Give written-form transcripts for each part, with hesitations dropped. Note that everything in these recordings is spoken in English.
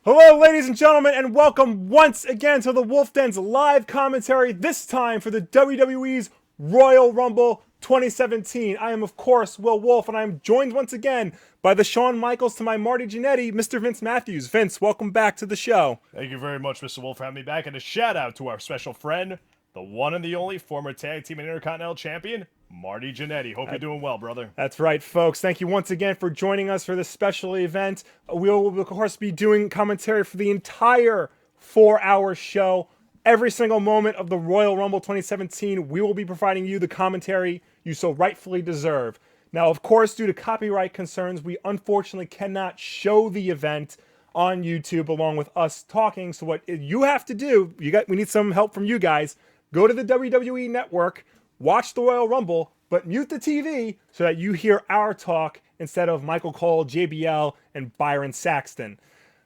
Hello, ladies and gentlemen, and welcome once again to the Wolf Den's live commentary, this time for the WWE's Royal Rumble 2017. I am, of course, Will Wolf, and I am joined once again by the Shawn Michaels to my Marty Jannetty, Mr. Vince Matthews. Vince, welcome back to the show. Thank you very much, Mr. Wolf, for having me back, and a shout-out to our special friend, the one and the only former Tag Team and Intercontinental Champion, Marty Jannetty. Hope you're doing well, brother. That's right, folks. Thank you once again for joining us for this special event. We will, of course, be doing commentary for the entire 4-hour show. Every single moment of the Royal Rumble 2017, we will be providing you the commentary you so rightfully deserve. Now, of course, due to copyright concerns, we unfortunately cannot show the event on YouTube along with us talking. So what you have to do, we need some help from you guys. Go to the WWE Network, watch the Royal Rumble, but mute the TV so that you hear our talk instead of Michael Cole, JBL, and Byron Saxton.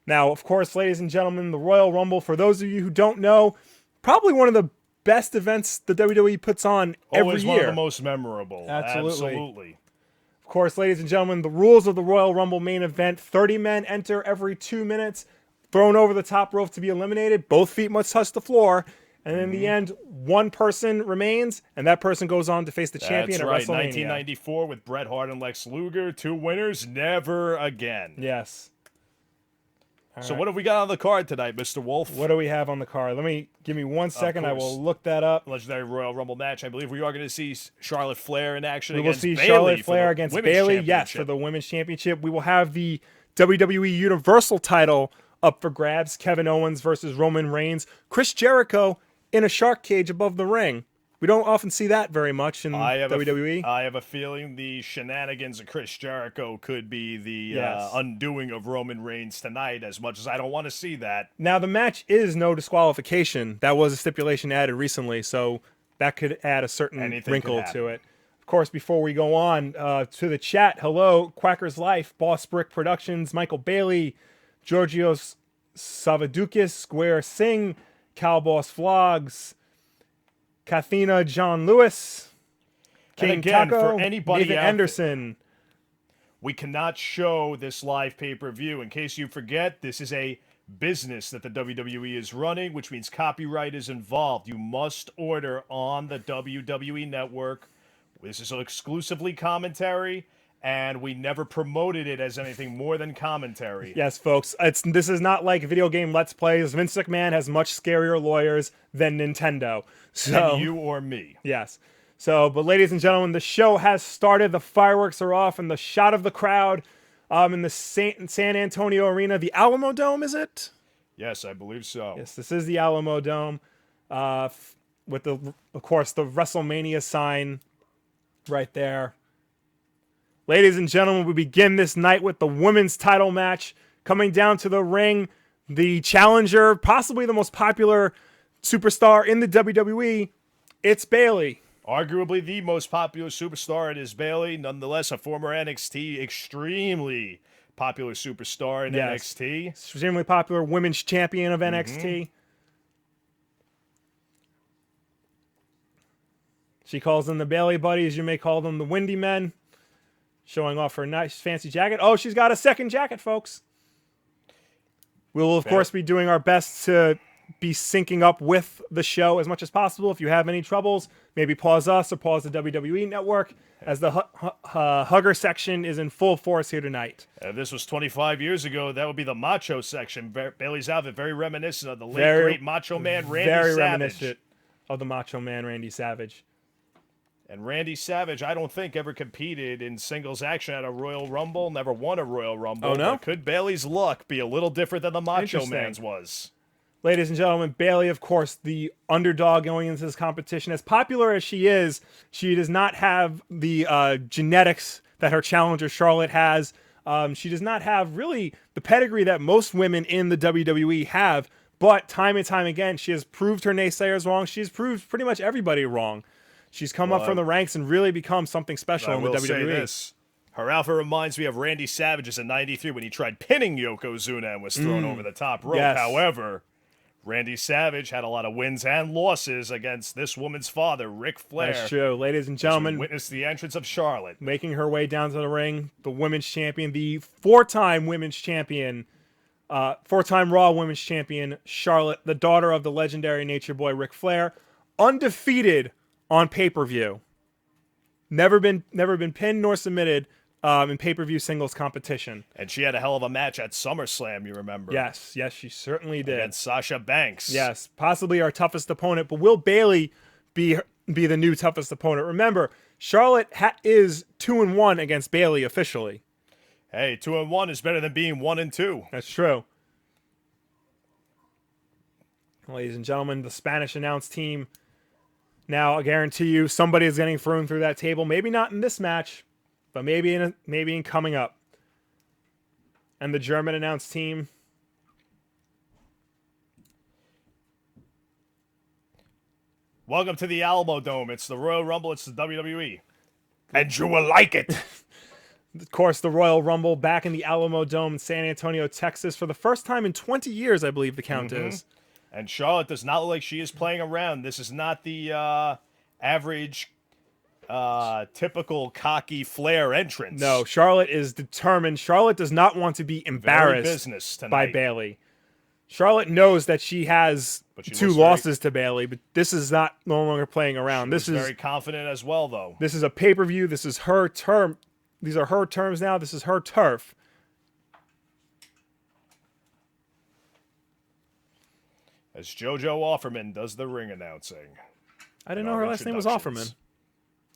Now, of course, ladies and gentlemen, the Royal Rumble, for those of you who don't know, probably one of the best events the WWE puts on every Always year. one of the most memorable. Absolutely. Of course, ladies and gentlemen, the rules of the Royal Rumble main event: 30 men enter every 2 minutes, thrown over the top rope to be eliminated. Both feet must touch the floor. And in the end, one person remains, and that person goes on to face the champion at WrestleMania. That's right, 1994 with Bret Hart and Lex Luger. 2 winners, never again. Yes. So what have we got on the card tonight, Mr. Wolf? What do we have on the card? Give me 1 second. I will look that up. Legendary Royal Rumble match. I believe we are going to see Charlotte Flair in action against Bayley. We will see Charlotte Flair against Bayley, yes, for the Women's Championship. We will have the WWE Universal title up for grabs. Kevin Owens versus Roman Reigns. Chris Jericho in a shark cage above the ring. We don't often see that very much in WWE. I have a feeling the shenanigans of Chris Jericho could be the undoing of Roman Reigns tonight, as much as I don't want to see that. Now, the match is no disqualification. That was a stipulation added recently, so that could add a certain wrinkle to it. Of course, before we go on, to the chat, hello, Quacker's Life, Boss Brick Productions, Michael Bailey, Georgios Savadukis, Square Singh, Cowboss Vlogs, Kathina John Lewis, King Taco, for anybody Nathan Anderson. We cannot show this live pay-per-view. In case you forget, this is a business that the WWE is running, which means copyright is involved. You must order on the WWE Network. This is exclusively commentary, and we never promoted it as anything more than commentary. Yes, folks. This is not like video game Let's Plays. Vince McMahon has much scarier lawyers than Nintendo. Than you or me. Yes. So, but ladies and gentlemen, the show has started. The fireworks are off, and the shot of the crowd in the San Antonio Arena, the Alamo Dome, is it? Yes, I believe so. Yes, this is the Alamo Dome, with of course, the WrestleMania sign right there. Ladies and gentlemen, we begin this night with the women's title match. Coming down to the ring, the challenger, possibly the most popular superstar in the WWE, it's Bayley. Arguably the most popular superstar, it is Bayley. Nonetheless, a former NXT extremely popular superstar in NXT. Extremely popular women's champion of NXT. She calls them the Bayley Buddies. You may call them the Windy Men. Showing off her nice fancy jacket. Oh, she's got a second jacket, folks. We will, of course, be doing our best to be syncing up with the show as much as possible. If you have any troubles, maybe pause us or pause the WWE Network, as the hugger section is in full force here tonight. If this was 25 years ago, that would be the macho section. Bayley's outfit, very reminiscent of the late, great Macho Man Randy Savage. Very reminiscent of the Macho Man Randy Savage. And Randy Savage, I don't think, ever competed in singles action at a Royal Rumble, never won a Royal Rumble. Oh, no? But could Bayley's luck be a little different than the Macho Man's was? Ladies and gentlemen, Bayley, of course, the underdog going into this competition. As popular as she is, she does not have the genetics that her challenger Charlotte has. She does not have really the pedigree that most women in the WWE have. But time and time again, she has proved her naysayers wrong. She's proved pretty much everybody wrong. She's come up from the ranks and really become something special in the WWE. I will say this. Her outfit reminds me of Randy Savage's in '93 when he tried pinning Yokozuna and was thrown over the top rope. Yes. However, Randy Savage had a lot of wins and losses against this woman's father, Ric Flair. That's true. Ladies and gentlemen, Witness the entrance of Charlotte. making her way down to the ring, the women's champion, the four-time women's champion, four-time Raw women's champion, Charlotte, the daughter of the legendary Nature Boy Ric Flair, undefeated on pay-per-view. Never been pinned nor submitted in pay-per-view singles competition. And she had a hell of a match at SummerSlam, you remember? Yes, she certainly did. Against Sasha Banks. Yes, possibly our toughest opponent, but will Bayley be the new toughest opponent? Remember, Charlotte is 2-1 against Bayley officially. Hey, 2-1 is better than being 1-2. That's true. Ladies and gentlemen, the Spanish announce team. Now, I guarantee you, somebody is getting thrown through that table. Maybe not in this match, but maybe in coming up. And the German announce team. Welcome to the Alamo Dome. It's the Royal Rumble. It's the WWE. And you will like it. Of course, the Royal Rumble back in the Alamo Dome in San Antonio, Texas, for the first time in 20 years, I believe the count is. And Charlotte does not look like she is playing around. This is not the average, typical cocky Flair entrance. No, Charlotte is determined. Charlotte does not want to be embarrassed by Bayley. Charlotte knows that she has two losses to Bayley, but this is no longer playing around. This is very confident as well, though. This is a pay-per-view. This is her term. These are her terms now. This is her turf. As JoJo Offerman does the ring announcing. I didn't know her last name was Offerman.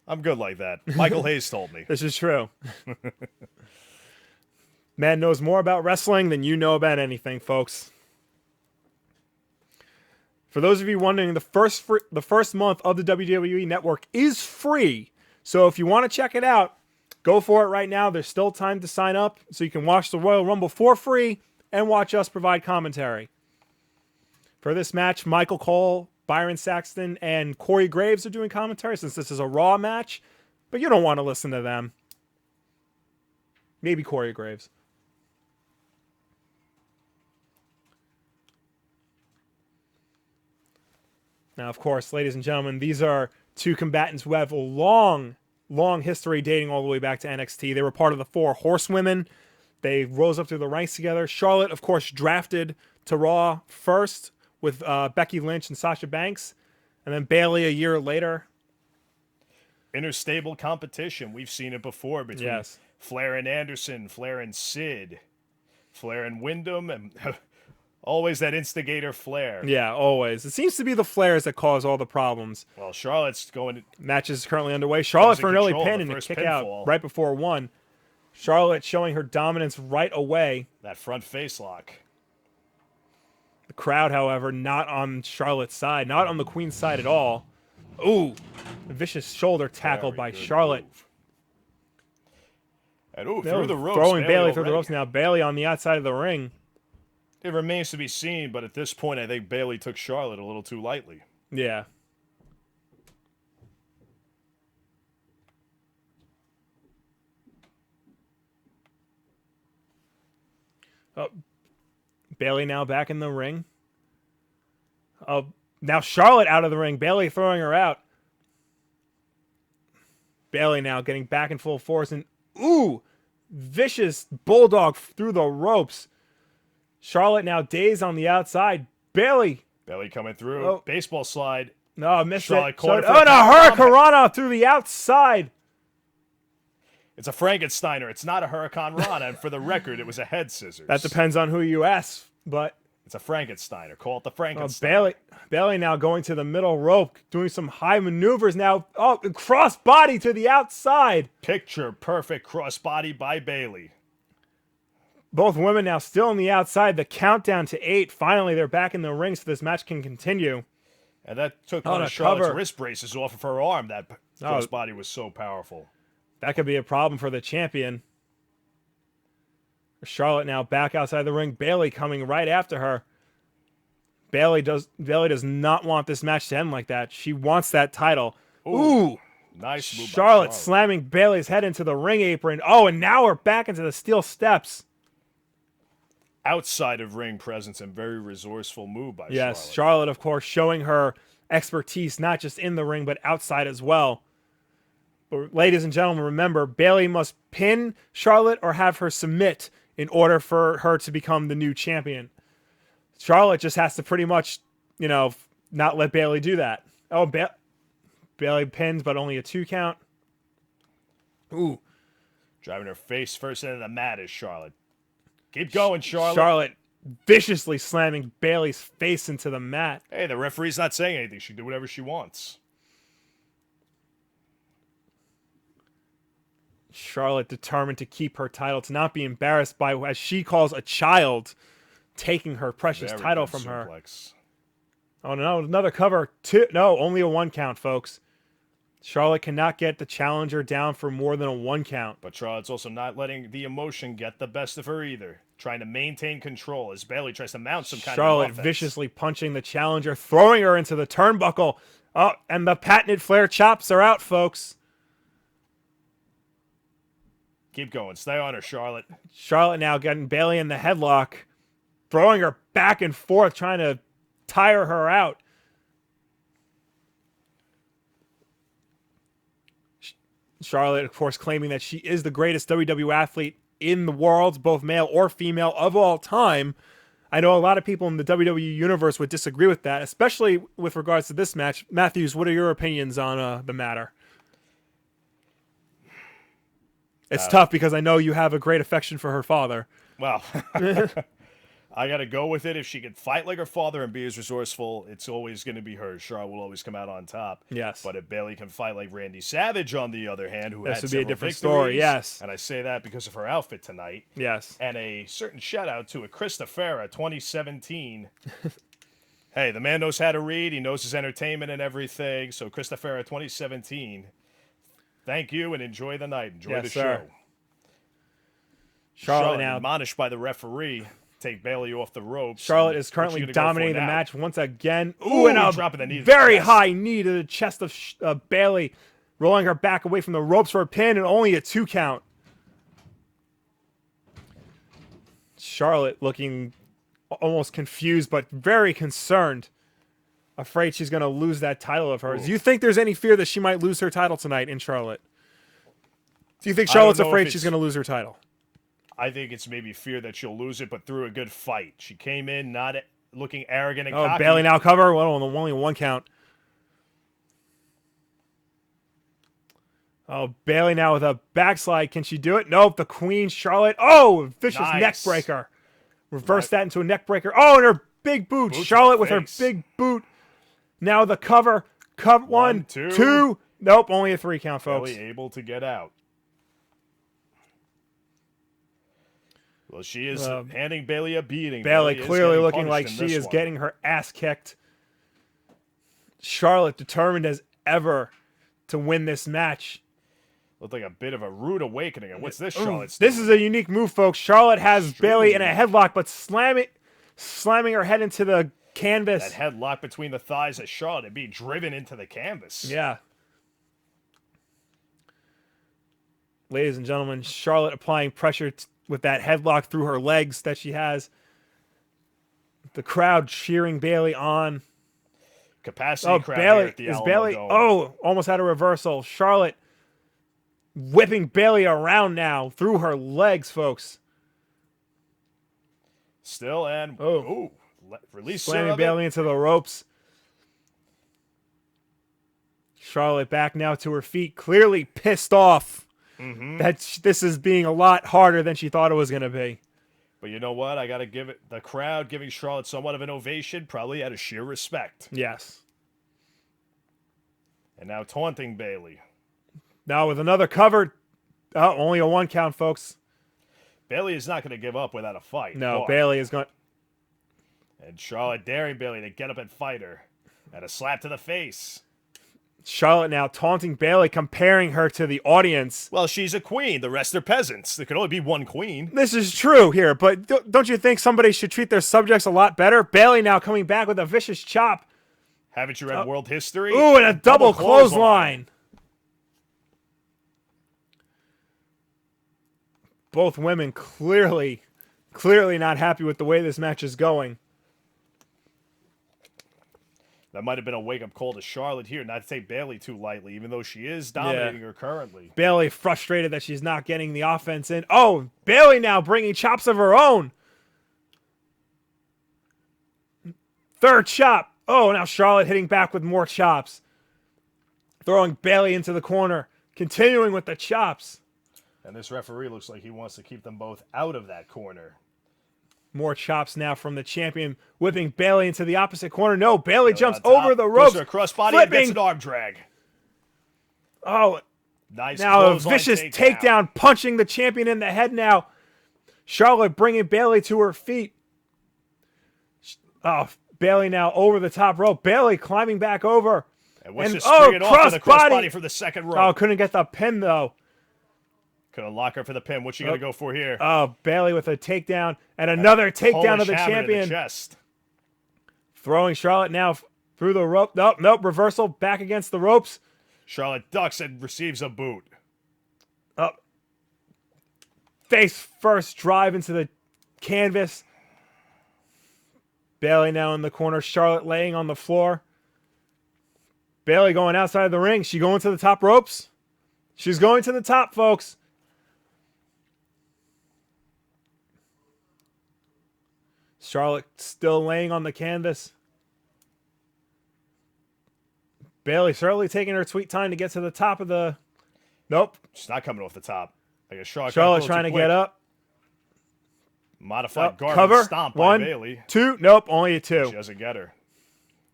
I'm good like that. Michael Hayes told me. This is true. Man knows more about wrestling than you know about anything, folks. For those of you wondering, the first month of the WWE Network is free. So if you want to check it out, go for it right now. There's still time to sign up so you can watch the Royal Rumble for free and watch us provide commentary. For this match, Michael Cole, Byron Saxton, and Corey Graves are doing commentary since this is a Raw match, but you don't want to listen to them. Maybe Corey Graves. Now, of course, ladies and gentlemen, these are two combatants who have a long history dating all the way back to NXT. They were part of the Four Horsewomen. They rose up through the ranks together. Charlotte, of course, drafted to Raw first with Becky Lynch and Sasha Banks, and then Bayley a year later. Interstable competition. We've seen it before between Flair and Anderson, Flair and Sid, Flair and Wyndham, and always that instigator Flair. Yeah, always. It seems to be the Flairs that cause all the problems. Well, Charlotte's going. Match is currently underway. Charlotte for an early pin and a kick out right before one. Charlotte showing her dominance right away. That front face lock. The crowd, however, not on Charlotte's side, not on the Queen's side at all. Ooh, a vicious shoulder tackle by Charlotte. Move. And through the ropes. Throwing Bayley through the ropes now. Bayley on the outside of the ring. It remains to be seen, but at this point, I think Bayley took Charlotte a little too lightly. Yeah. Oh, Bayley now back in the ring. Oh, now Charlotte out of the ring. Bayley throwing her out. Bayley now getting back in full force. And, ooh, vicious bulldog through the ropes. Charlotte now dazed on the outside. Bayley coming through. Oh. Baseball slide. No, missed Charlotte it. And a Hurricanrana through the outside. It's a Frankensteiner. It's not a Hurricane Rana. And for the record, it was a head scissors. That depends on who you ask, but it's a Frankensteiner. Call it the Frankensteiner. Bayley now going to the middle rope, doing some high maneuvers now. Oh, cross body to the outside. Picture perfect crossbody by Bayley. Both women now still on the outside. The countdown to 8. Finally, they're back in the ring so this match can continue. And that took On one a of Charlotte's cover. wrist braces off of her arm. That crossbody was so powerful. That could be a problem for the champion. Charlotte now back outside the ring. Bayley coming right after her. Bayley does not want this match to end like that. She wants that title. Ooh. Nice move by Charlotte slamming Bayley's head into the ring apron. Oh, and now we're back into the steel steps. Outside of ring presence and very resourceful move by Charlotte. Yes, Charlotte, of course, showing her expertise not just in the ring but outside as well. But ladies and gentlemen, remember, Bayley must pin Charlotte or have her submit in order for her to become the new champion. Charlotte just has to pretty much, not let Bayley do that. Oh, Bayley pins, but only a 2 count. Ooh. Driving her face first into the mat is Charlotte. Keep going, Charlotte. Charlotte viciously slamming Bayley's face into the mat. Hey, the referee's not saying anything. She can do whatever she wants. Charlotte determined to keep her title, to not be embarrassed by, as she calls, a child taking her precious title from her. Oh, no, another cover. 2. No, only a 1 count, folks. Charlotte cannot get the challenger down for more than a 1 count. But Charlotte's also not letting the emotion get the best of her either. Trying to maintain control as Bayley tries to mount some kind of offense. Charlotte viciously punching the challenger, throwing her into the turnbuckle. Oh, and the patented Flair chops are out, folks. Keep going. Stay on her, Charlotte. Charlotte now getting Bayley in the headlock, throwing her back and forth, trying to tire her out. Charlotte, of course, claiming that she is the greatest WWE athlete in the world, both male or female, of all time. I know a lot of people in the WWE universe would disagree with that, especially with regards to this match. Matthews, what are your opinions on the matter? It's tough because I know you have a great affection for her father. Well, I got to go with it. If she can fight like her father and be as resourceful, it's always going to be her. Charlotte will always come out on top. Yes. But if Bayley can fight like Randy Savage, on the other hand, who had This would be a several different victories, story, yes. And I say that because of her outfit tonight. Yes. And a certain shout-out to a Christopher 2017. Hey, the man knows how to read. He knows his entertainment and everything. So Christopher 2017, thank you and enjoy the night. Enjoy the show. Charlotte now admonished by the referee. Take Bayley off the ropes. Charlotte is currently dominating the match once again. Ooh, and dropping the knee to very the chest. high knee to the chest of Bayley, rolling her back away from the ropes for a pin and only a 2 count. Charlotte looking almost confused but very concerned, afraid she's going to lose that title of hers. Do you think there's any fear that she might lose her title tonight in Charlotte? Do you think Charlotte's afraid she's going to lose her title? I think it's maybe fear that she'll lose it, but through a good fight. She came in not looking arrogant and cocky. Bayley now cover. Well, only 1 count. Oh, Bayley now with a backslide. Can she do it? Nope. The Queen, Charlotte. Oh, vicious neck breaker. Reverse that into a neck breaker. Oh, and her big boot. Charlotte with her big boot. Now the cover. Cover 1, 2. Nope, only a 3 count, folks. Bayley able to get out. Well, she is handing Bayley a beating. Bayley clearly looking like she is getting her ass kicked. Charlotte determined as ever to win this match. Looked like a bit of a rude awakening. And what's this, Charlotte? This is a unique move, folks. Charlotte has Bayley in a headlock, but slamming her head into the canvas. That headlock between the thighs of Charlotte and being driven into the canvas. Yeah. Ladies and gentlemen, Charlotte applying pressure with that headlock through her legs that she has. The crowd cheering Bayley on. Capacity crowd here at the Alamo Dome. Oh, almost had a reversal. Charlotte whipping Bayley around now through her legs, folks. Still and release slamming Bayley into the ropes. Charlotte back now to her feet, clearly pissed off. That this is being a lot harder than she thought it was going to be. But you know what? I got to give it the crowd giving Charlotte somewhat of an ovation, probably out of sheer respect. Yes. And now taunting Bayley. Now with another cover. Oh, only a 1 count, folks. Bailey is not going to give up without a fight. No, Boy. Bailey is going. And Charlotte daring Bailey to get up and fight her. And a slap to the face. Charlotte now taunting Bailey, comparing her to the audience. Well, she's a queen. The rest are peasants. There could only be one queen. This is true here, but don't you think somebody should treat their subjects a lot better? Bailey now coming back with a vicious chop. Haven't you read world history? Ooh, and a double clothesline. Both women clearly not happy with the way this match is going. That might have been a wake-up call to Charlotte here, not to take Bailey too lightly, even though she is dominating her currently. Bailey frustrated that she's not getting the offense in. Oh, Bailey now bringing chops of her own. Third chop. Oh, now Charlotte hitting back with more chops. Throwing Bailey into the corner. Continuing with the chops. And this referee looks like he wants to keep them both out of that corner. More chops now from the champion, whipping Bailey into the opposite corner. No, Bailey jumps over the ropes. Goes to a crossbody and gets an arm drag. Oh, nice. Now a vicious takedown, punching the champion in the head now. Charlotte bringing Bailey to her feet. Oh, Bailey now over the top rope. Bailey climbing back over. And what's just string it off with a crossbody for the second rope. Oh, couldn't get the pin though. Couldn't lock her for the pin. What's she going to go for here? Oh, Bailey with a takedown and another takedown of the champion. Chest. Throwing Charlotte now through the rope. Nope, reversal back against the ropes. Charlotte ducks and receives a boot. Face first drive into the canvas. Bailey now in the corner. Charlotte laying on the floor. Bailey going outside the ring. She going to the top ropes? She's going to the top, folks. Charlotte still laying on the canvas. Bailey certainly taking her sweet time to get to the top of the... Nope. She's not coming off the top. I guess Charlotte trying to get up. Modified Garmin cover. Stomp One, by Bailey. Two. Nope, only a two. She doesn't get her.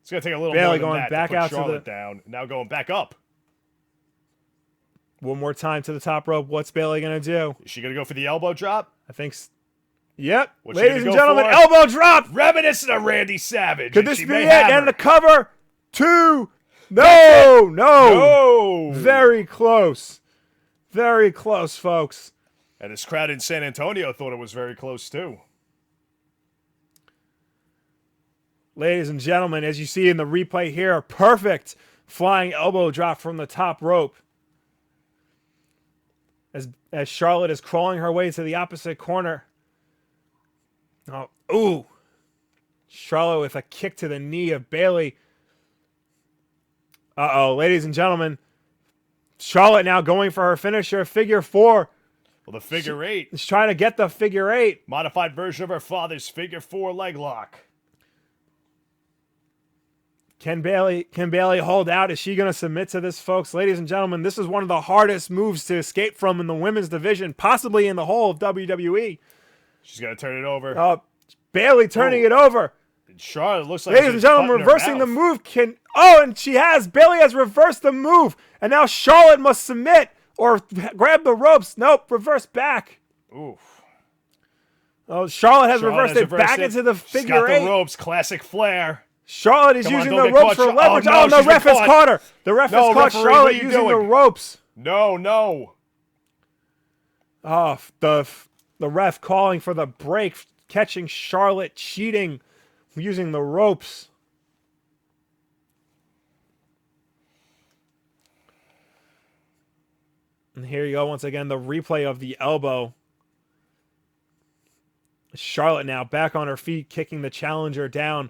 It's going to take a little Bailey more than going that back to put out Charlotte to the... down. Now going back up. One more time to the top rope. What's Bailey going to do? Is she going to go for the elbow drop? I think... Yep. What's Ladies and gentlemen, elbow drop. Reminiscent of Randy Savage. Could this be it? And the cover. Two. No. Very close. Very close, folks. And this crowd in San Antonio thought it was very close, too. Ladies and gentlemen, as you see in the replay here, a perfect flying elbow drop from the top rope. As Charlotte is crawling her way to the opposite corner. Oh, ooh. Charlotte with a kick to the knee of Bailey. Uh-oh, ladies and gentlemen. Charlotte now going for her finisher, figure four. Well, the figure eight. She's trying to get the figure eight. Modified version of her father's figure four leg lock. Can Bailey hold out? Is she going to submit to this, folks? Ladies and gentlemen, this is one of the hardest moves to escape from in the women's division, possibly in the whole of WWE. She's going to turn it over. Bailey turning it over. And Charlotte looks like ladies and gentlemen, reversing the move. And she has. Bailey has reversed the move. And now Charlotte must submit or grab the ropes. Nope, reverse back. Oof. Oh, Charlotte has reversed it back into the figure eight. She's got the ropes, classic flair. Charlotte is using the ropes for leverage. Oh, no, the ref has caught her. The ref has caught Charlotte using the ropes. No. Oh, the ref calling for the break, catching Charlotte cheating, using the ropes. And here you go once again, the replay of the elbow. Charlotte now back on her feet, kicking the challenger down,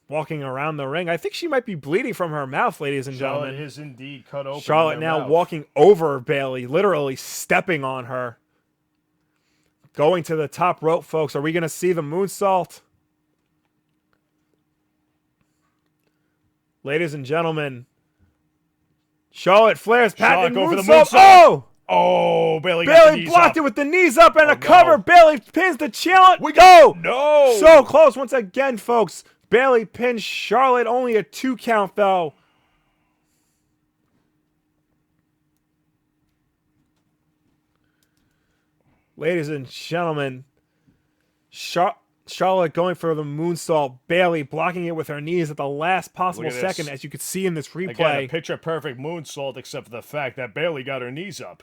walking around the ring. I think she might be bleeding from her mouth, ladies and gentlemen. Charlotte is indeed cut open. Charlotte now walking over Bailey, literally stepping on her. Going to the top rope, folks. Are we going to see the moonsault? Ladies and gentlemen, Charlotte Flair's patented moonsault. Oh, Bailey blocked it with the knees up and a cover. Bailey pins the challenger. No. So close once again, folks. Bailey pins Charlotte. Only a 2 count, though. Ladies and gentlemen, Charlotte going for the moonsault. Bayley blocking it with her knees at the last possible second, as you could see in this replay. Again, a picture-perfect moonsault, except for the fact that Bayley got her knees up.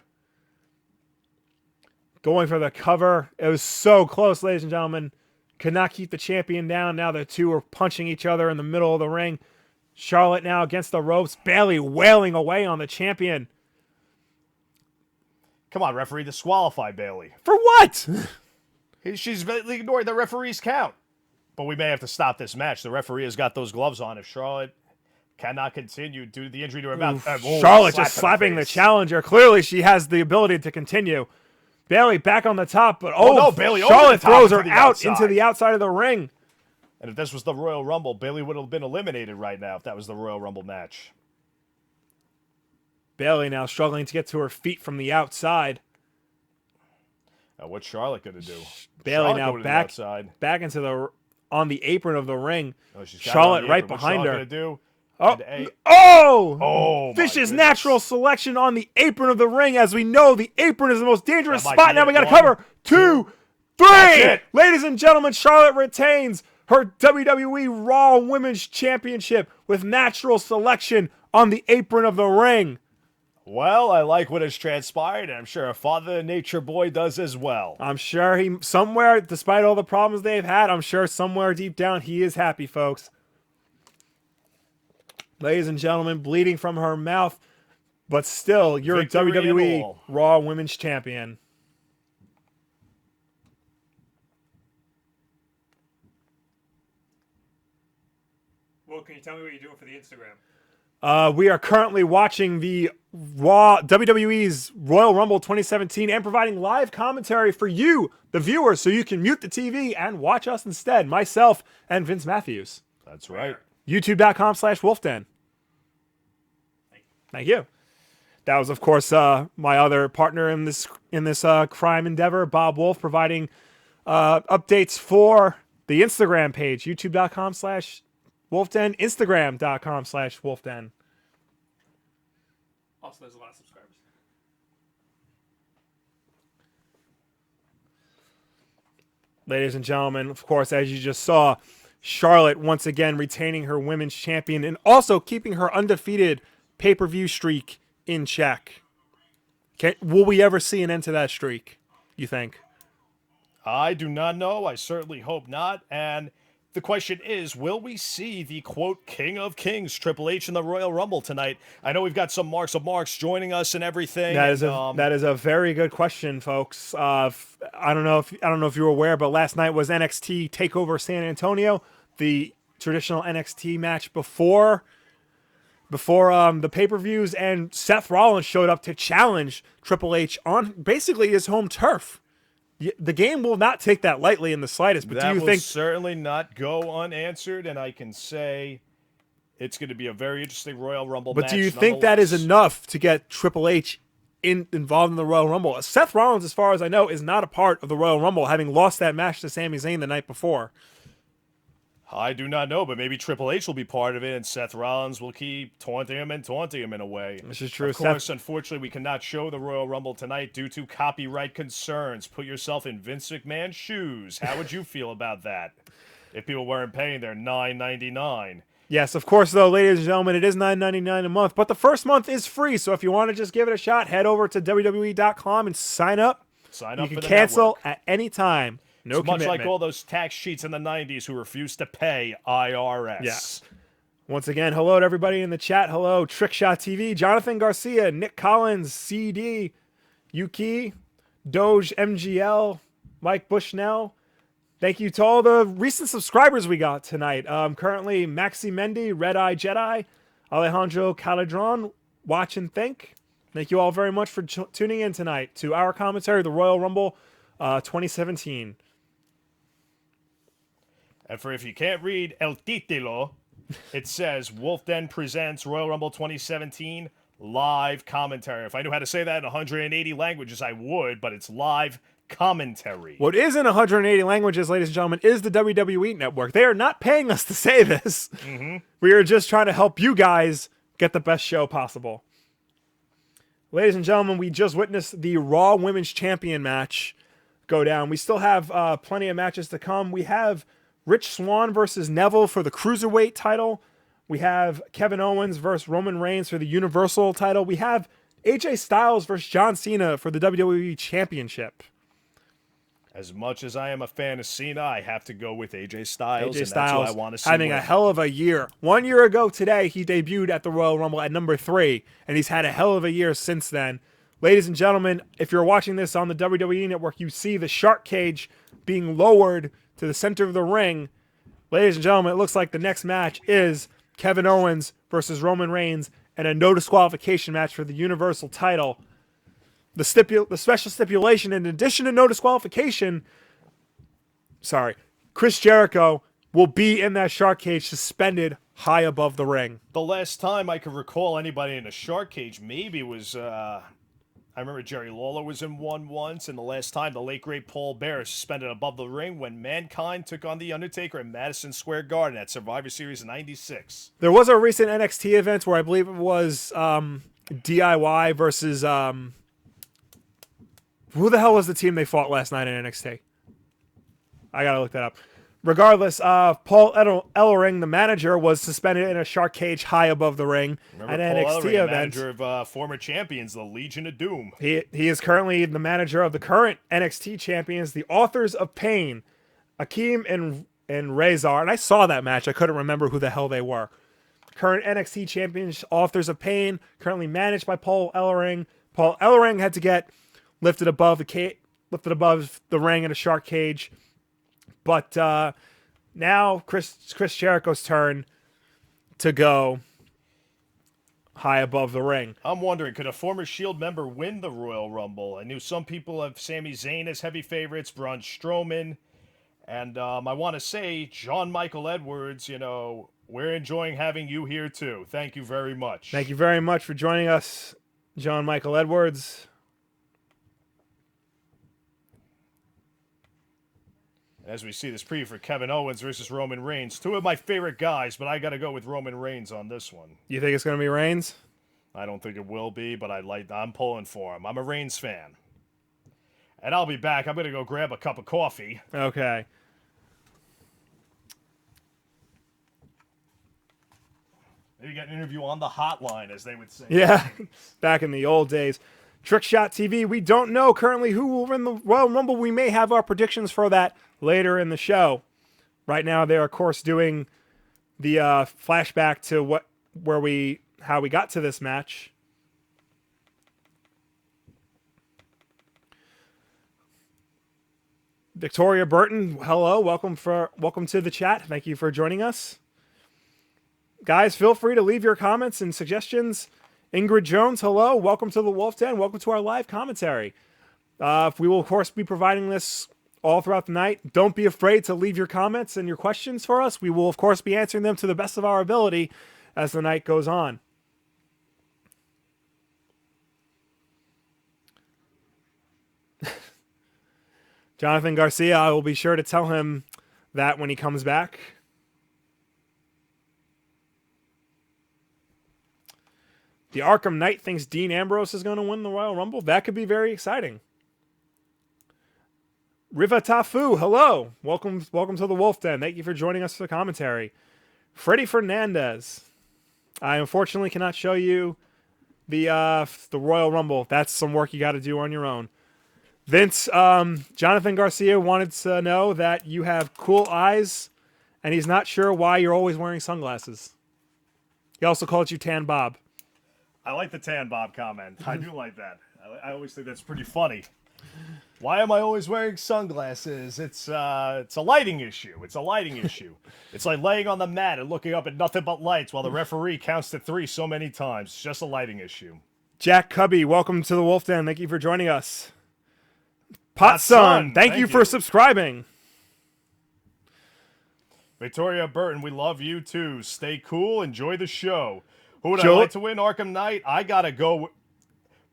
Going for the cover. It was so close, ladies and gentlemen. Could not keep the champion down. Now the two are punching each other in the middle of the ring. Charlotte now against the ropes. Bayley wailing away on the champion. Come on, referee, disqualify Bayley. For what? She's ignoring the referee's count. But we may have to stop this match. The referee has got those gloves on. If Charlotte cannot continue due to the injury to her mouth. Charlotte just slapping the challenger. Clearly, she has the ability to continue. Bayley back on the top, but no, Bayley Charlotte throws her out into the outside of the ring. And if this was the Royal Rumble, Bayley would have been eliminated right now if that was the Royal Rumble match. Bayley now struggling to get to her feet from the outside. Now what's Charlotte going to do? Bayley now back into on the apron of the ring. Charlotte right behind her. Vicious natural selection on the apron of the ring. As we know, the apron is the most dangerous spot. Now we got to cover. 2, 3. Ladies and gentlemen, Charlotte retains her WWE Raw Women's Championship with natural selection on the apron of the ring. Well, I like what has transpired, and I'm sure a Father Nature Boy does as well. I'm sure somewhere, despite all the problems they've had, I'm sure somewhere deep down he is happy, folks. Ladies and gentlemen, bleeding from her mouth, but still, you're a WWE Raw Women's Champion. Well, can you tell me what you're doing for the Instagram? We are currently watching the WWE's Royal Rumble 2017 and providing live commentary for you, the viewers, so you can mute the TV and watch us instead, myself and Vince Matthews. That's right. YouTube.com/Wulffden. Thank you. That was, of course, my other partner in this crime endeavor, Bob Wulff, providing updates for the Instagram page, youtube.com/Wulffden, instagram.com/Wulffden. Also, there's a lot of subscribers. Ladies and gentlemen, of course, as you just saw, Charlotte once again retaining her women's champion and also keeping her undefeated pay-per-view streak in check. Will we ever see an end to that streak, you think? I do not know. I certainly hope not. And the question is, will we see the, quote, King of Kings, Triple H, in the Royal Rumble tonight? I know we've got some Marks of Marks joining us and everything. That is a very good question, folks. I don't know if you were aware, but last night was NXT TakeOver San Antonio, the traditional NXT match before the pay-per-views, and Seth Rollins showed up to challenge Triple H on basically his home turf. The game will not take that lightly in the slightest, but that will certainly not go unanswered, and I can say it's going to be a very interesting Royal Rumble match. But do you think that is enough to get Triple H involved in the Royal Rumble? Seth Rollins, as far as I know, is not a part of the Royal Rumble, having lost that match to Sami Zayn the night before. I do not know, but maybe Triple H will be part of it, and Seth Rollins will keep taunting him in a way. This is true. Of course, unfortunately, we cannot show the Royal Rumble tonight due to copyright concerns. Put yourself in Vince McMahon's shoes. How would you feel about that if people weren't paying their $9.99? Yes, of course, though, ladies and gentlemen, it is $9.99 a month, but the first month is free, so if you want to just give it a shot, head over to WWE.com and sign up. You can cancel at any time. No commitment. Much like all those tax cheats in the 90s who refused to pay IRS. Yes. Once again, hello to everybody in the chat. Hello, Trickshot TV, Jonathan Garcia, Nick Collins, CD, Yuki, Doge MGL, Mike Bushnell. Thank you to all the recent subscribers we got tonight. Currently, Maxi Mendy, Red Eye Jedi, Alejandro Caladron, Watch and Think. Thank you all very much for tuning in tonight to our commentary of the Royal Rumble 2017. And for if you can't read El Titolo, it says Wulffden presents Royal Rumble 2017 live commentary. If I knew how to say that in 180 languages, I would, but it's live commentary. What is in 180 languages, ladies and gentlemen, is the WWE Network. They are not paying us to say this. Mm-hmm. We are just trying to help you guys get the best show possible. Ladies and gentlemen, we just witnessed the Raw Women's Champion match. go down. We still have plenty of matches to come. We have Rich Swann versus Neville for the Cruiserweight title. We have Kevin Owens versus Roman Reigns for the Universal title. We have AJ Styles versus John Cena for the WWE Championship. As much as I am a fan of Cena, I have to go with AJ Styles, AJ and Styles that's who I want to see having win. a hell of a year. 1 year ago today, he debuted at the Royal Rumble at number 3, and he's had a hell of a year since then. Ladies and gentlemen, if you're watching this on the WWE Network, you see the shark cage being lowered to the center of the ring. Ladies and gentlemen, it looks like the next match is Kevin Owens versus Roman Reigns and a no disqualification match for the Universal title. The special stipulation, in addition to no disqualification, Chris Jericho will be in that shark cage suspended high above the ring. The last time I could recall anybody in a shark cage maybe was, I remember Jerry Lawler was in one once, and the last time the late great Paul Bearer suspended above the ring when Mankind took on The Undertaker in Madison Square Garden at Survivor Series in '96. There was a recent NXT event where I believe it was DIY versus... who the hell was the team they fought last night in NXT? I gotta look that up. Regardless, Paul Ellering, the manager, was suspended in a shark cage high above the ring Remember at Paul an NXT Ellering, event. manager of former champions, the Legion of Doom. He is currently the manager of the current NXT champions, the Authors of Pain, Akeem and Razor. And I saw that match. I couldn't remember who the hell they were. Current NXT champions, Authors of Pain, currently managed by Paul Ellering. Paul Ellering had to get lifted above the ring in a shark cage. But now Chris Jericho's turn to go high above the ring. I'm wondering, could a former Shield member win the Royal Rumble? I knew some people have Sami Zayn as heavy favorites, Braun Strowman, and I want to say, John Michael Edwards, we're enjoying having you here too. Thank you very much. Thank you very much for joining us, John Michael Edwards. As we see this preview for Kevin Owens versus Roman Reigns, two of my favorite guys, but I got to go with Roman Reigns on this one. You think it's going to be Reigns? I don't think it will be, but I'm pulling for him. I'm a Reigns fan. And I'll be back. I'm going to go grab a cup of coffee. Okay. Maybe get an interview on the hotline, as they would say. Yeah, back in the old days. Trickshot TV, we don't know currently who will win the Royal Rumble. We may have our predictions for that later in the show. Right now, they're, of course, doing the flashback to how we got to this match. Victoria Burton, hello, welcome to the chat. Thank you for joining us. Guys, feel free to leave your comments and suggestions. Ingrid Jones, hello. Welcome to the Wulff Den. Welcome to our live commentary. We will, of course, be providing this all throughout the night. Don't be afraid to leave your comments and your questions for us. We will, of course, be answering them to the best of our ability as the night goes on. Jonathan Garcia, I will be sure to tell him that when he comes back. The Arkham Knight thinks Dean Ambrose is going to win the Royal Rumble. That could be very exciting. Riva Tafu, hello. Welcome to the Wulff Den. Thank you for joining us for the commentary. Freddie Fernandez. I unfortunately cannot show you the Royal Rumble. That's some work you got to do on your own. Vince, Jonathan Garcia wanted to know that you have cool eyes, and he's not sure why you're always wearing sunglasses. He also called you Tan Bob. I like the Tan Bob comment. I do like that. I always think that's pretty funny. Why am I always wearing sunglasses? It's a lighting issue. It's a lighting issue. It's like laying on the mat and looking up at nothing but lights while the referee counts to 3 so many times. It's just a lighting issue. Jack Cubby, welcome to the Wulff Den. Thank you for joining us. Potson, thank you for subscribing. Victoria Burton, we love you too. Stay cool. Enjoy the show. Who would I like to win Arkham Knight? I got to go,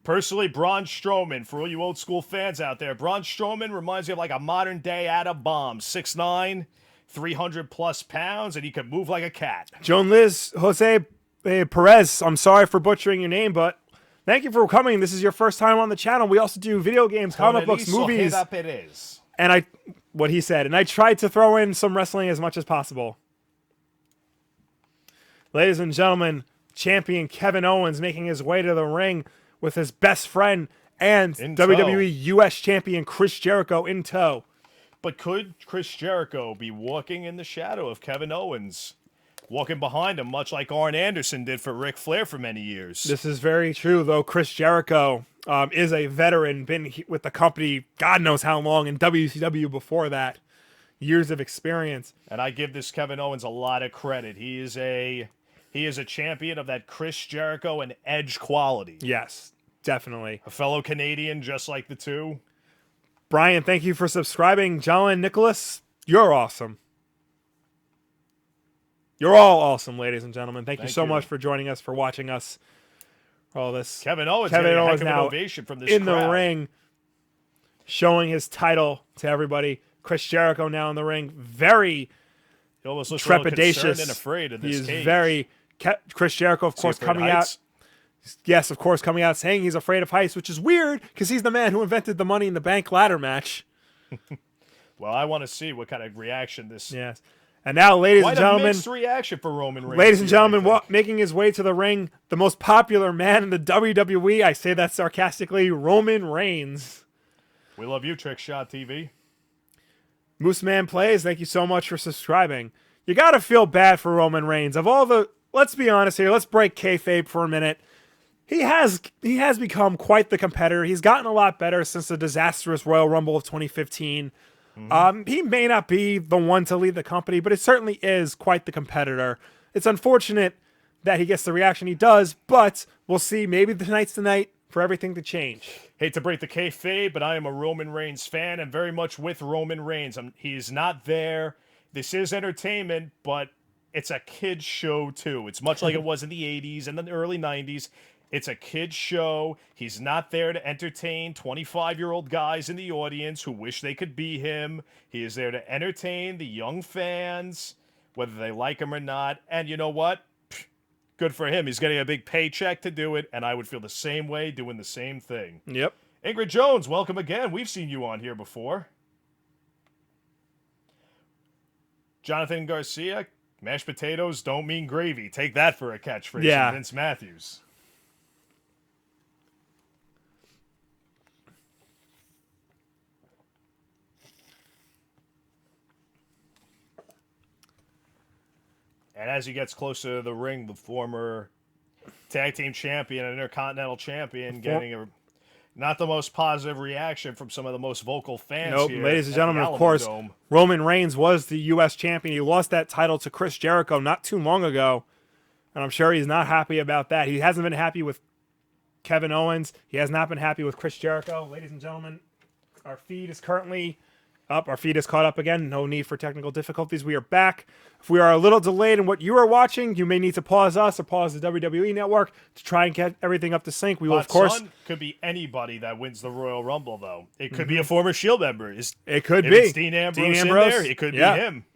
personally, Braun Strowman. For all you old school fans out there, Braun Strowman reminds me of like a modern day Atom Bomb. 6'9", 300+ pounds, and he could move like a cat. Joan Liz, Jose Perez, I'm sorry for butchering your name, but Thank you for coming. This is your first time on the channel. We also do video games, comic books, movies, and what he said. And I tried to throw in some wrestling as much as possible. Ladies and gentlemen, champion Kevin Owens making his way to the ring with his best friend and WWE US champion Chris Jericho in tow. But could Chris Jericho be walking in the shadow of Kevin Owens? Walking behind him, much like Arn Anderson did for Ric Flair for many years. This is very true, though. Chris Jericho is a veteran, been with the company God knows how long, in WCW before that. Years of experience. And I give this Kevin Owens a lot of credit. He is a champion of that Chris Jericho and Edge quality. Yes, definitely. A fellow Canadian just like the two. Brian, thank you for subscribing. John and Nicholas, you're awesome. You're all awesome, ladies and gentlemen. Thank you so much for joining us, for watching us. All this. Kevin Owens getting a heck of an ovation from this in crowd. the ring, showing his title to everybody. Chris Jericho now in the ring, very trepidatious and afraid of this He is cage. very. Chris Jericho, of course, coming out. Yes, of course, coming out saying he's afraid of heights, which is weird because he's the man who invented the Money in the Bank ladder match. Well, I want to see what kind of reaction this. Yes. And now, ladies and gentlemen, mixed reaction for Roman Reigns. Ladies and gentlemen, making his way to the ring, the most popular man in the WWE, I say that sarcastically, Roman Reigns. We love you, Trick Shot TV. Moose Man Plays, thank you so much for subscribing. You got to feel bad for Roman Reigns. Of all the, let's be honest here, let's break kayfabe for a minute. He has become quite the competitor. He's gotten a lot better since the disastrous Royal Rumble of 2015. He may not be the one to lead the company, but it certainly is quite the competitor. It's unfortunate that he gets the reaction he does, but we'll see. Maybe tonight's the night for everything to change. Hate to break the kayfabe, but I am a Roman Reigns fan and very much with Roman Reigns. He's not there. This is entertainment, but it's a kid's show too. It's much like it was in the 80s and the early 90s. It's a kid's show. He's not there to entertain 25-year-old guys in the audience who wish they could be him. He is there to entertain the young fans, whether they like him or not. And you know what? Good for him. He's getting a big paycheck to do it, and I would feel the same way doing the same thing. Yep. Ingrid Jones, welcome again. We've seen you on here before. Jonathan Garcia, mashed potatoes don't mean gravy. Take that for a catchphrase. Yeah. Vince Matthews. And as he gets closer to the ring, the former tag team champion and intercontinental champion getting not the most positive reaction from some of the most vocal fans here. Ladies and gentlemen, of course, Roman Reigns was the U.S. champion. He lost that title to Chris Jericho not too long ago, and I'm sure he's not happy about that. He hasn't been happy with Kevin Owens. He has not been happy with Chris Jericho. Ladies and gentlemen, our feed is currently up. Our feed is caught up again. No need for technical difficulties. We are back. If we are a little delayed in what you are watching, you may need to pause us or pause the WWE Network to try and get everything up to sync. We will, of course... could be anybody that wins the Royal Rumble, though. It could be a former Shield member. It could be. It's Dean Ambrose in there, it could be him.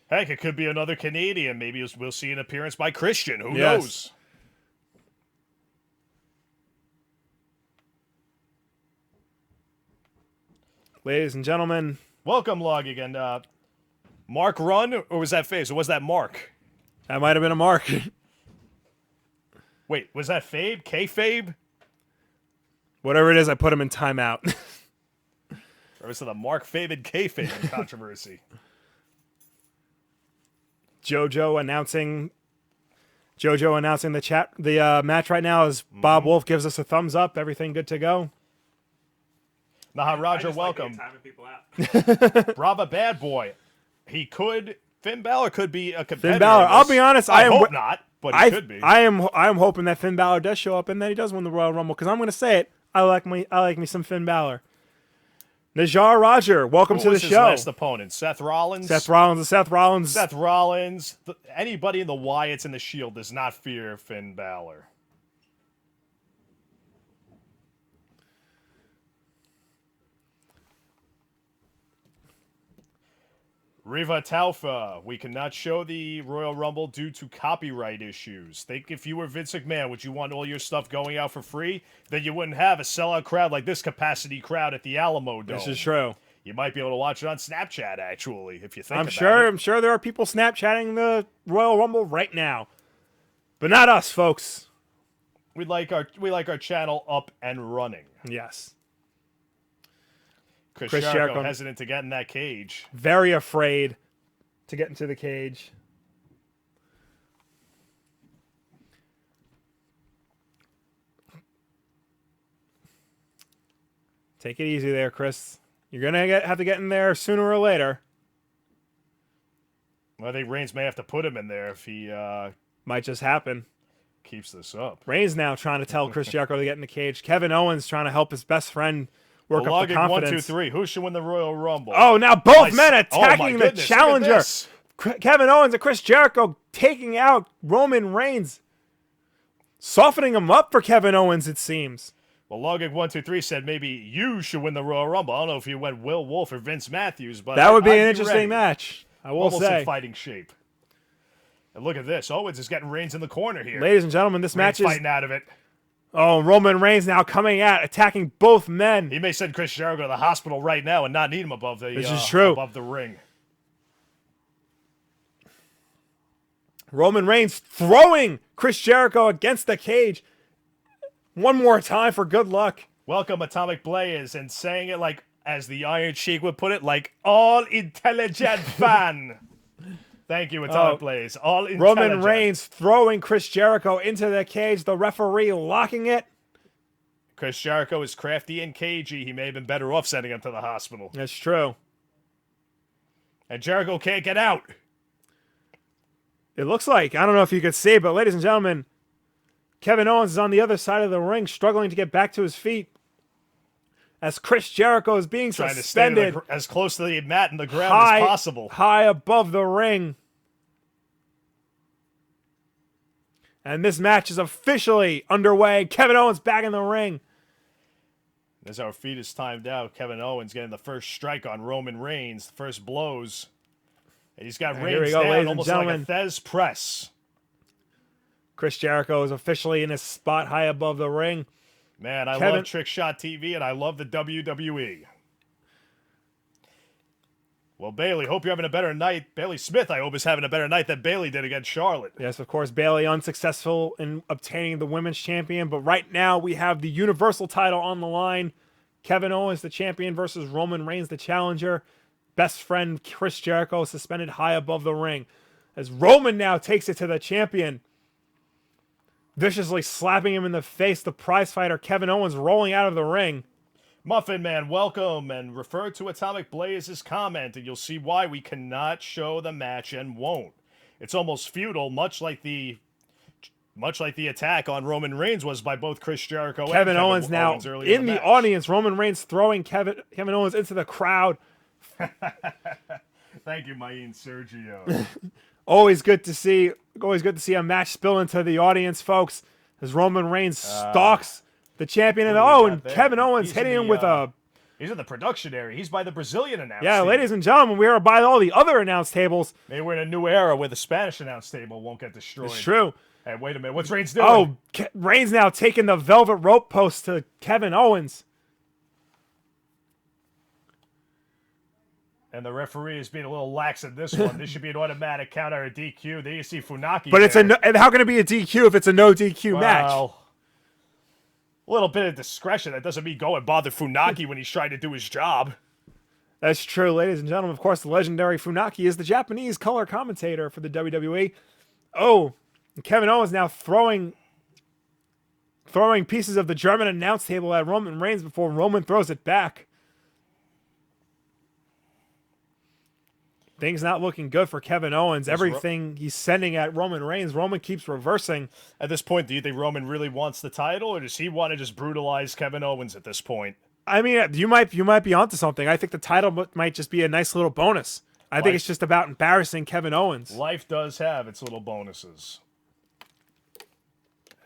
Heck, it could be another Canadian. Maybe we'll see an appearance by Christian. Who knows? Ladies and gentlemen. Welcome, Log, again. Mark Run, or was that Faze? Or was that Mark? That might have been a Mark. Wait, was that Fabe? K-Fabe? Whatever it is, I put him in timeout. Or was it the Mark Fabe and K-Fabe controversy? JoJo announcing the match right now as Bob Wulff gives us a thumbs up. Everything good to go. Roger, welcome. Like Brava Bad Boy. Finn Balor could be a competitor. Finn Balor, I'll be honest, I hope not, but he could be. I am hoping that Finn Balor does show up and that he does win the Royal Rumble, because I'm going to say it. I like me some Finn Balor. Najar Roger, welcome to the show. His last opponent? Seth Rollins. Seth Rollins. Anybody in the Wyatts and the Shield does not fear Finn Balor. Riva Taufa, we cannot show the Royal Rumble due to copyright issues. Think if you were Vince McMahon, would you want all your stuff going out for free? Then you wouldn't have a sellout crowd like this capacity crowd at the Alamo Dome. This is true. You might be able to watch it on Snapchat, actually, if you think about it. I'm sure there are people Snapchatting the Royal Rumble right now. But not us, folks. We like our channel up and running. Yes. Chris Chris Jericho Jericho hesitant to get in that cage. Very afraid to get into the cage. Take it easy there, Chris. You're going to have to get in there sooner or later. Well, I think Reigns may have to put him in there if he Might just happen. keeps this up. Reigns now trying to tell Chris Jericho to get in the cage. Kevin Owens trying to help his best friend work up the confidence. 1, 2, 3. Who should win the Royal Rumble? Oh, now both men Oh, attacking my the goodness, challenger. look at this. Kevin Owens and Chris Jericho taking out Roman Reigns. Softening him up for Kevin Owens, it seems. Well, Logic 1, 2, 3 said maybe you should win the Royal Rumble. I don't know if you went Will Wulff or Vince Matthews, but That would be I'd an interesting ready. match. I will Almost say. in fighting shape. And look at this. Owens is getting Reigns in the corner here. Ladies and gentlemen, this Reigns match is... fighting out of it. Oh, Roman Reigns now coming at, attacking both men. He may send Chris Jericho to the hospital right now and not need him above the This is true. above the ring. Roman Reigns throwing Chris Jericho against the cage. One more time for good luck. Welcome, Atomic Blaze, and saying it like, as the Iron Sheik would put it, like all intelligent fan. Thank you, Atomic Blaze. All intelligent. Roman Reigns throwing Chris Jericho into the cage. The referee locking it. Chris Jericho is crafty and cagey. He may have been better off sending him to the hospital. That's true. And Jericho can't get out. It looks like, I don't know if you could see, but ladies and gentlemen, Kevin Owens is on the other side of the ring, struggling to get back to his feet. As Chris Jericho is being Trying suspended to stay as close to the mat and the ground as possible. High above the ring. And this match is officially underway. Kevin Owens back in the ring. As our feet is timed out, Kevin Owens getting the first strike on Roman Reigns, the first blows. And he's got And here we Reigns go, down ladies and almost like a gentlemen. Thez press. Chris Jericho is officially in his spot high above the ring. Man, I Kevin- love Trick Shot TV and I love the WWE. Well, Bailey, hope you're having a better night. Bailey Smith, I hope, is having a better night than Bailey did against Charlotte. Yes, of course, Bayley unsuccessful in obtaining the women's champion, but right now we have the Universal title on the line. Kevin Owens, the champion, versus Roman Reigns, the challenger. Best friend Chris Jericho suspended high above the ring. As Roman now takes it to the champion, viciously slapping him in the face, the prize fighter Kevin Owens rolling out of the ring. Muffin Man, welcome, and refer to Atomic Blaze's comment, and you'll see why we cannot show the match and won't. It's almost futile, much like the attack on Roman Reigns was by both Chris Jericho and Kevin Owens now earlier in the match. audience. Roman Reigns throwing Kevin Owens into the crowd. Thank you, Mayin Sergio. Always good to see a match spill into the audience, folks. As Roman Reigns stalks the champion, and got there? Kevin Owens He's hitting in him the, with a He's in the production area. He's by the Brazilian announce yeah, table. ladies and gentlemen, we are by all the other announce tables. Maybe we're in a new era where the Spanish announce table won't get destroyed. It's true. Hey, wait a minute. What's Reigns doing? Oh, Reigns now taking the velvet rope post to Kevin Owens. And the referee is being a little lax in this one. This should be an automatic count or a DQ. There you see Funaki. But it's there. and how can it be a DQ if it's a no DQ match? Well, a little bit of discretion. That doesn't mean go and bother Funaki when he's trying to do his job. That's true, ladies and gentlemen. Of course, the legendary Funaki is the Japanese color commentator for the WWE. Oh, and Kevin Owens now throwing pieces of the German announce table at Roman Reigns before Roman throws it back. Things not looking good for Kevin Owens. Everything he's sending at Roman Reigns, Roman keeps reversing. At this point, do you think Roman really wants the title, or does he want to just brutalize Kevin Owens at this point? I mean, you might be onto something. I think the title might just be a nice little bonus. I think it's just about embarrassing Kevin Owens. Life does have its little bonuses.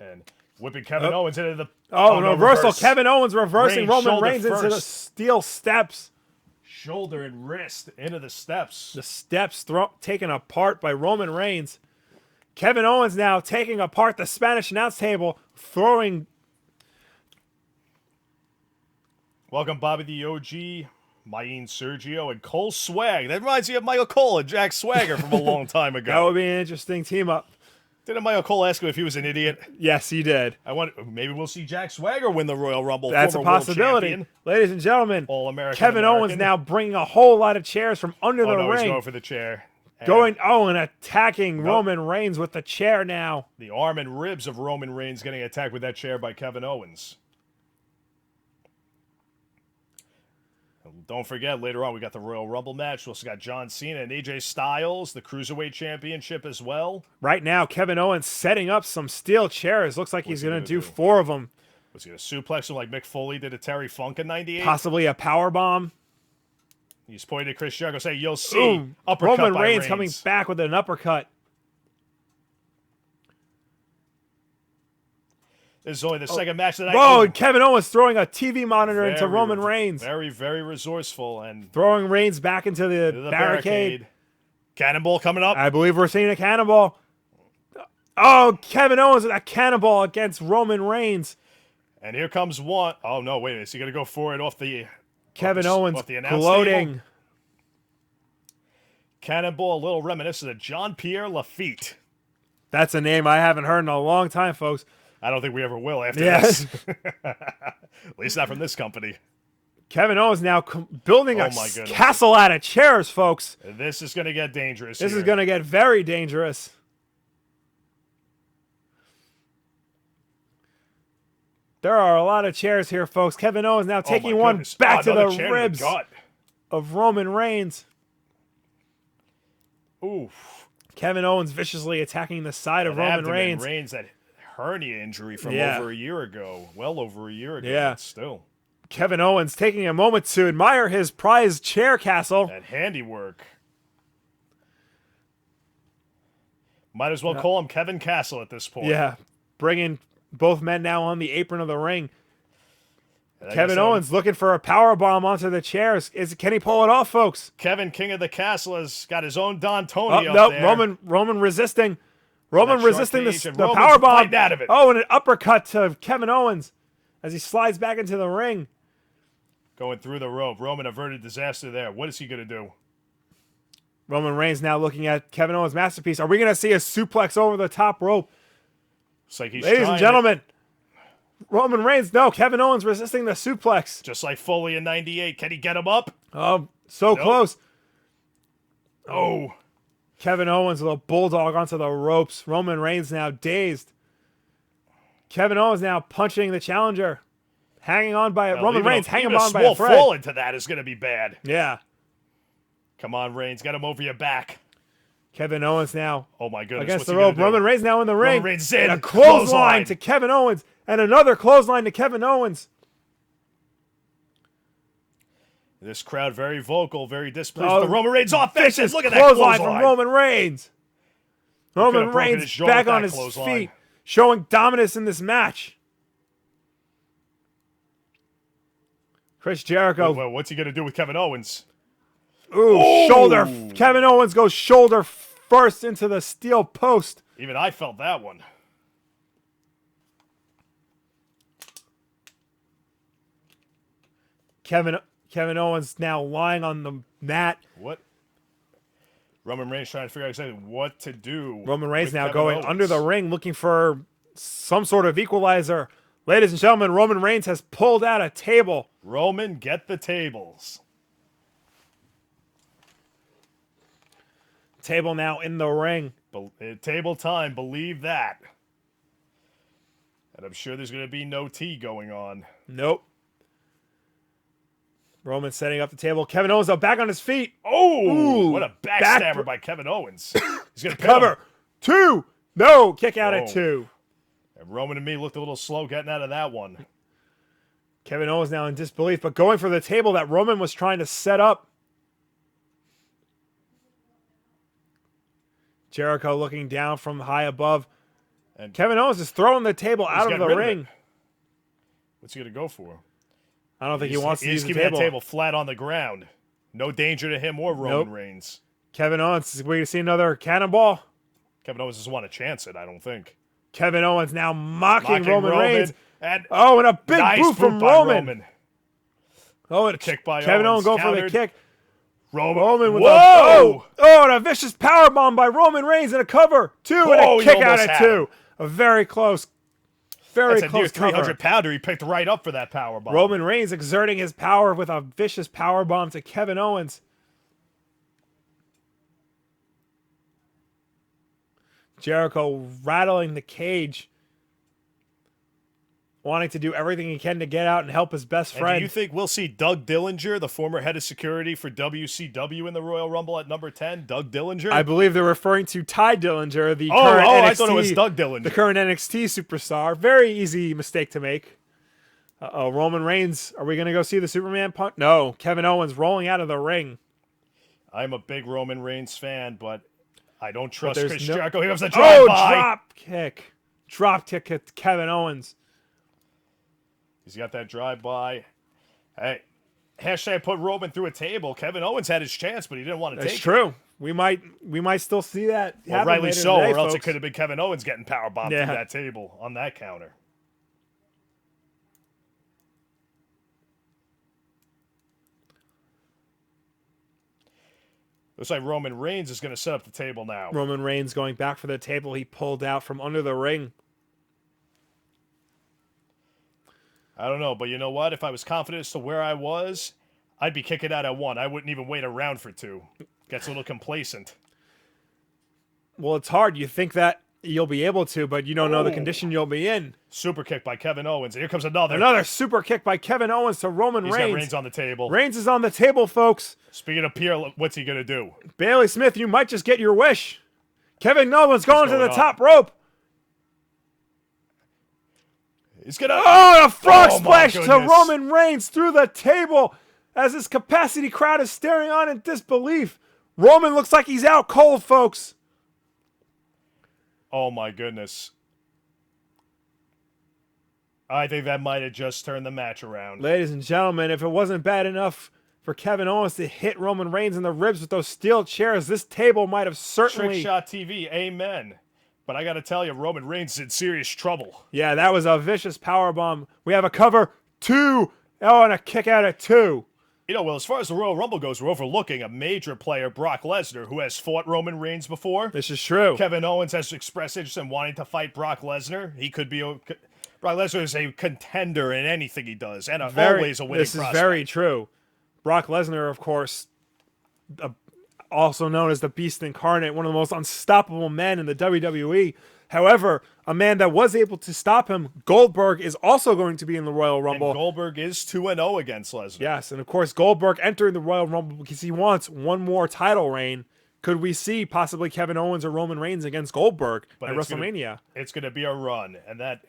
And whipping Kevin Owens into the... Oh, no, reversal. reverse. Kevin Owens reversing Reigns Roman shoulder Reigns into the first. steel steps. Shoulder and wrist into the steps. The steps taken apart by Roman Reigns. Kevin Owens now taking apart the Spanish announce table, throwing. Welcome, Bobby the OG, Mayin Sergio, and Cole Swag. That reminds me of Michael Cole and Jack Swagger from a long time ago. That would be an interesting team up. Didn't Michael Cole ask him if he was an idiot? Yes, he did. I want maybe we'll see Jack Swagger win the Royal Rumble. That's a former world possibility. champion. Ladies and gentlemen, All-American Kevin Owens American. now bringing a whole lot of chairs from under the no, he's ring. going for the chair. And attacking Roman Reigns with the chair now. The arm and ribs of Roman Reigns getting attacked with that chair by Kevin Owens. Don't forget, later on, we got the Royal Rumble match. We also got John Cena and AJ Styles, the Cruiserweight Championship as well. Right now, Kevin Owens setting up some steel chairs. Looks like he's going to do 4 of them. Was he going to suplex him like Mick Foley did to Terry Funk in 98? Possibly a power bomb. He's pointing at Chris Jericho saying, you'll see. Ooh, Uppercut Roman by Reigns coming back with an uppercut. This is only the second match of the night. Whoa, and Kevin Owens throwing a TV monitor into Very- Roman Reigns. Very, very resourceful. And Throwing Reigns back into the, the barricade. Cannonball coming up. I believe we're seeing a cannonball. Oh, Kevin Owens with a cannonball against Roman Reigns. And here comes one. Oh, no, wait a minute. Is he going to go for it off the... Kevin off Owens the announce gloating. table? Cannonball, a little reminiscent of Jean-Pierre Lafitte. That's a name I haven't heard in a long time, folks. I don't think we ever will after Yes. this. At least not from this company. Kevin Owens now building a my goodness. castle out of chairs, folks. This is going to get dangerous. This here. is going to get very dangerous. There are a lot of chairs here, folks. Kevin Owens now taking one goodness. back to Another the chair ribs gut. of Roman Reigns. Oof. Kevin Owens viciously attacking the side of That Roman abdomen Reigns. Reigns, that hernia injury from Yeah. over a year ago. Well over a year ago. Yeah. But still. Kevin Owens taking a moment to admire his prized chair castle. That handiwork. Might as well call him Kevin Castle at this point. Yeah, bringing both men now on the apron of the ring. And I Kevin guess Owens looking for a power bomb onto the chairs. Can he pull it off, folks? Kevin King of the Castle has got his own Don Oh, Tony up no, there. Roman resisting. Roman That resisting shark cage, the and power Roman's bomb. fighting out of it. Oh, and an uppercut to Kevin Owens as he slides back into the ring. Going through the rope. Roman averted disaster there. What is he going to do? Roman Reigns now looking at Kevin Owens' masterpiece. Are we going to see a suplex over the top rope? It's like he's Ladies trying and gentlemen, Roman Reigns, no, Kevin Owens resisting the suplex. just like Foley in 98. Can he get him up? Oh, so close. Oh. Kevin Owens with a bulldog onto the ropes. Roman Reigns now dazed. Kevin Owens now punching the challenger. Hanging on by Roman Reigns hanging even on by a small thread. fall into that is going to be bad. Yeah. Come on, Reigns. Get him over your back. Kevin Owens now Oh, my goodness. against What's the he gonna rope. do? Roman Reigns now in the ring. Reigns is in. And a clothesline Clothesline. to Kevin Owens. And another clothesline to Kevin Owens. This crowd very vocal, very displeased. Oh, The Roman Reigns offensive. Look at that clothesline clothesline. from Roman Reigns. Roman broken his Reigns jaw back with on that his clothesline. feet, showing dominance in this match. Chris Jericho. Well, what's he going to do with Kevin Owens? Ooh, Oh! shoulder. Kevin Owens goes shoulder first into the steel post. Even I felt that one. Kevin Owens now lying on the mat. What? Roman Reigns trying to figure out exactly what to do. Roman Reigns with now Kevin going Owens. under the ring looking for some sort of equalizer. Ladies and gentlemen, Roman Reigns has pulled out a table. Roman, get the tables. Table now in the ring. Table time, believe that. And I'm sure there's going to be no tea going on. Nope. Roman setting up the table. Kevin Owens though back on his feet. Oh, Ooh, what a back- backstabber by Kevin Owens. He's going to Cover. 2. No. Kick out Oh. at 2. And Roman and me looked a little slow getting out of that one. Kevin Owens now in disbelief, but going for the table that Roman was trying to set up. Jericho looking down from high above. And Kevin Owens is throwing the table out of getting the rid of ring. it. What's he going to go for? I don't think he wants to He's use the keeping table. that table flat on the ground. No danger to him or Roman Reigns. Kevin Owens, we're going to see another cannonball. Kevin Owens doesn't want to chance it, I don't think. Kevin Owens now mocking Roman Reigns. And and a big nice boot from by Roman. Oh, and kick by Kevin Owens go countered. for the kick. Roman with Whoa! and a vicious powerbomb by Roman Reigns and a cover. 2 and a he kick out almost at had 2. him. A very close, very That's close a near cover. 300-pounder. He picked right up for that power bomb. Roman Reigns exerting his power with a vicious powerbomb to Kevin Owens. Jericho rattling the cage, wanting to do everything he can to get out and help his best friend. And do you think we'll see Doug Dillinger, the former head of security for WCW, in the Royal Rumble at number 10? Doug Dillinger? I believe they're referring to Ty Dillinger, the current NXT, I thought it was Doug Dillinger. the current NXT superstar. Very easy mistake to make. Roman Reigns, are we going to go see the Superman punch? No, Kevin Owens rolling out of the ring. I'm a big Roman Reigns fan, but I don't trust Chris Jericho. Here comes a drop kick. Drop kick at Kevin Owens. He's got that drive-by. Hey, hashtag put Roman through a table. Kevin Owens had his chance, but he didn't want to take it. That's true. We might still see that happen. Well, rightly later so, today, or else folks. it could have been Kevin Owens getting powerbombed through that table on that counter. Looks like Roman Reigns is going to set up the table now. Roman Reigns going back for the table he pulled out from under the ring. I don't know, but you know what? If I was confident as to where I was, I'd be kicking out at 1. I wouldn't even wait around for 2. Gets a little complacent. Well, it's hard. You think that you'll be able to, but you don't know the condition you'll be in. Super kick by Kevin Owens. And here comes another. Another super kick by Kevin Owens to Roman He's Reigns. got Reigns on the table. Reigns is on the table, folks. Speaking of Pierre, what's he going to do? Bailey Smith, you might just get your wish. Kevin Owens going to the top rope. He's going to... a frog splash to Roman Reigns through the table as his capacity crowd is staring on in disbelief. Roman looks like he's out cold, folks. Oh, my goodness. I think that might have just turned the match around. Ladies and gentlemen, if it wasn't bad enough for Kevin Owens to hit Roman Reigns in the ribs with those steel chairs, this table might have certainly... Trick Shot TV, amen. But I got to tell you, Roman Reigns is in serious trouble. Yeah, that was a vicious powerbomb. We have a cover 2. Oh, and a kick out at 2. You know, well, as far as the Royal Rumble goes, we're overlooking a major player, Brock Lesnar, who has fought Roman Reigns before. This is true. Kevin Owens has expressed interest in wanting to fight Brock Lesnar. He could be... Brock Lesnar is a contender in anything he does, and always a winning This is prospect. very true. Brock Lesnar, of course, also known as the Beast Incarnate, one of the most unstoppable men in the WWE. However, a man that was able to stop him, Goldberg, is also going to be in the Royal Rumble. And Goldberg is 2-0 against Lesnar. Yes, and of course, Goldberg entering the Royal Rumble because he wants one more title reign. Could we see possibly Kevin Owens or Roman Reigns against Goldberg at WrestleMania? It's going to be a run, and that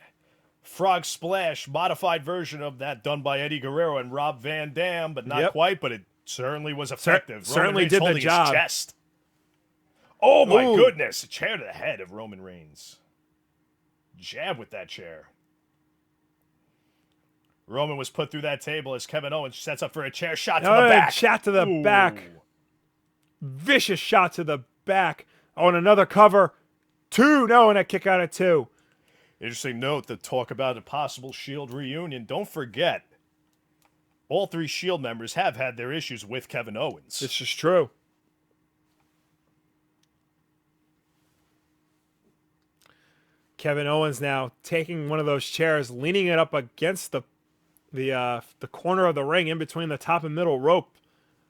frog splash, modified version of that done by Eddie Guerrero and Rob Van Dam, but not quite, but it certainly was effective. Certainly did the job. His chest. Oh my goodness, a chair to the head of Roman Reigns. Jab with that chair. Roman was put through that table as Kevin Owens sets up for a chair shot to the back. Shot to the back. Vicious shot to the back. Oh, and another cover. 2. No, and a kick out at 2. Interesting note to talk about a possible Shield reunion. Don't forget, all 3 Shield members have had their issues with Kevin Owens. This is true. Kevin Owens now taking one of those chairs, leaning it up against the corner of the ring in between the top and middle rope.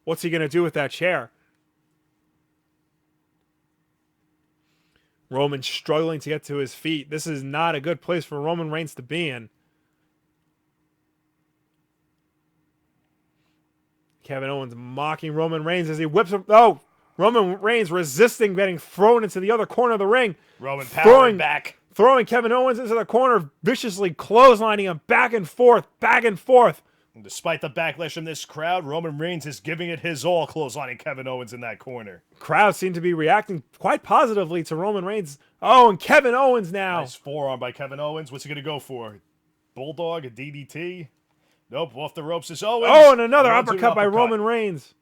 What's he going to do with that chair? Roman struggling to get to his feet. This is not a good place for Roman Reigns to be in. Kevin Owens mocking Roman Reigns as he whips him. Oh, Roman Reigns resisting getting thrown into the other corner of the ring. Roman powering back. Throwing Kevin Owens into the corner, viciously clotheslining him back and forth, back and forth. And despite the backlash from this crowd, Roman Reigns is giving it his all, clotheslining Kevin Owens in that corner. Crowds seem to be reacting quite positively to Roman Reigns. Oh, and Kevin Owens now. Nice forearm by Kevin Owens. What's he going to go for? Bulldog, a DDT? Nope, off the ropes is Owens. Oh, and another uppercut by Roman Reigns.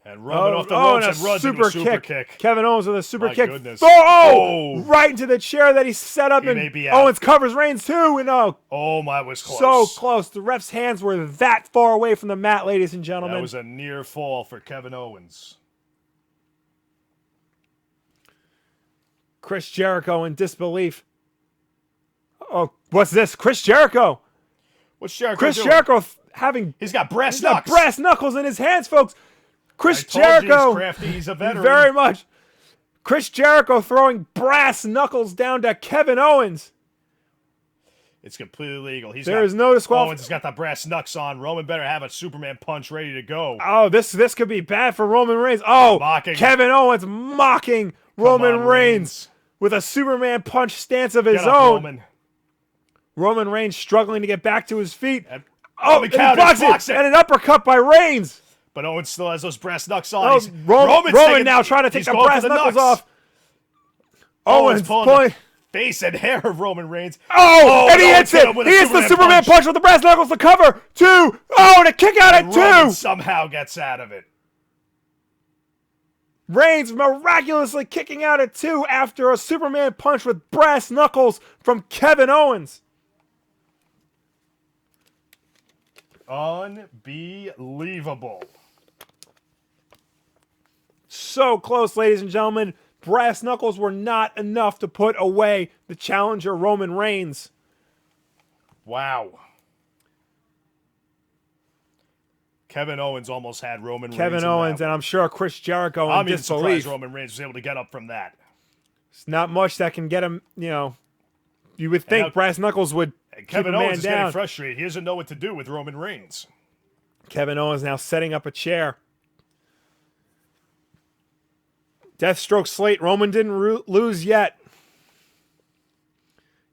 And Roman off the ropes and runs into a super kick. Kevin Owens with a super My kick. goodness. Oh! Right into the chair that he set up, He may and be out. Owens covers Reigns too. And Oh, my, was close. so close. The ref's hands were that far away from the mat, ladies and gentlemen. That was a near fall for Kevin Owens. Chris Jericho in disbelief. Oh, what's this? Chris Jericho. What's Jericho Chris doing? Jericho having He's got brass he's got knucks. brass knuckles in his hands, folks. Chris I told you Jericho. he's crafty. He's a veteran. Very much. Chris Jericho throwing brass knuckles down to Kevin Owens. It's completely legal. There is no disqualification. Owens has got the brass knucks on. Roman better have a Superman punch ready to go. Oh, this could be bad for Roman Reigns. Oh, Mocking. Kevin Owens mocking Roman Reigns with a Superman punch stance of his Get up, own. Roman. Reigns struggling to get back to his feet. And And he blocks it. And an uppercut by Reigns. But Owens still has those brass knucks on. Oh, Roman's Roman now trying to take the brass knuckles off. Owens pulling. Face and hair of Roman Reigns. Oh, and he Owens hits it. him with He a hits the Superman punch with the brass knuckles to cover. 2. Oh, and a kick out at 2. Roman somehow gets out of it. Reigns miraculously kicking out at 2 after a Superman punch with brass knuckles from Kevin Owens. Unbelievable. So close, ladies and gentlemen. Brass knuckles were not enough to put away the challenger Roman Reigns. Wow. Kevin Owens almost had Roman Reigns. Kevin Owens, and I'm sure Chris Jericho in I'm even disbelief. surprised Roman Reigns was able to get up from that. It's not much that can get him, you would think now- brass knuckles would keep Kevin a man Owens is down. getting frustrated. He doesn't know what to do with Roman Reigns. Kevin Owens now setting up a chair. Deathstroke slate. Roman didn't lose yet.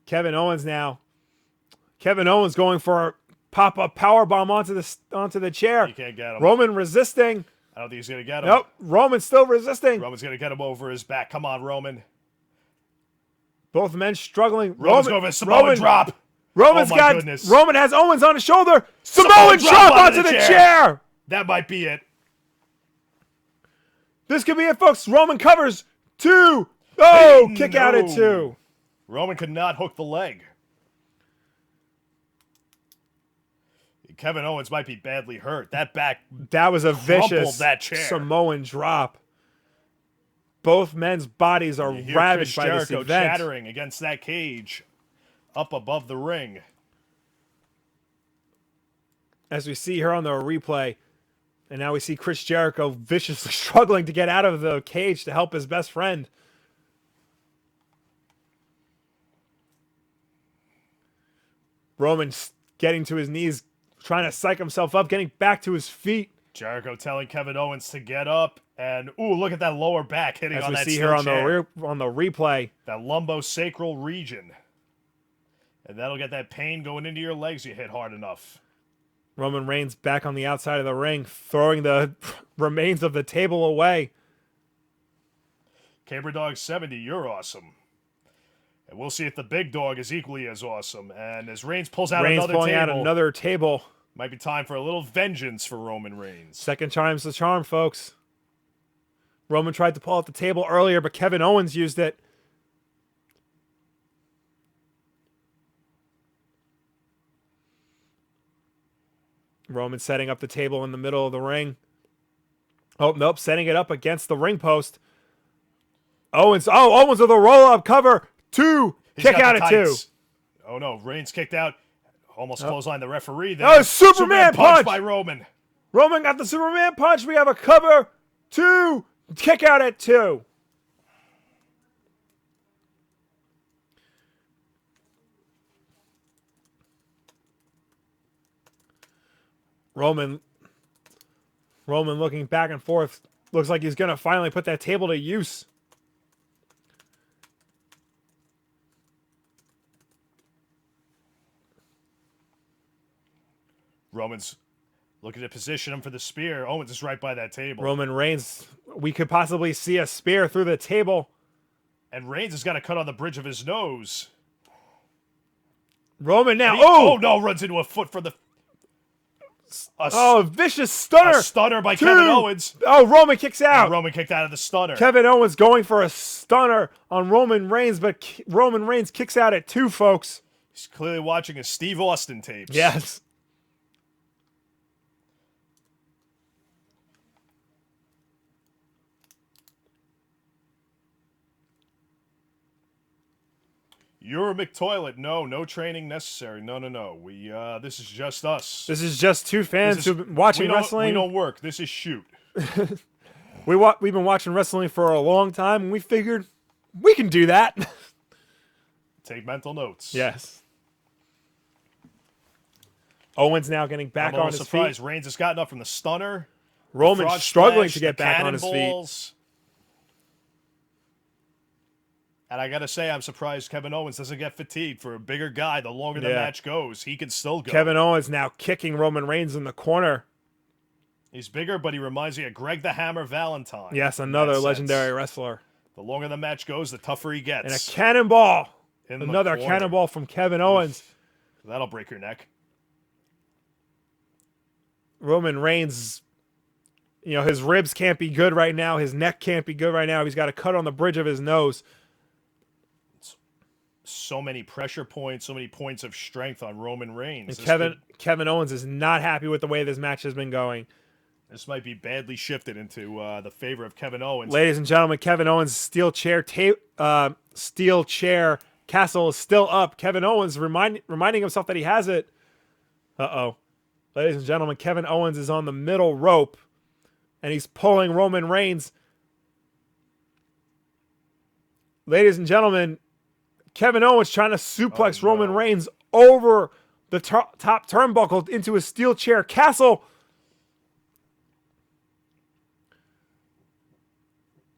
Kevin Owens now. Kevin Owens going for a pop-up powerbomb onto the chair. You can't get him. Roman resisting. I don't think he's going to get him. Nope. Roman still resisting. Roman's going to get him over his back. Come on, Roman. Both men struggling. Roman's going for a Samoan drop. Roman's Oh, my got. goodness. Roman has Owens on his shoulder. Samoan drop onto the chair. That might be it. This could be it, folks. Roman covers 2. Oh, kick out at No. 2. Roman could not hook the leg. Kevin Owens might be badly hurt. That back. That was a crumpled vicious that chair. Samoan drop. Both men's bodies are You hear ravaged Chris by this Jericho event. chattering against that cage up above the ring. As we see here on the replay. And now we see Chris Jericho viciously struggling to get out of the cage to help his best friend. Roman getting to his knees, trying to psych himself up, getting back to his feet. Jericho telling Kevin Owens to get up, and ooh, look at that lower back hitting As on we that see steel here on chair. the replay. That lumbosacral region. And that'll get that pain going into your legs you hit hard enough. Roman Reigns back on the outside of the ring, throwing the remains of the table away. Caber Dog 70, you're awesome. And we'll see if the big dog is equally as awesome. And as Reigns pulls out Reigns another pulling table, out another table. might be time for a little vengeance for Roman Reigns. Second time's the charm, folks. Roman tried to pull out the table earlier, but Kevin Owens used it. Roman setting up the table in the middle of the ring. Oh, nope, setting it up against the ring post. Owens with a roll-up cover. 2. He's Kick got out the at 2. tights. Oh no, Reigns kicked out. Almost clotheslined the referee there. Oh, Superman punch by Roman. Roman got the Superman punch. We have a cover. 2. Kick out at 2. Roman looking back and forth. Looks like he's going to finally put that table to use. Roman's looking to position him for the spear. Owens is right by that table. Roman Reigns, we could possibly see a spear through the table. And Reigns has got a cut on the bridge of his nose. Roman now. Oh no, runs into a foot for the Vicious stunner. A stunner by Kevin Owens. Oh, Roman kicks out. And Roman kicked out of the stunner. Kevin Owens going for a stunner on Roman Reigns, but Roman Reigns kicks out at 2, folks. He's clearly watching a Steve Austin tapes. Yes. You're a McToilet. No training necessary. No. This is just us. This is just two fans who've been watching wrestling. We don't work. This is shoot. We've been watching wrestling for a long time, and we figured we can do that. Take mental notes. Yes. Owens now getting back on his surprised. feet. Reigns has gotten up from the stunner. Roman's struggling to get back on his feet. And I got to say, I'm surprised Kevin Owens doesn't get fatigued. For a bigger guy, the longer the match goes, he can still go. Kevin Owens now kicking Roman Reigns in the corner. He's bigger, but he reminds me of Greg the Hammer Valentine. Yes, another legendary wrestler. The longer the match goes, the tougher he gets. And a cannonball. Another cannonball from Kevin Owens. That'll break your neck. Roman Reigns, his ribs can't be good right now. His neck can't be good right now. He's got a cut on the bridge of his nose. So many pressure points, so many points of strength on Roman Reigns. And Kevin Owens is not happy with the way this match has been going. This might be badly shifted into the favor of Kevin Owens. Ladies and gentlemen, Kevin Owens' steel chair castle is still up. Kevin Owens reminding himself that he has it. Uh-oh. Ladies and gentlemen, Kevin Owens is on the middle rope, and he's pulling Roman Reigns. Ladies and gentlemen, Kevin Owens trying to suplex Roman Reigns over the top turnbuckle into a steel chair castle.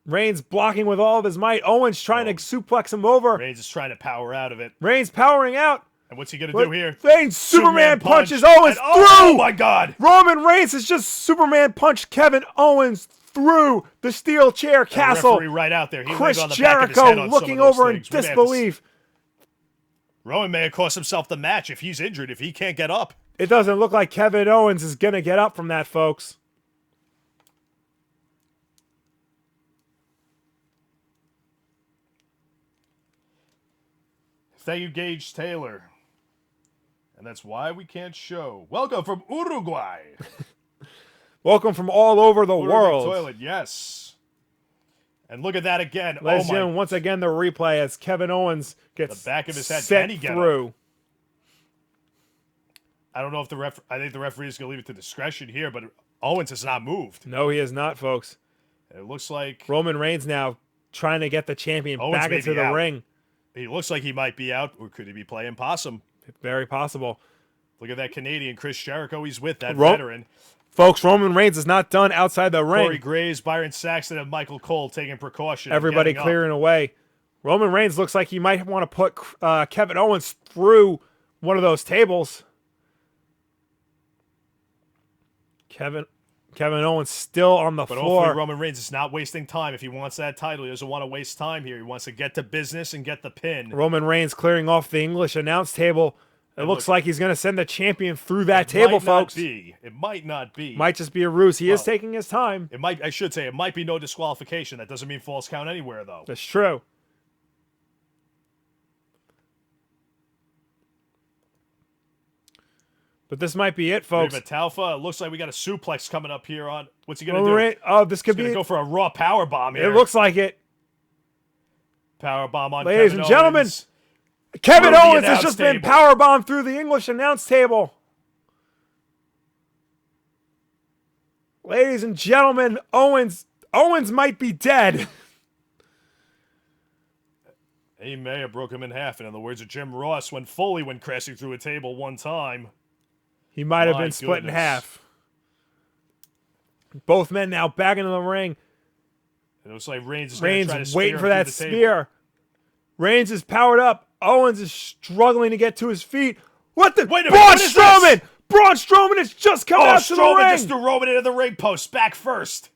Reigns blocking with all of his might. Owens trying to suplex him over. Reigns is trying to power out of it. Reigns powering out. And what's he going to do here? Reigns Superman punches Owens through. Oh my God. Roman Reigns has just Superman punched Kevin Owens through the steel chair castle. The referee right out there. He Chris on the Jericho back of his head on looking some of those over things. in disbelief. Roman may have cost himself the match if he's injured, if he can't get up. It doesn't look like Kevin Owens is going to get up from that, folks. Thank you, Gage Taylor. And that's why we can't show. Welcome from Uruguay. Welcome from all over the world. Toilet, yes. And look at that again. Ladies and gentlemen, once again, the replay as Kevin Owens gets the back of his head. set Can he get through. Up? I don't know if I think the referee is going to leave it to discretion here, but Owens has not moved. No, he has not, folks. It looks like Roman Reigns now trying to get the champion Owens back into the ring. He looks like he might be out, or could he be playing possum? Very possible. Look at that Canadian, Chris Jericho. He's with that veteran. Folks, Roman Reigns is not done outside the ring. Corey Graves, Byron Saxton, and Michael Cole taking precaution. Everybody clearing away. Roman Reigns looks like he might want to put Kevin Owens through one of those tables. Kevin Owens still on the floor. Hopefully Roman Reigns is not wasting time. If he wants that title, he doesn't want to waste time here. He wants to get to business and get the pin. Roman Reigns clearing off the English announce table. It looks like he's going to send the champion through that table, folks. It might not be. Might just be a ruse. He is taking his time. I should say, it might be no disqualification. That doesn't mean false count anywhere, though. That's true. But this might be it, folks. Talfa, it looks like we got a suplex coming up here on. What's he going to do? Oh, this could be. Go for a raw power bomb here. It looks like it. Power bomb on Ladies Kevin and gentlemen, Owens. Kevin Owens has just been powerbombed through the English announce table. Ladies and gentlemen, Owens might be dead. He may have broke him in half, and in the words of Jim Ross, when Foley went crashing through a table one time. He might have been split in half. Both men now back into the ring. It looks like Reigns is waiting for that spear. Reigns is powered up. Owens is struggling to get to his feet. What the? Wait a Braun minute, Strowman! Braun Strowman has just come out to the ring. Strowman just threw Roman into the ring post. Back first.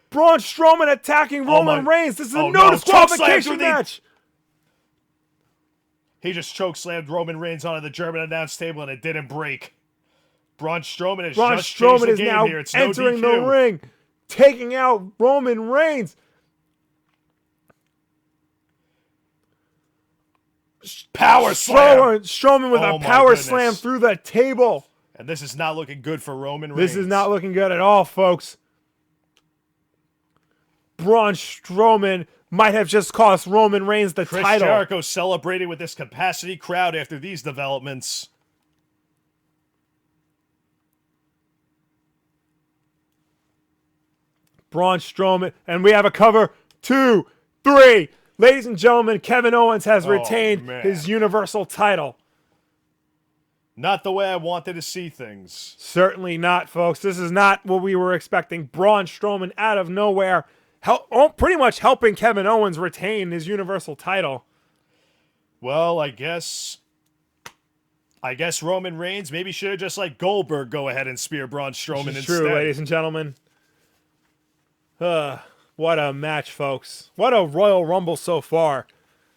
Braun Strowman attacking Roman Reigns. This is a no disqualification match. He just chokeslammed Roman Reigns onto the German announce table, and it didn't break. Braun Strowman has Braun just changed Strowman the is game now here. It's no entering the DQ. ring, taking out Roman Reigns. Power slam. Strowman with Oh a my power goodness. slam through the table. And this is not looking good for Roman Reigns. This is not looking good at all, folks. Braun Strowman might have just cost Roman Reigns the Chris title. Jericho celebrating with this capacity crowd after these developments. Braun Strowman, and we have a cover. 2, 3. Ladies and gentlemen, Kevin Owens has retained man. his Universal title. Not the way I wanted to see things. Certainly not, folks. This is not what we were expecting. Braun Strowman out of nowhere, pretty much helping Kevin Owens retain his Universal title. Well, I guess Roman Reigns maybe should have just let Goldberg go ahead and spear Braun Strowman This is instead. true, ladies and gentlemen. What a match, folks. What a Royal Rumble so far.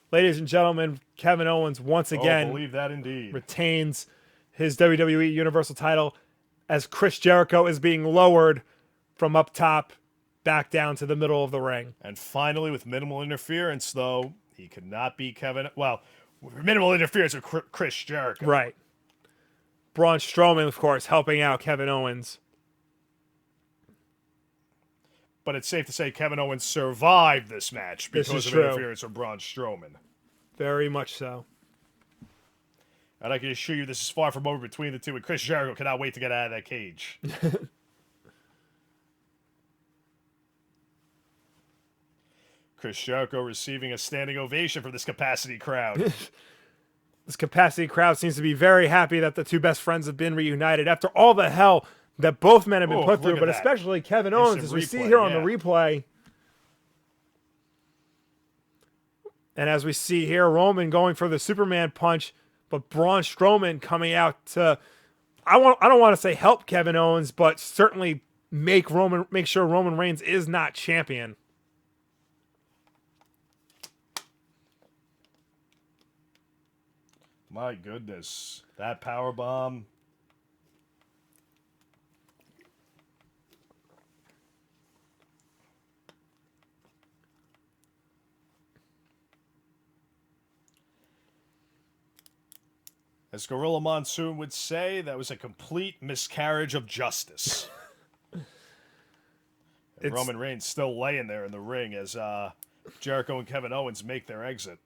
Ladies and gentlemen, Kevin Owens once again believe that indeed. retains his WWE Universal title as Chris Jericho is being lowered from up top back down to the middle of the ring. And finally, with minimal interference, though, he could not beat Kevin. Well, minimal interference with Chris Jericho. Right. Braun Strowman, of course, helping out Kevin Owens. But it's safe to say Kevin Owens survived this match This because is of true. interference from Braun Strowman. Very much so. And I can assure you this is far from over between the two, and Chris Jericho cannot wait to get out of that cage. Chris Jericho receiving a standing ovation from this capacity crowd. This capacity crowd seems to be very happy that the two best friends have been reunited after all the hell that both men have been put through, look at but that. especially Kevin Instant Owens, as we see replay, here on the yeah. replay. And as we see here, Roman going for the Superman punch, but Braun Strowman coming out to, I don't want to say help Kevin Owens, but certainly make sure Roman Reigns is not champion. My goodness. That powerbomb. As Gorilla Monsoon would say, that was a complete miscarriage of justice. And Roman Reigns still laying there in the ring as Jericho and Kevin Owens make their exit.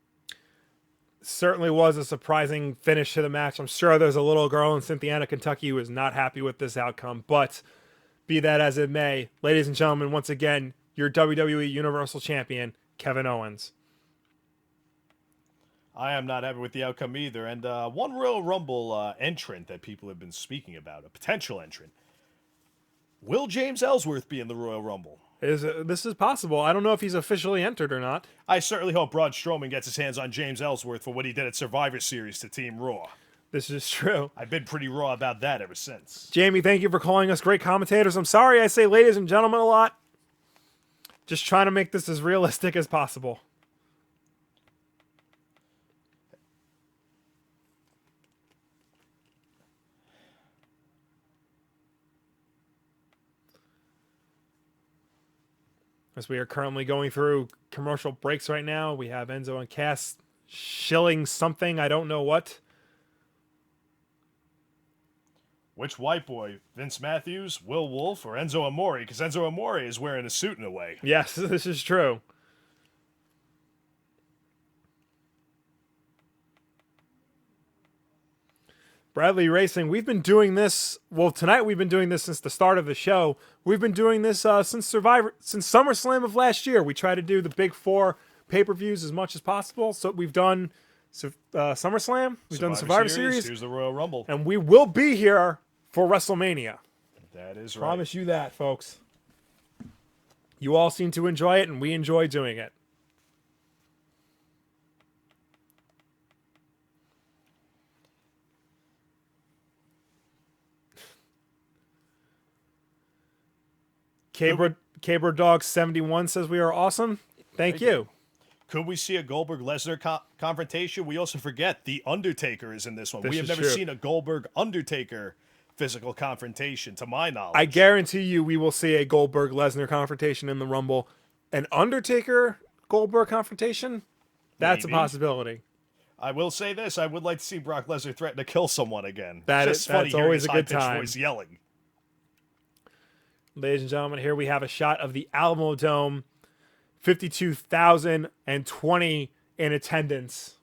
Certainly was a surprising finish to the match. I'm sure there's a little girl in Cynthiana, Kentucky who is not happy with this outcome, but be that as it may, ladies and gentlemen, once again, your WWE Universal Champion, Kevin Owens. I am not happy with the outcome either. And one Royal Rumble entrant that people have been speaking about, a potential entrant. Will James Ellsworth be in the Royal Rumble? This is possible. I don't know if he's officially entered or not. I certainly hope Braun Strowman gets his hands on James Ellsworth for what he did at Survivor Series to Team Raw. This is true. I've been pretty raw about that ever since. Jamie, thank you for calling us great commentators. I'm sorry I say ladies and gentlemen a lot. Just trying to make this as realistic as possible. As we are currently going through commercial breaks right now, we have Enzo and Cass shilling something, I don't know what. Which white boy? Vince Matthews, Will Wulff, or Enzo Amore? Because Enzo Amore is wearing a suit in a way. Yes, this is true. Bradley Racing, we've been doing this, well, tonight we've been doing this since the start of the show. We've been doing this since SummerSlam of last year. We try to do the big four pay-per-views as much as possible. So we've done SummerSlam, we've done the Survivor Series, Here's the Royal Rumble. and we will be here for WrestleMania. That is right. Promise you that, folks. You all seem to enjoy it, and we enjoy doing it. Caber Dog 71 says we are awesome. Thank you. Could we see a Goldberg-Lesnar confrontation? We also forget The Undertaker is in this one. This We have is never true. seen a Goldberg-Undertaker physical confrontation, to my knowledge. I guarantee you we will see a Goldberg-Lesnar confrontation in the Rumble. An Undertaker-Goldberg confrontation? That's Maybe. a possibility. I will say this. I would like to see Brock Lesnar threaten to kill someone again. That's funny hearing always his a good high-pitched time. voice yelling. Ladies and gentlemen, here we have a shot of the Alamo Dome. 52,020 in attendance.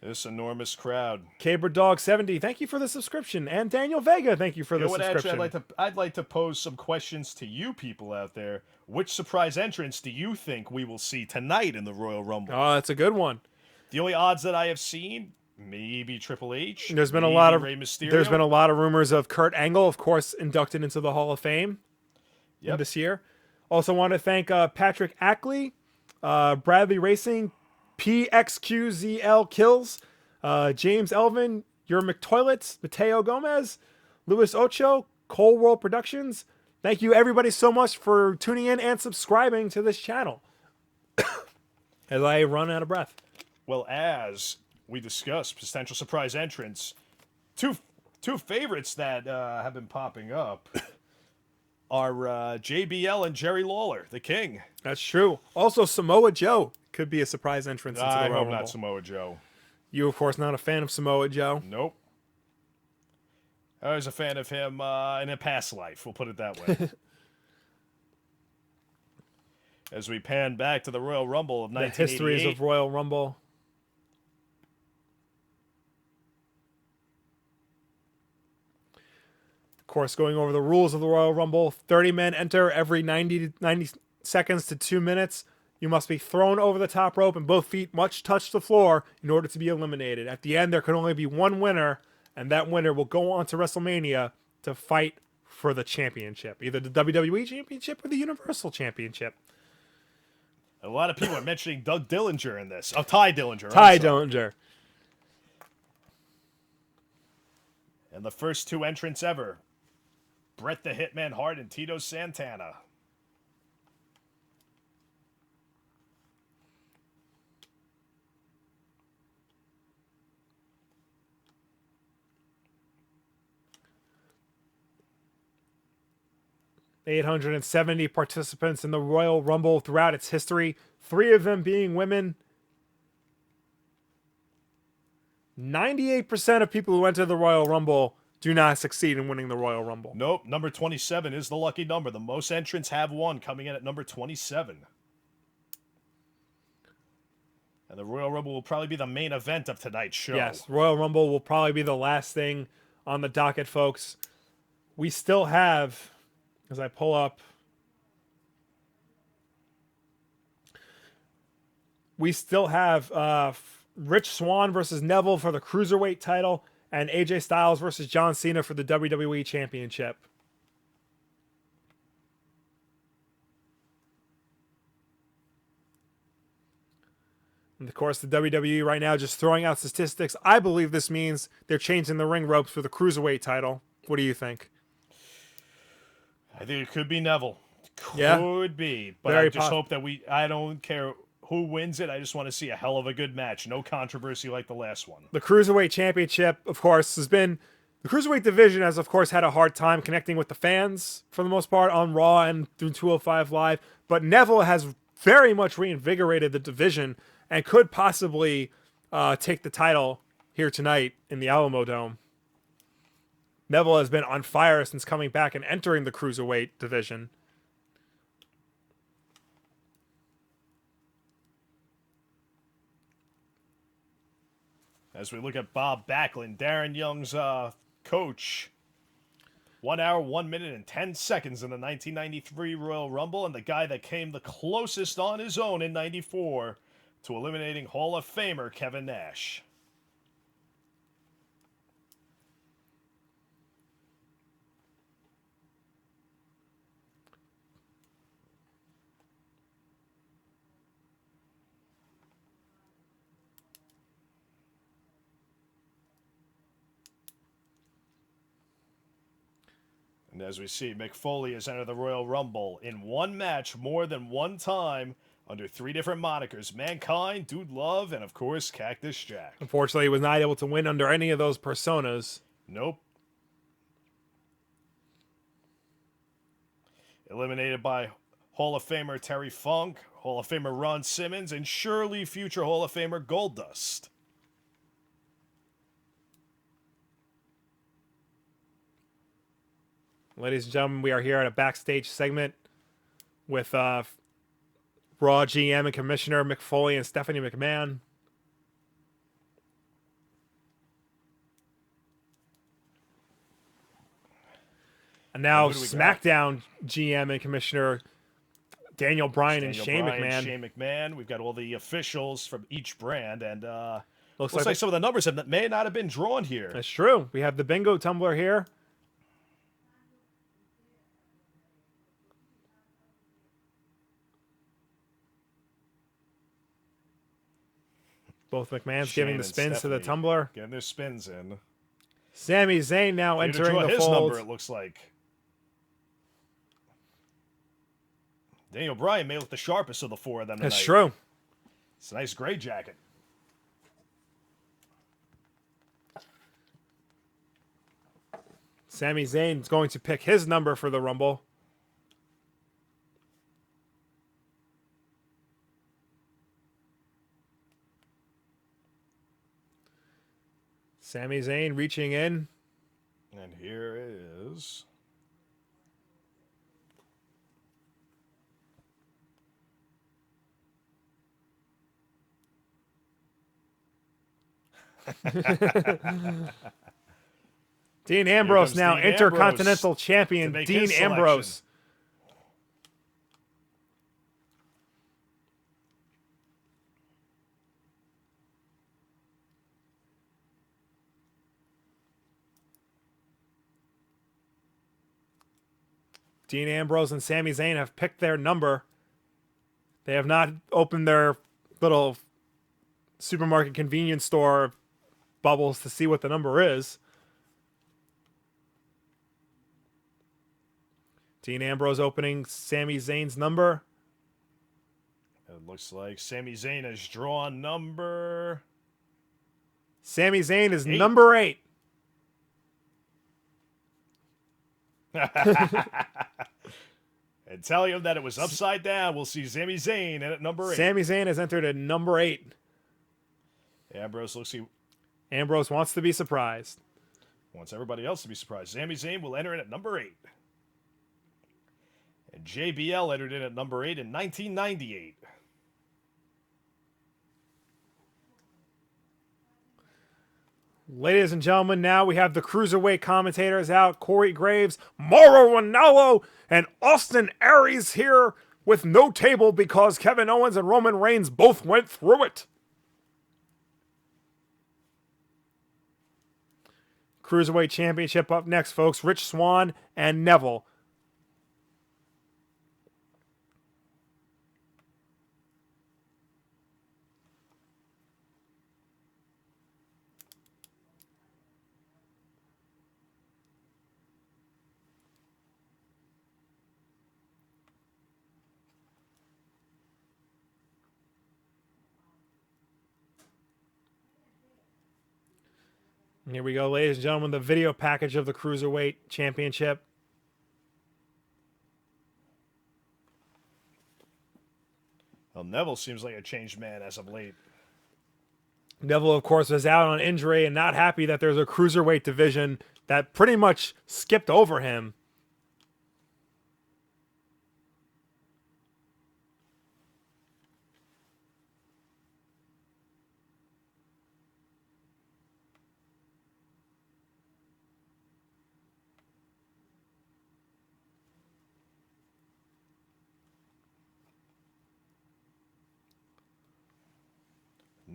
This enormous crowd. Caber Dog 70, thank you for the subscription. And Daniel Vega, thank you for the subscription. Actually, I'd like to pose some questions to you people out there. Which surprise entrance do you think we will see tonight in the Royal Rumble? Oh, that's a good one. The only odds that I have seen, maybe Triple H. There's been a maybe lot of Rey Mysterio. There's been a lot of rumors of Kurt Angle, of course, inducted into the Hall of Fame this year. Also want to thank Patrick Ackley, Bradley Racing, PXQZL Kills, James Elvin, Your McToilets, Mateo Gomez, Luis Ocho, Cole World Productions. Thank you everybody so much for tuning in and subscribing to this channel. As I run out of breath. Well, as we discussed, potential surprise entrants, two favorites that have been popping up are JBL and Jerry Lawler, the King. That's true. Also, Samoa Joe could be a surprise entrance into the I Royal hope Rumble. not Samoa Joe. You, of course, not a fan of Samoa Joe. Nope. I was a fan of him in a past life, we'll put it that way. As we pan back to the Royal Rumble of The 1988. histories of Royal Rumble. Of course, going over the rules of the Royal Rumble, 30 men enter every 90 seconds to 2 minutes. You must be thrown over the top rope and both feet must touch the floor in order to be eliminated. At the end, there can only be one winner, and that winner will go on to WrestleMania to fight for the championship, either the WWE Championship or the Universal Championship. A lot of people are mentioning Doug Dillinger in this. Oh, Ty Dillinger. Ty Dillinger. And the first two entrants ever, Bret the Hitman Hart and Tito Santana. .870 participants in the Royal Rumble throughout its history, 3 of them being women. 98% of people who enter the Royal Rumble do not succeed in winning the Royal Rumble. Nope, number 27 is the lucky number. The most entrants have won, coming in at number 27. And the Royal Rumble will probably be the main event of tonight's show. Yes, Royal Rumble will probably be the last thing on the docket, folks. We still have, as I pull up, Rich Swann versus Neville for the Cruiserweight title and AJ Styles versus John Cena for the WWE Championship. And of course, the WWE right now just throwing out statistics. I believe this means they're changing the ring ropes for the Cruiserweight title. What do you think? I think it could be Neville. Yeah. Could be. But Very I just hope that I don't care who wins it. I just want to see a hell of a good match. No controversy like the last one. The Cruiserweight Championship, of course, has been... The Cruiserweight division has, of course, had a hard time connecting with the fans, for the most part, on Raw and through 205 Live. But Neville has very much reinvigorated the division and could possibly take the title here tonight in the Alamo Dome. Neville has been on fire since coming back and entering the Cruiserweight division. As we look at Bob Backlund, Darren Young's coach. 1 hour, 1 minute, and 10 seconds in the 1993 Royal Rumble, and the guy that came the closest on his own in 94 to eliminating Hall of Famer Kevin Nash. And as we see, Mick Foley has entered the Royal Rumble in one match more than one time under 3 different monikers: Mankind, Dude Love, and of course, Cactus Jack. Unfortunately, he was not able to win under any of those personas. Nope. eliminated by Hall of Famer Terry Funk, Hall of Famer Ron Simmons, and surely future Hall of Famer Goldust. Ladies and gentlemen, we are here at a backstage segment with Raw GM and Commissioner Mick Foley and Stephanie McMahon. And now SmackDown GM and Commissioner Daniel Bryan and Shane McMahon. Shane McMahon. We've got all the officials from each brand, and looks like some of the numbers may not have been drawn here. That's true. We have the bingo tumbler here. Both McMahon's giving the spins to the tumbler. Getting their spins in. Sami Zayn now entering the his fold. Number, it looks like. Daniel Bryan may look the sharpest of the four of them tonight. That's true. It's a nice gray jacket. Sami Zayn's going to pick his number for the Rumble. Sami Zayn reaching in. And here is... Dean Ambrose now Dean Intercontinental Ambrose Champion. Dean Ambrose. Dean Ambrose and Sami Zayn have picked their number. They have not opened their little supermarket convenience store bubbles to see what the number is. Dean Ambrose opening Sami Zayn's number. It looks like Sami Zayn has drawn number... Sami Zayn is 8. Number 8. And telling him that it was upside down, we'll see Sami Zayn at number 8. Sami Zayn has entered at number 8. Ambrose looks like Ambrose wants to be surprised. Wants everybody else to be surprised. Sami Zayn will enter in at number 8. And JBL entered in at number 8 in 1998. Ladies and gentlemen, now we have the Cruiserweight commentators out. Corey Graves, Mauro Ranallo, and Austin Aries here with no table because Kevin Owens and Roman Reigns both went through it. Cruiserweight Championship up next, folks. Rich Swann and Neville. Here we go, ladies and gentlemen, the video package of the Cruiserweight Championship. Well, Neville seems like a changed man as of late. Neville, of course, was out on injury and not happy that there's a Cruiserweight division that pretty much skipped over him.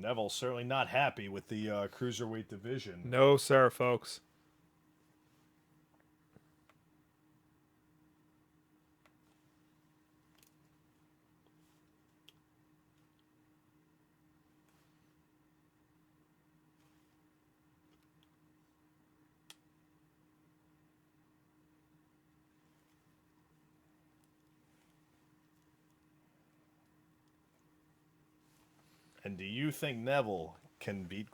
Neville certainly not happy with the Cruiserweight division. No, sir, folks. And do you think Neville can beat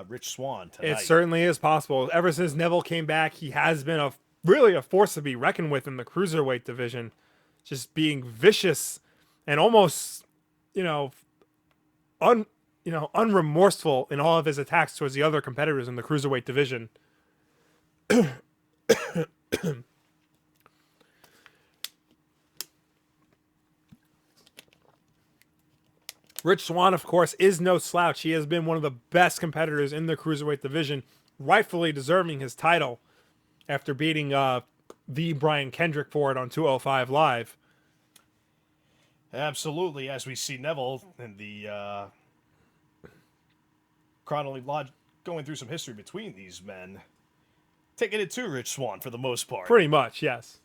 Rich Swann tonight? It certainly is possible. Ever since Neville came back, he has been really a force to be reckoned with in the Cruiserweight division. just being vicious and almost, unremorseful in all of his attacks towards the other competitors in the cruiserweight division. Rich Swann, of course, is no slouch. He has been one of the best competitors in the cruiserweight division, rightfully deserving his title after beating the Brian Kendrick for it on 205 Live. Absolutely, as we see Neville in the chronology going through some history between these men, taking it to Rich Swann for the most part. Pretty much, yes.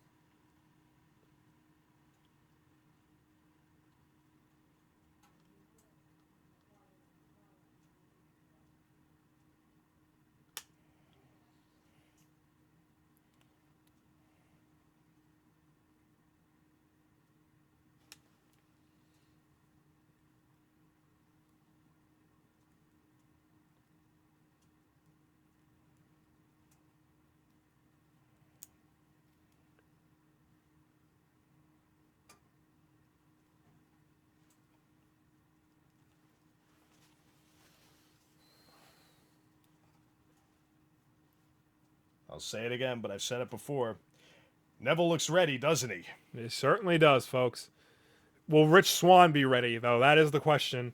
I'll say it again, but I've said it before. Neville looks ready, doesn't he? He certainly does, folks. Will Rich Swann be ready, though? That is the question.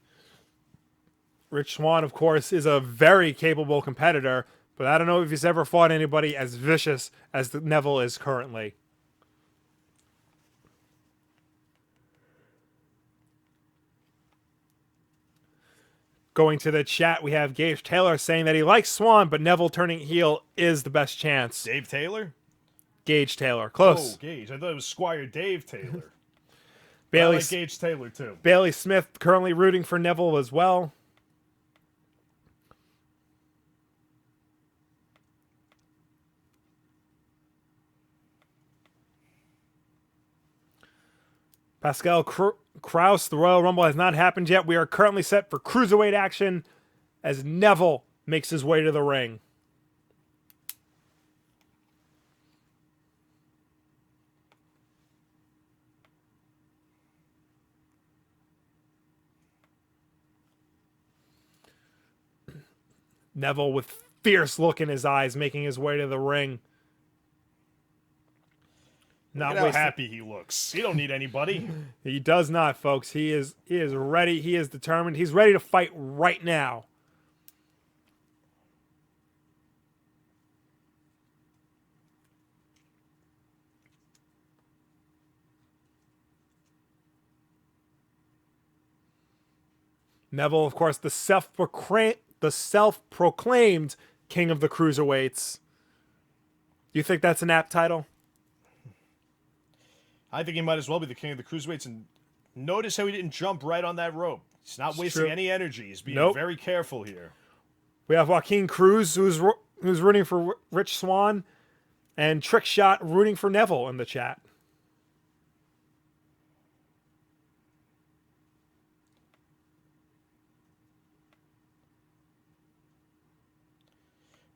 Rich Swann, of course, is a very capable competitor, but I don't know if he's ever fought anybody as vicious as Neville is currently. Going to the chat, we have Gage Taylor saying that he likes Swann, but Neville turning heel is the best chance. Dave Taylor? Gage Taylor. Close. Oh, Gage. I thought it was Squire Dave Taylor. Bailey, I like Gage Taylor, too. Bailey Smith currently rooting for Neville as well. Pascal Kraus, the Royal Rumble has not happened yet. We are currently set for Cruiserweight action as Neville makes his way to the ring. Neville with fierce look in his eyes making his way to the ring. Look at how happy he looks. He don't need anybody. He does not, folks. He is ready. He is determined. He's ready to fight right now. Neville, of course, the self-proclaimed king of the cruiserweights. Do you think that's an apt title? I think he might as well be the king of the cruiserweights. And notice how he didn't jump right on that rope. He's not wasting any energy. He's being very careful here. We have Joaquin Cruz, who's rooting for Rich Swann, and Trick Shot rooting for Neville in the chat.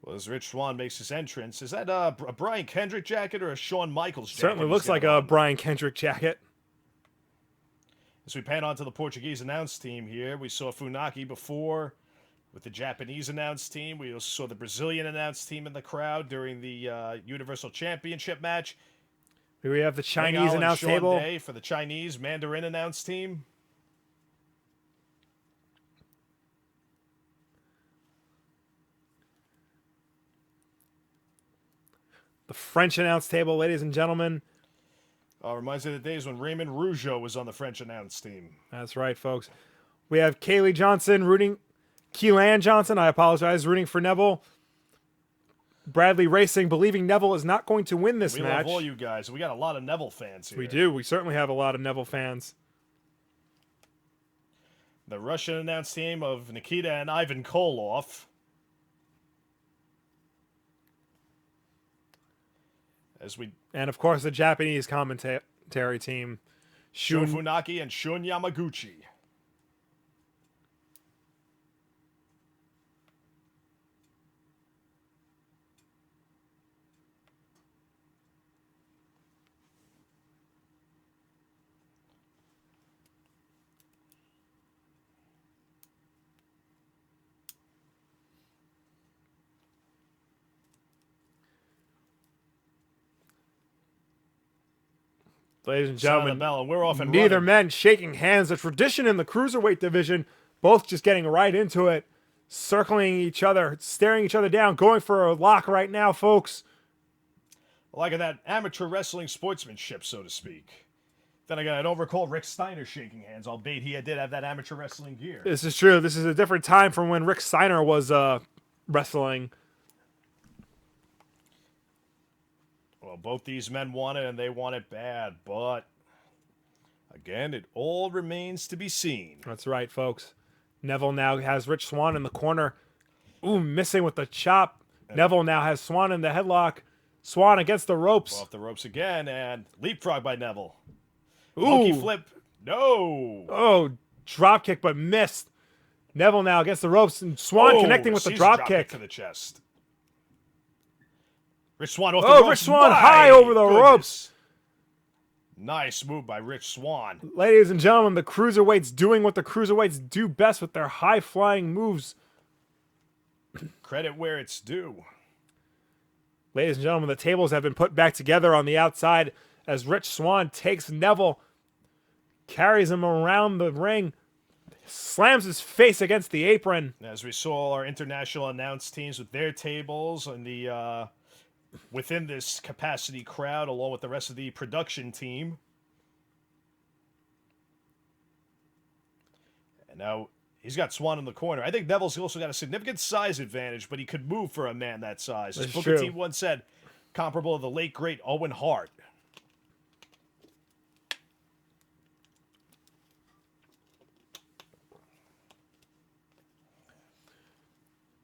Well, as Rich Swann makes his entrance, is that a Brian Kendrick jacket or a Shawn Michaels jacket? Certainly looks like a Brian Kendrick jacket. As we pan onto the Portuguese announce team here, we saw Funaki before with the Japanese announce team. We also saw the Brazilian announce team in the crowd during the Universal Championship match. Here we have the Chinese announce table. Day for the Chinese Mandarin announce team. The French announce table, ladies and gentlemen. Reminds me of the days when Raymond Rougeau was on the French announce team. That's right, folks. We have Keelan Johnson, rooting for Neville. Bradley Racing, believing Neville is not going to win this match. We love all you guys. We got a lot of Neville fans here. We do. We certainly have a lot of Neville fans. The Russian announce team of Nikita and Ivan Koloff. And of course the Japanese commentary team, Shun Funaki and Shun Yamaguchi. Ladies and Sound the gentlemen, bell, and we're off and neither running. men shaking hands. A tradition in the Cruiserweight division, both just getting right into it, circling each other, staring each other down, going for a lock right now, folks. Like that amateur wrestling sportsmanship, so to speak. Then again, I don't recall Rick Steiner shaking hands, albeit he did have that amateur wrestling gear. This is true. This is a different time from when Rick Steiner was wrestling. Well, both these men want it, and they want it bad, but again, it all remains to be seen. That's right, folks. Neville now has Rich Swann in the corner. Ooh, missing with the chop. Neville now has Swann in the headlock. Swann against the ropes. Off the ropes again, and leapfrog by Neville. Ooh. Monkey flip. No. Oh, drop kick, but missed. Neville now against the ropes, and Swann connecting with the sees drop kick. to the chest. Rich Swann off the ropes. Rich Swann My high over the goodness. ropes. Nice move by Rich Swann. Ladies and gentlemen, the Cruiserweights doing what the Cruiserweights do best with their high-flying moves. Credit where it's due. Ladies and gentlemen, the tables have been put back together on the outside as Rich Swann takes Neville, carries him around the ring, slams his face against the apron. As we saw our international announce teams with their tables and the within this capacity crowd, along with the rest of the production team. And now he's got Swann in the corner. I think Neville's also got a significant size advantage, but he could move for a man that size. As That's Booker true. T once said, comparable to the late, great Owen Hart.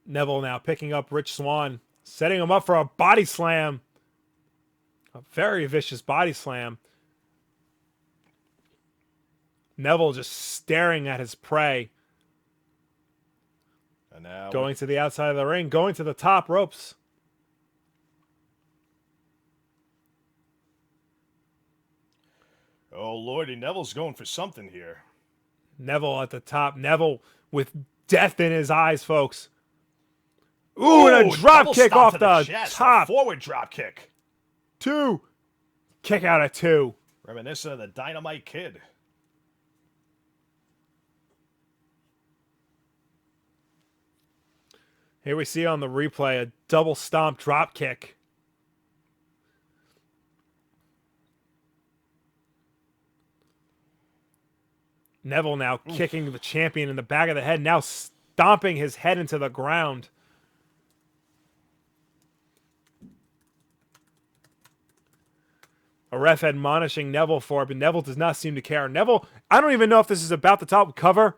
Neville now picking up Rich Swann, setting him up for a body slam. A very vicious body slam. Neville just staring at his prey. And now Going to the outside of the ring, going to the top ropes. oh lordy, Neville's going for something here. Neville at the top. Neville with death in his eyes, folks. Ooh, and a drop double kick stomp off to the chest, a top. forward drop kick. 2. Kick out at 2. Reminiscent of the Dynamite Kid. Here we see on the replay a double stomp drop kick. Neville now kicking the champion in the back of the head, now stomping his head into the ground. A ref admonishing Neville for it, but Neville does not seem to care. Neville, I don't even know if this is about the top cover.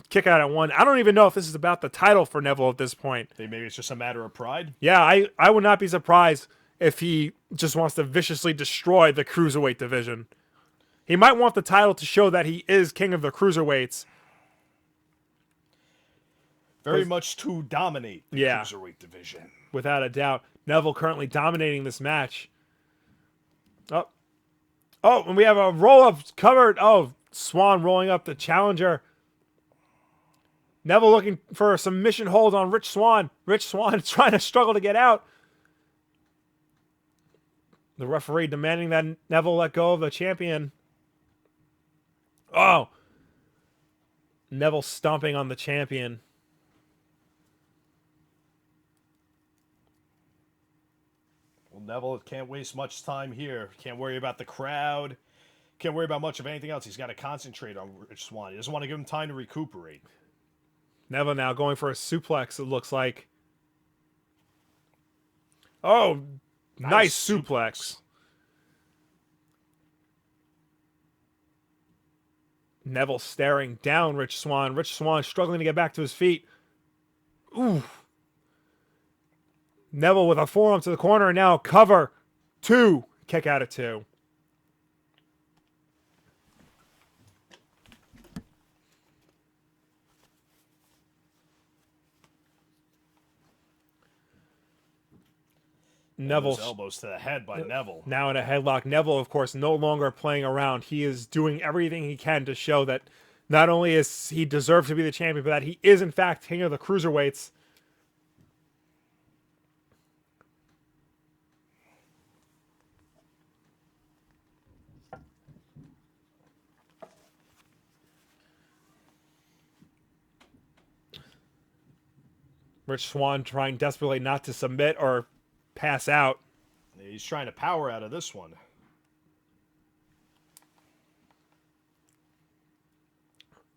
Kick out at 1. I don't even know if this is about the title for Neville at this point. Maybe it's just a matter of pride. Yeah, I would not be surprised if he just wants to viciously destroy the Cruiserweight division. He might want the title to show that he is king of the Cruiserweights. Very much to dominate the Yeah. Cruiserweight division. Without a doubt. Neville currently dominating this match. Oh, and we have a roll-up covered. Oh, Swann rolling up the challenger. Neville looking for a submission hold on Rich Swann. Rich Swann trying to struggle to get out. The referee demanding that Neville let go of the champion. Oh. Neville stomping on the champion. Well, Neville can't waste much time here. Can't worry about the crowd. Can't worry about much of anything else. He's got to concentrate on Rich Swann. He doesn't want to give him time to recuperate. Neville now going for a suplex, it looks like. Oh, nice suplex. Neville staring down Rich Swann. Rich Swann struggling to get back to his feet. Ooh. Neville with a forearm to the corner and now cover. 2. Kick out at 2. Neville Those elbows to the head by Neville. now in a headlock. Neville, of course, no longer playing around. He is doing everything he can to show that not only is he deserved to be the champion, but that he is, in fact, king of the Cruiserweights. Rich Swann trying desperately not to submit or pass out. He's trying to power out of this one.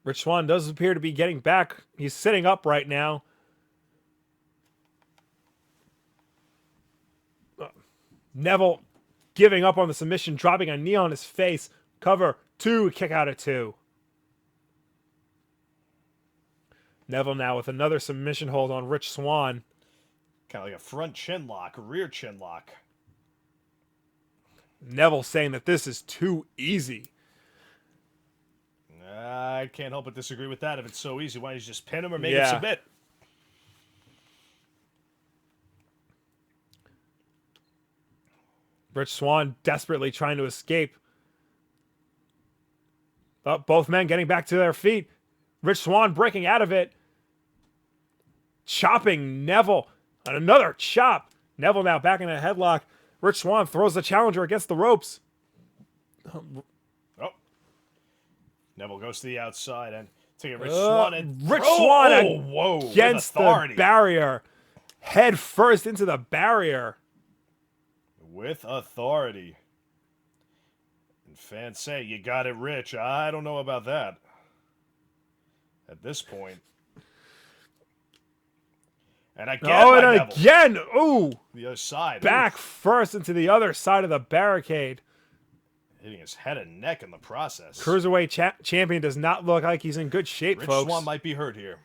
Rich Swann does appear to be getting back. He's sitting up right now. Neville giving up on the submission, dropping a knee on his face. Cover, 2, kick out at 2. Neville now with another submission hold on Rich Swann. Kind of like a front chin lock, a rear chin lock. Neville saying that this is too easy. I can't help but disagree with that. If it's so easy, why don't you just pin him or make him Yeah. submit? Rich Swann desperately trying to escape. Oh, both men getting back to their feet. Rich Swann breaking out of it. Chopping Neville. And another chop. Neville now back in a headlock. Rich Swann throws the challenger against the ropes. Oh. Neville goes to the outside and taking Rich Swann and Rich Swann whoa, against with authority. the barrier. Head first into the barrier. With authority. And fans say, you got it, Rich. I don't know about that. At this point. And again, Oh, by and Neville. again. Ooh. The other side. Back Oof. first into the other side of the barricade. Hitting his head and neck in the process. Cruiserweight champion does not look like he's in good shape, Rich folks. Swann might be hurt here.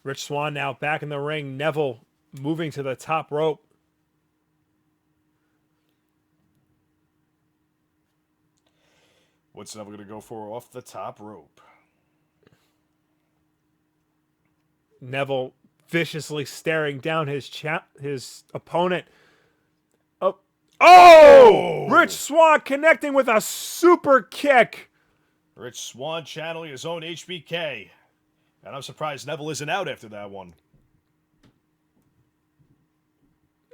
Rich Swann now back in the ring. Neville moving to the top rope. What's Neville going to go for off the top rope? Neville viciously staring down his opponent. Oh! Rich Swann connecting with a super kick. Rich Swann channeling his own HBK. And I'm surprised Neville isn't out after that one.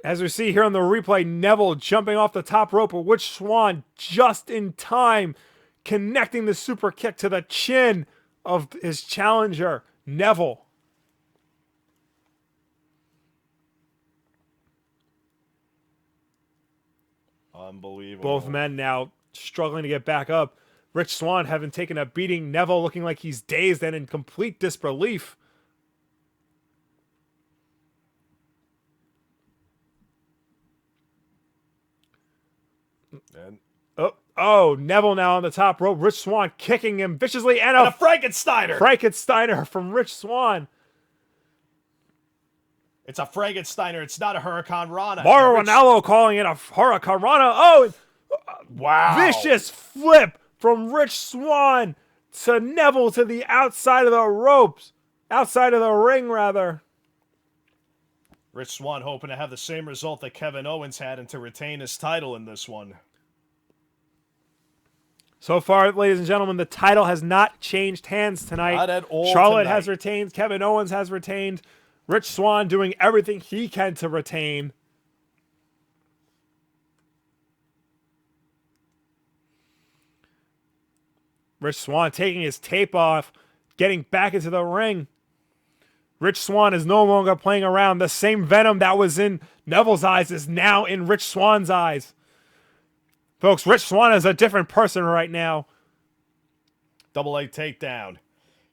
As we see here on the replay, Neville jumping off the top rope, but Rich Swann just in time connecting the super kick to the chin of his challenger, Neville. Unbelievable. Both men now struggling to get back up. Rich Swann having taken a beating. Neville looking like he's dazed and in complete disbelief. And Neville now on the top rope. Rich Swann kicking him viciously. And a a Frankensteiner. Frankensteiner from Rich Swann. It's a Frankensteiner. It's not a Hurricane Rana. Mauro Ranallo calling it a Hurricane Rana. Oh, Wow. vicious flip from Rich Swann to Neville to the outside of the ropes. Outside of the ring, rather. Rich Swann hoping to have the same result that Kevin Owens had and to retain his title in this one. So far, ladies and gentlemen, the title has not changed hands tonight. Not at all Charlotte tonight. has retained. Kevin Owens has retained. Rich Swann doing everything he can to retain. Rich Swann taking his tape off, getting back into the ring. Rich Swann is no longer playing around. The same venom that was in Neville's eyes is now in Rich Swann's eyes. Folks, Rich Swann is a different person right now. Double leg takedown.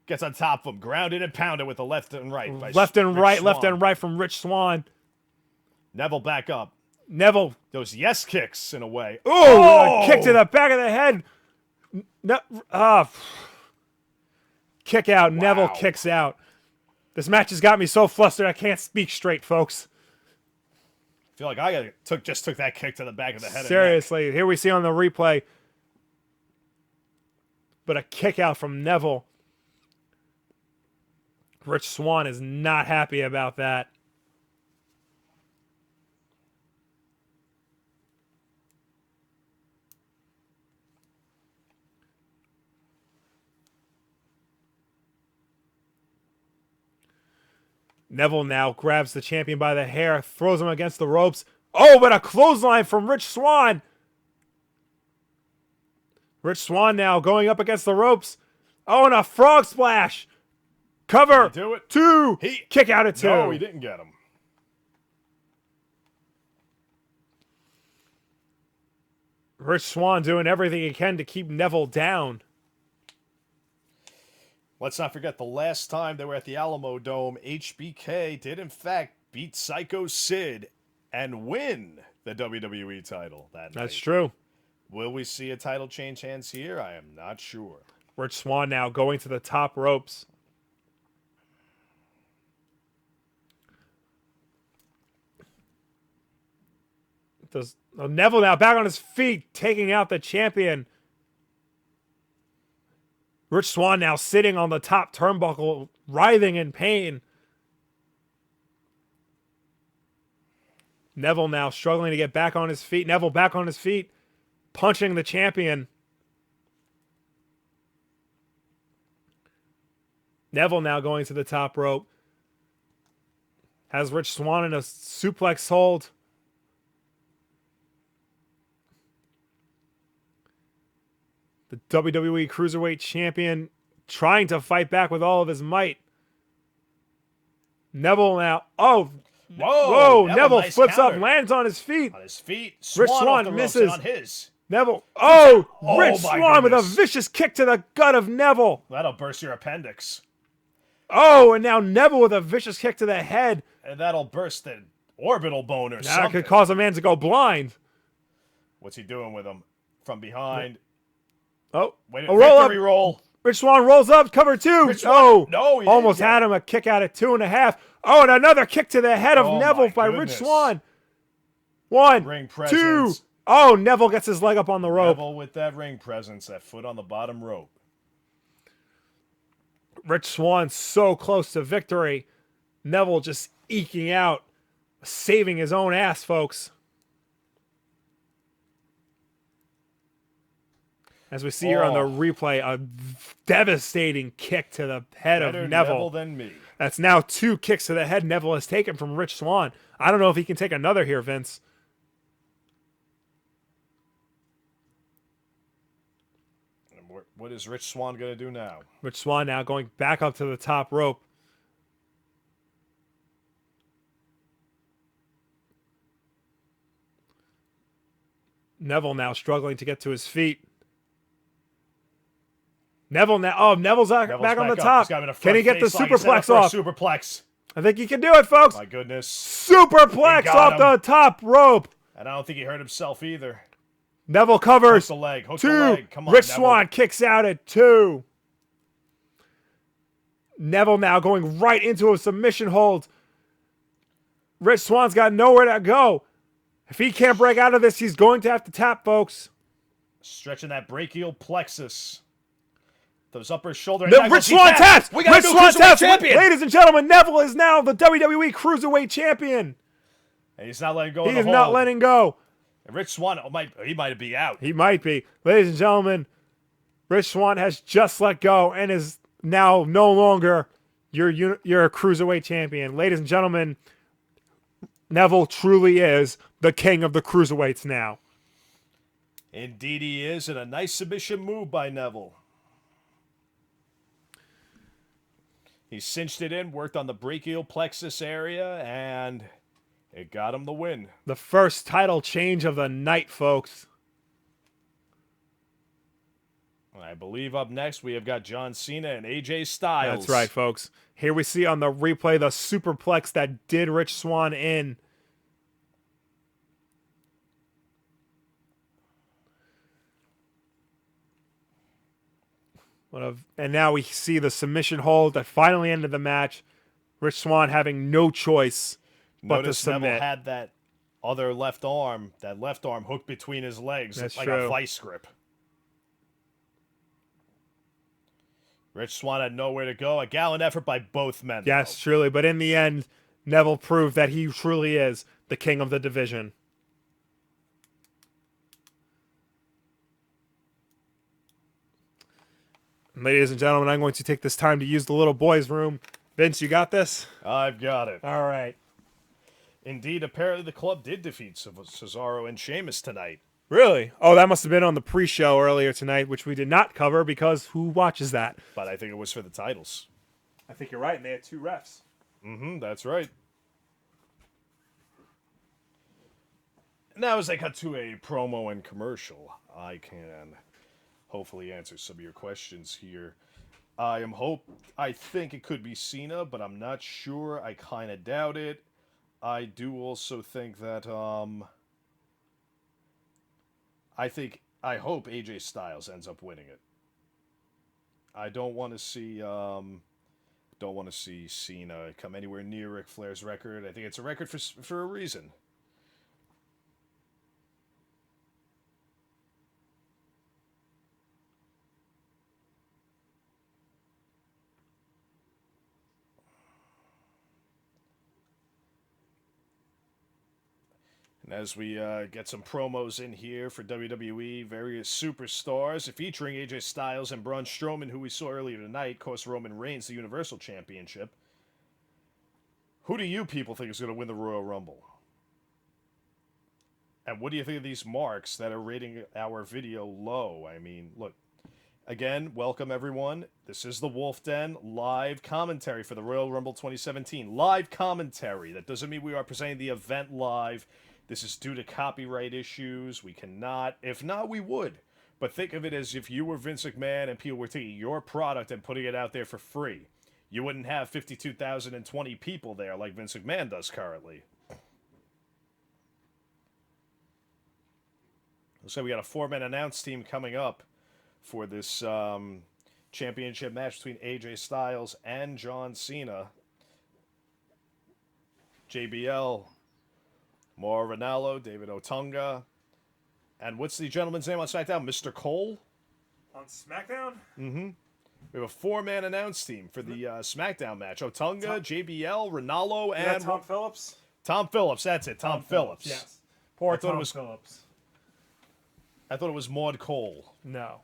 Gets on top of him. Grounded and pounded with the left and right. by Left and Rich right, Swann. left and right from Rich Swann. Neville back up. Neville, Those yes kicks in a way. a kick to the back of the head. Kick out. Wow. Neville kicks out. This match has got me so flustered I can't speak straight, folks. I feel like I just took that kick to the back of the head. Seriously, here we see on the replay. But a kick out from Neville. Rich Swann is not happy about that. Neville now grabs the champion by the hair, throws him against the ropes. Oh, but a clothesline from Rich Swann. Rich Swann now going up against the ropes. Oh, and a frog splash. Cover. Do it. 2. Kick out at 2. No, he didn't get him. Rich Swann doing everything he can to keep Neville down. Let's not forget the last time they were at the Alamo Dome, HBK did in fact beat Psycho Sid and win the WWE title that night. That's true. Will we see a title change hands here? I am not sure. Rich Swann now going to the top ropes. Neville now back on his feet, taking out the champion. Rich Swann now sitting on the top turnbuckle, writhing in pain. Neville now struggling to get back on his feet. Neville back on his feet, punching the champion. Neville now going to the top rope. Has Rich Swann in a suplex hold. The WWE Cruiserweight Champion trying to fight back with all of his might. Neville now. Oh, whoa! Neville nice flips counter. up, lands on his feet. On his feet. Rich Swann Swann off the ropes misses. and on his. Neville. Oh, Oh, Rich my Swann with a goodness. vicious kick to the gut of Neville. That'll burst your appendix. Oh, and now Neville with a vicious kick to the head. And that'll burst the orbital bone or That something. could cause a man to go blind. What's he doing with him? From behind. Oh, Wait, a roll up. victory roll. Rich Swann rolls up, cover 2. Rich Swann- Oh, no, he almost didn't get had him a kick out at 2.5. Oh, and another kick to the head of Oh, Neville my by goodness. Rich Swann. 1, Ring 2. presence. Oh, Neville gets his leg up on the rope. Neville with that ring presence, that foot on the bottom rope. Rich Swann so close to victory. Neville just eking out, saving his own ass, folks. As we see here on the replay, a devastating kick to the head Better of Neville. than me. That's now 2 kicks to the head Neville has taken from Rich Swann. I don't know if he can take another here, Vince. And what is Rich Swann going to do now? Rich Swann now going back up to the top rope. Neville now struggling to get to his feet. Neville now. Oh, Neville's back on the up. top. He's got him in a Can he front get the face lock. He's set up superplex for a off? Superplex. I think he can do it, folks. My goodness. Superplex He got off him. the top rope. And I don't think he hurt himself either. Neville Hook covers. the leg. Hook 2. the leg. Come on, Rich Neville. Swann kicks out at 2. Neville now going right into a submission hold. Rich Swann's got nowhere to go. If he can't break out of this, he's going to have to tap, folks. Stretching that brachial plexus. Those upper shoulder. No, Rich Swann taps. We got Rich a new Swann Cruiserweight taps. champion. Ladies and gentlemen, Neville is now the WWE Cruiserweight Champion. And he's not letting go of He the is not hold. letting go. And Rich Swann he might be out. He might be. Ladies and gentlemen, Rich Swann has just let go and is now no longer your Cruiserweight Champion. Ladies and gentlemen, Neville truly is the king of the Cruiserweights now. Indeed he is, and a nice submission move by Neville. He cinched it in, worked on the brachial plexus area, and it got him the win. The first title change of the night, folks. I believe up next we have got John Cena and AJ Styles. That's right, folks. Here we see on the replay the superplex that did Rich Swann in. And now we see the submission hold that finally ended the match. Rich Swann having no choice but Notice to submit. Neville had that other left arm hooked between his legs. That's like true. a vice grip. Rich Swann had nowhere to go. A gallant effort by both men. Yes, though. truly. But in the end, Neville proved that he truly is the king of the division. Ladies and gentlemen, I'm going to take this time to use the little boys' room. Vince, you got this? I've got it. All right. Indeed, apparently the club did defeat Cesaro and Sheamus tonight. Really? Oh, that must have been on the pre-show earlier tonight, which we did not cover because who watches that? But I think it was for the titles. I think you're right, and they had 2 refs. That's right. Now, as I cut to a promo and commercial, I can hopefully answer some of your questions here. I think it could be Cena, but I'm not sure. I kind of doubt it. I do also think that, I hope AJ Styles ends up winning it. I don't want to see Cena come anywhere near Ric Flair's record. I think it's a record for a reason. And as we get some promos in here for WWE, various superstars featuring AJ Styles and Braun Strowman, who we saw earlier tonight, cost Roman Reigns the Universal Championship. Who do you people think is going to win the Royal Rumble? And what do you think of these marks that are rating our video low? I mean, look, again, welcome everyone. This is the Wulff Den live commentary for the Royal Rumble 2017. Live commentary. That doesn't mean we are presenting the event live. This is due to copyright issues. We cannot. If not, we would. But think of it as if you were Vince McMahon and people were taking your product and putting it out there for free. You wouldn't have 52,020 people there like Vince McMahon does currently. So we got a 4-man announce team coming up for this championship match between AJ Styles and John Cena. JBL, Mauro Ranallo, David Otunga, and what's the gentleman's name on SmackDown? Mr. Cole? On SmackDown? Mm-hmm. We have a 4-man announce team for the SmackDown match. Otunga, JBL, Ranallo, and... Tom Phillips? Tom Phillips, that's it. Tom Phillips. Yes. Poor Tom Phillips. I thought it was Maud Cole. No.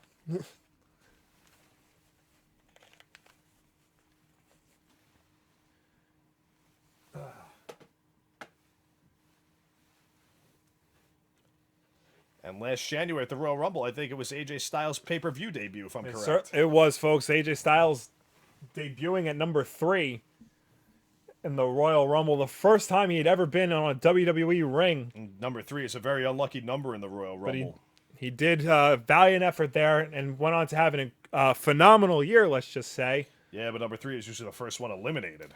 And last January at the Royal Rumble, I think it was AJ Styles' pay-per-view debut, if I'm correct. Sir, it was, folks. AJ Styles debuting at number 3 in the Royal Rumble. The first time he had ever been on a WWE ring. And number 3 is a very unlucky number in the Royal Rumble. He did valiant effort there and went on to have a phenomenal year, let's just say. Yeah, but number 3 is usually the first one eliminated.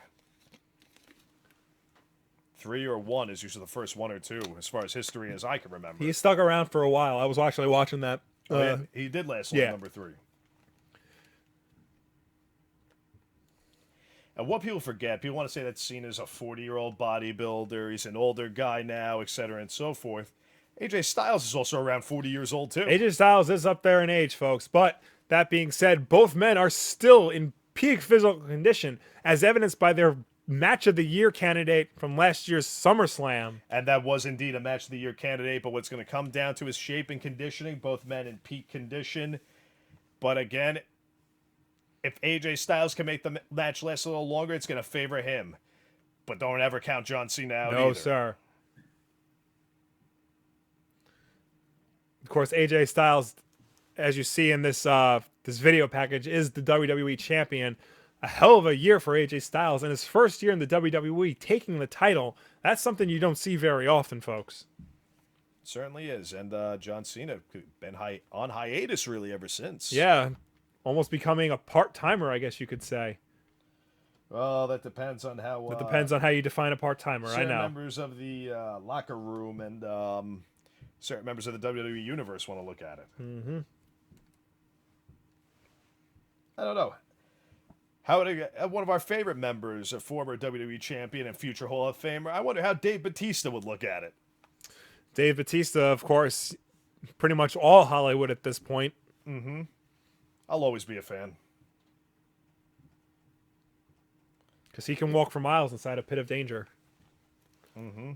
3 or 1 is usually the first 1 or 2, as far as history as I can remember. He stuck around for a while. I was actually watching that. He did last long, number 3. And what people forget, people want to say that Cena's a 40-year-old bodybuilder, he's an older guy now, etc. and so forth. AJ Styles is also around 40 years old, too. AJ Styles is up there in age, folks. But that being said, both men are still in peak physical condition, as evidenced by their match of the year candidate from last year's SummerSlam. And that was indeed a match of the year candidate, but what's going to come down to is shape and conditioning, both men in peak condition. But again, if AJ Styles can make the match last a little longer, it's going to favor him. But don't ever count John Cena out either. No, sir. Of course, AJ Styles, as you see in this this video package, is the WWE champion. A hell of a year for AJ Styles, and his first year in the WWE taking the title. That's something you don't see very often, folks. Certainly is, and John Cena been on hiatus really ever since. Yeah, almost becoming a part-timer, I guess you could say. Well, that depends on how. It depends on how you define a part-timer. I know. Members of the locker room and certain members of the WWE universe want to look at it. Mm-hmm. I don't know. How would one of our favorite members, a former WWE champion and future Hall of Famer, I wonder how Dave Bautista would look at it. Dave Bautista, of course, pretty much all Hollywood at this point. Mm-hmm. I'll always be a fan. Because he can walk for miles inside a pit of danger. Mm-hmm.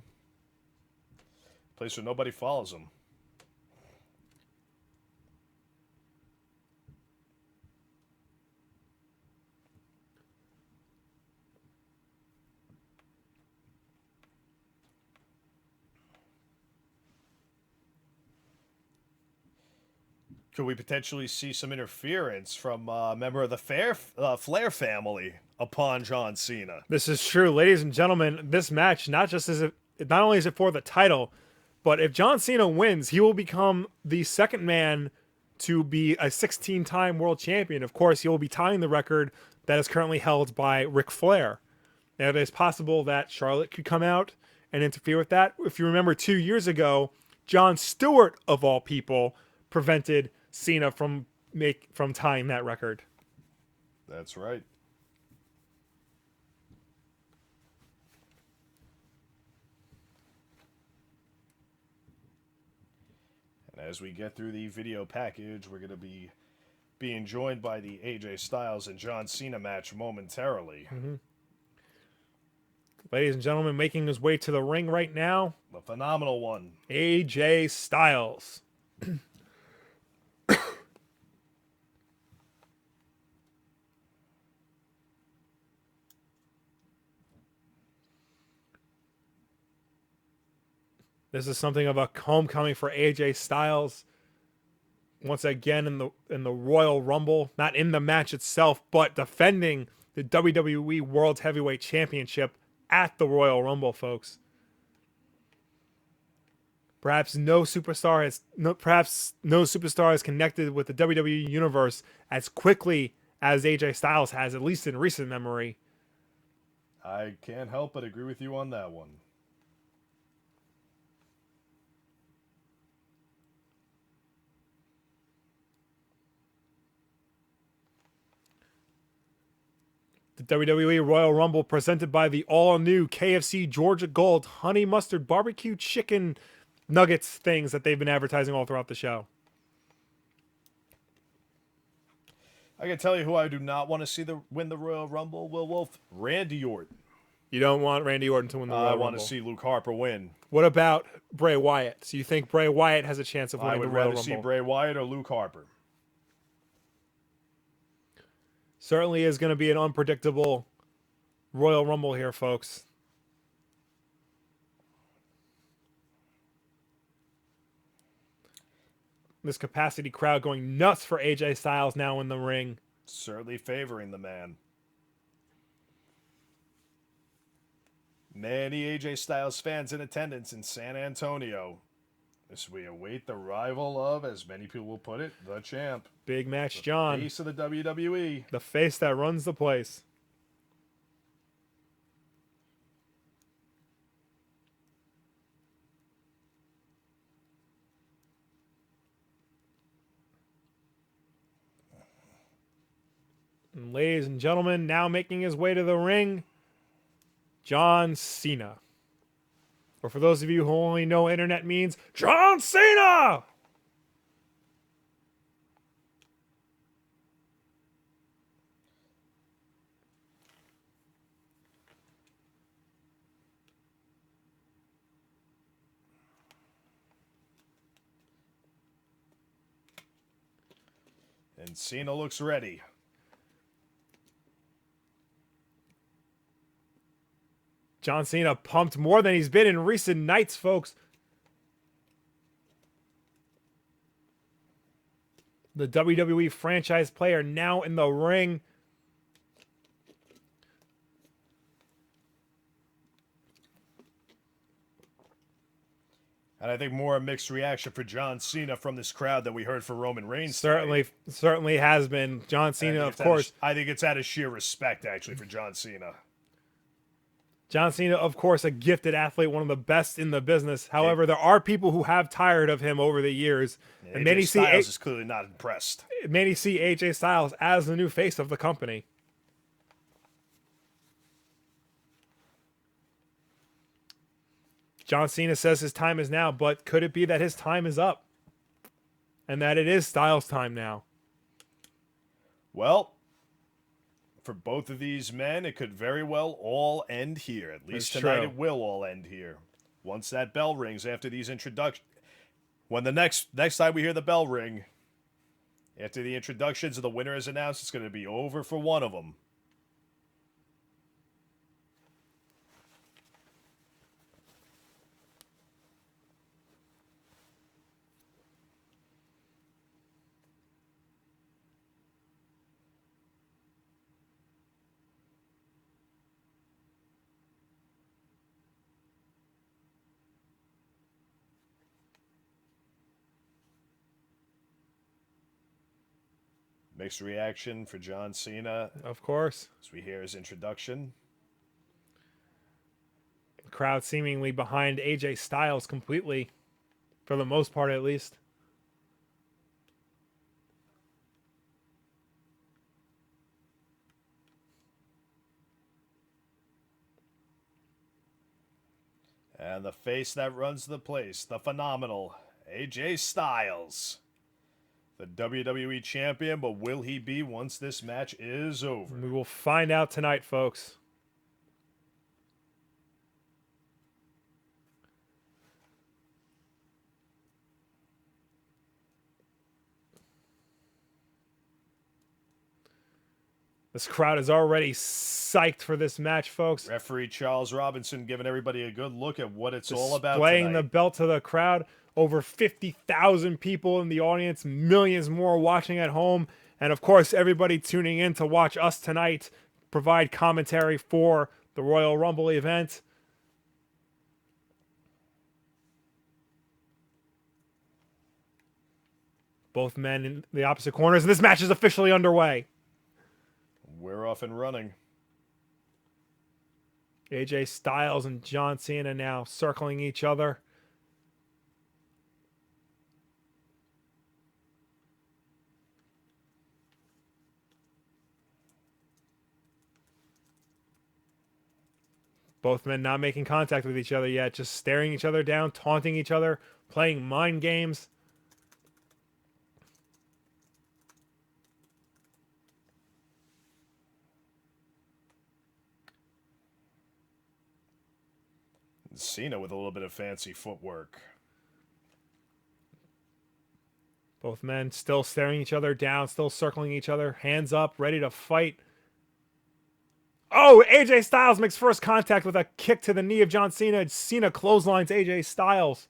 Place where nobody follows him. Could we potentially see some interference from a member of the Flair family upon John Cena? This is true, ladies and gentlemen. This match not only is it for the title, but if John Cena wins, he will become the second man to be a 16-time world champion. Of course, he will be tying the record that is currently held by Ric Flair. Now, it is possible that Charlotte could come out and interfere with that. If you remember 2 years ago, Jon Stewart, of all people, prevented Cena from tying that record. That's right. And as we get through the video package, we're going to be being joined by the AJ Styles and John Cena match momentarily. Mm-hmm. Ladies and gentlemen, making his way to the ring right now, The phenomenal one. AJ Styles. This is something of a homecoming for AJ Styles. Once again in the Royal Rumble, not in the match itself, but defending the WWE World Heavyweight Championship at the Royal Rumble, folks. Perhaps no superstar is connected with the WWE universe as quickly as AJ Styles has, at least in recent memory. I can't help but agree with you on that one. The WWE Royal Rumble presented by the all-new KFC Georgia Gold Honey Mustard Barbecue Chicken Nuggets things that they've been advertising all throughout the show. I can tell you who I do not want to see win the Royal Rumble, Will Wulff. Randy Orton. You don't want Randy Orton to win the Royal Rumble. I want to see Luke Harper win. What about Bray Wyatt? So you think Bray Wyatt has a chance of winning the Royal Rumble? I would rather see Bray Wyatt or Luke Harper. Certainly is going to be an unpredictable Royal Rumble here, folks. This capacity crowd going nuts for AJ Styles now in the ring. Certainly favoring the man. Many AJ Styles fans in attendance in San Antonio as we await the arrival of, as many people will put it, the champ. Big match, John. The face of the WWE. The face that runs the place. And ladies and gentlemen, now making his way to the ring, John Cena. Or for those of you who only know internet means, John Cena! And Cena looks ready. John Cena pumped more than he's been in recent nights, folks. The WWE franchise player now in the ring. And I think more a mixed reaction for John Cena from this crowd that we heard for Roman Reigns. Certainly has been. John Cena, of course. I think it's out of sheer respect, actually, for John Cena. John Cena, of course, a gifted athlete, one of the best in the business. However, there are people who have tired of him over the years. And AJ Styles is clearly not impressed. Many see AJ Styles as the new face of the company. John Cena says his time is now, but could it be that his time is up? And that it is Styles' time now? Well, for both of these men, it could very well all end here. At least tonight it will all end here. Once that bell rings after these introductions. When the next time we hear the bell ring, after the introductions of the winner is announced, it's going to be over for one of them. Mixed reaction for John Cena Of course. as we hear his introduction. The crowd seemingly behind AJ Styles completely, for the most part at least. And the face that runs the place, the phenomenal AJ Styles. The WWE Champion, but will he be once this match is over? We will find out tonight, folks. This crowd is already psyched for this match, folks. Referee Charles Robinson giving everybody a good look at what it's all about Displaying tonight. the belt to the crowd. Over 50,000 people in the audience, millions more watching at home, and of course, everybody tuning in to watch us tonight provide commentary for the Royal Rumble event. Both men in the opposite corners, and this match is officially underway. We're off and running. AJ Styles and John Cena now circling each other. Both men not making contact with each other yet, just staring each other down, taunting each other, playing mind games. Cena with a little bit of fancy footwork. Both men still staring each other down, still circling each other, hands up, ready to fight. Oh, AJ Styles makes first contact with a kick to the knee of John Cena. Cena clotheslines AJ Styles.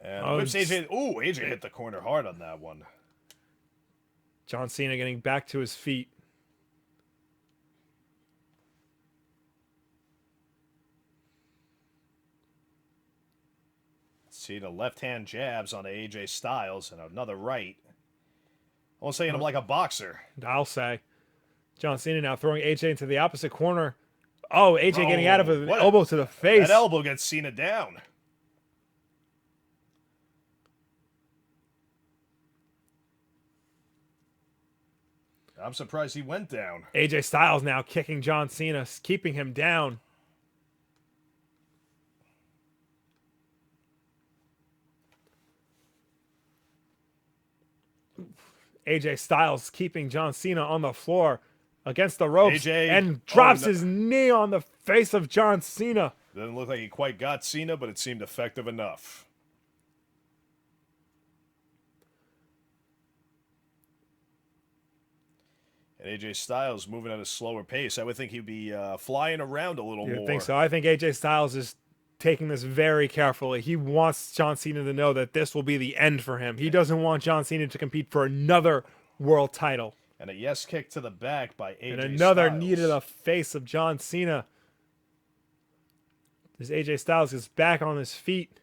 And whips AJ. Ooh, AJ hit the corner hard on that one. John Cena getting back to his feet. Cena left-hand jabs on AJ Styles and another right. Almost saying him like a boxer. I'll say. John Cena now throwing AJ into the opposite corner. Oh, AJ getting out of an elbow to the face. That elbow gets Cena down. I'm surprised he went down. AJ Styles now kicking John Cena, keeping him down. AJ Styles keeping John Cena on the floor against the ropes and drops his knee on the face of John Cena. Doesn't look like he quite got Cena, but it seemed effective enough. And AJ Styles moving at a slower pace. I would think he'd be flying around a little more. I think so. I think AJ Styles is taking this very carefully. He wants John Cena to know that this will be the end for him. He doesn't want John Cena to compete for another world title. And a yes kick to the back by AJ And another Styles. knee to the face of John Cena. As AJ Styles is back on his feet.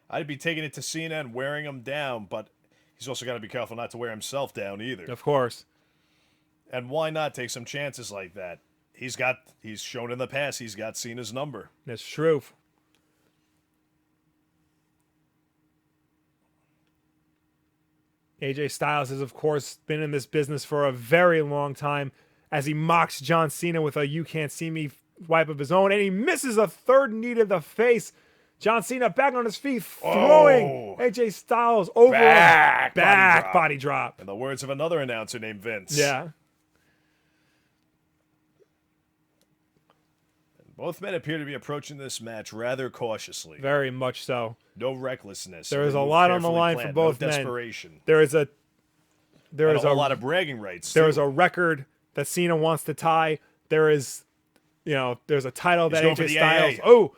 I'd be taking it to Cena and wearing him down, but he's also got to be careful not to wear himself down either. Of course. And why not take some chances like that? He's shown in the past he's got Cena's number. That's true. AJ Styles has, of course, been in this business for a very long time as he mocks John Cena with a "you can't see me" wipe of his own, and he misses a third knee to the face. John Cena back on his feet, throwing AJ Styles over back body drop. In the words of another announcer named Vince. Yeah. Both men appear to be approaching this match rather cautiously. Very much so. No recklessness. There is a lot on the line for both men. Desperation. There is a lot of bragging rights. There is a record that Cena wants to tie. There's a title that AJ Styles. AA. Oh,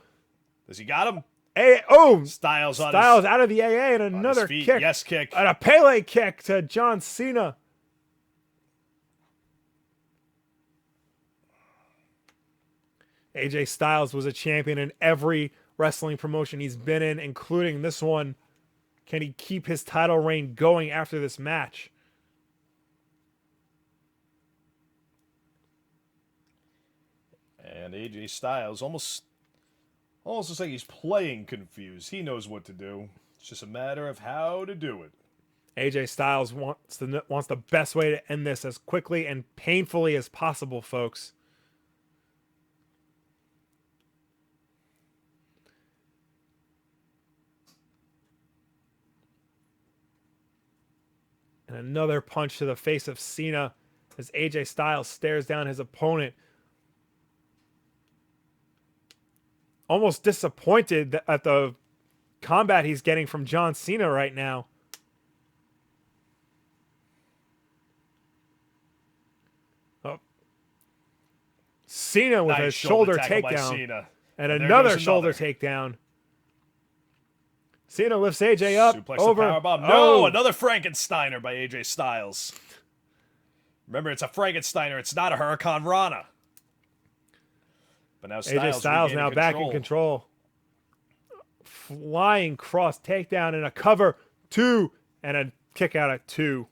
does he got him? Styles out of the AA and another kick. Yes kick. And a Pele kick to John Cena. AJ Styles was a champion in every wrestling promotion he's been in, including this one. Can he keep his title reign going after this match? And AJ Styles almost looks like he's playing confused. He knows what to do. It's just a matter of how to do it. AJ Styles wants the best way to end this as quickly and painfully as possible, folks. And another punch to the face of Cena as AJ Styles stares down his opponent. Almost disappointed at the combat he's getting from John Cena right now. Oh. Cena with a shoulder takedown. And another shoulder takedown. Cena lifts AJ up. Suplex over. Powerbomb. No, another Frankensteiner by AJ Styles. Remember, it's a Frankensteiner. It's not a Hurricane Rana. But now AJ Styles now back in control. Flying cross takedown and a cover. 2 and a kick out at 2.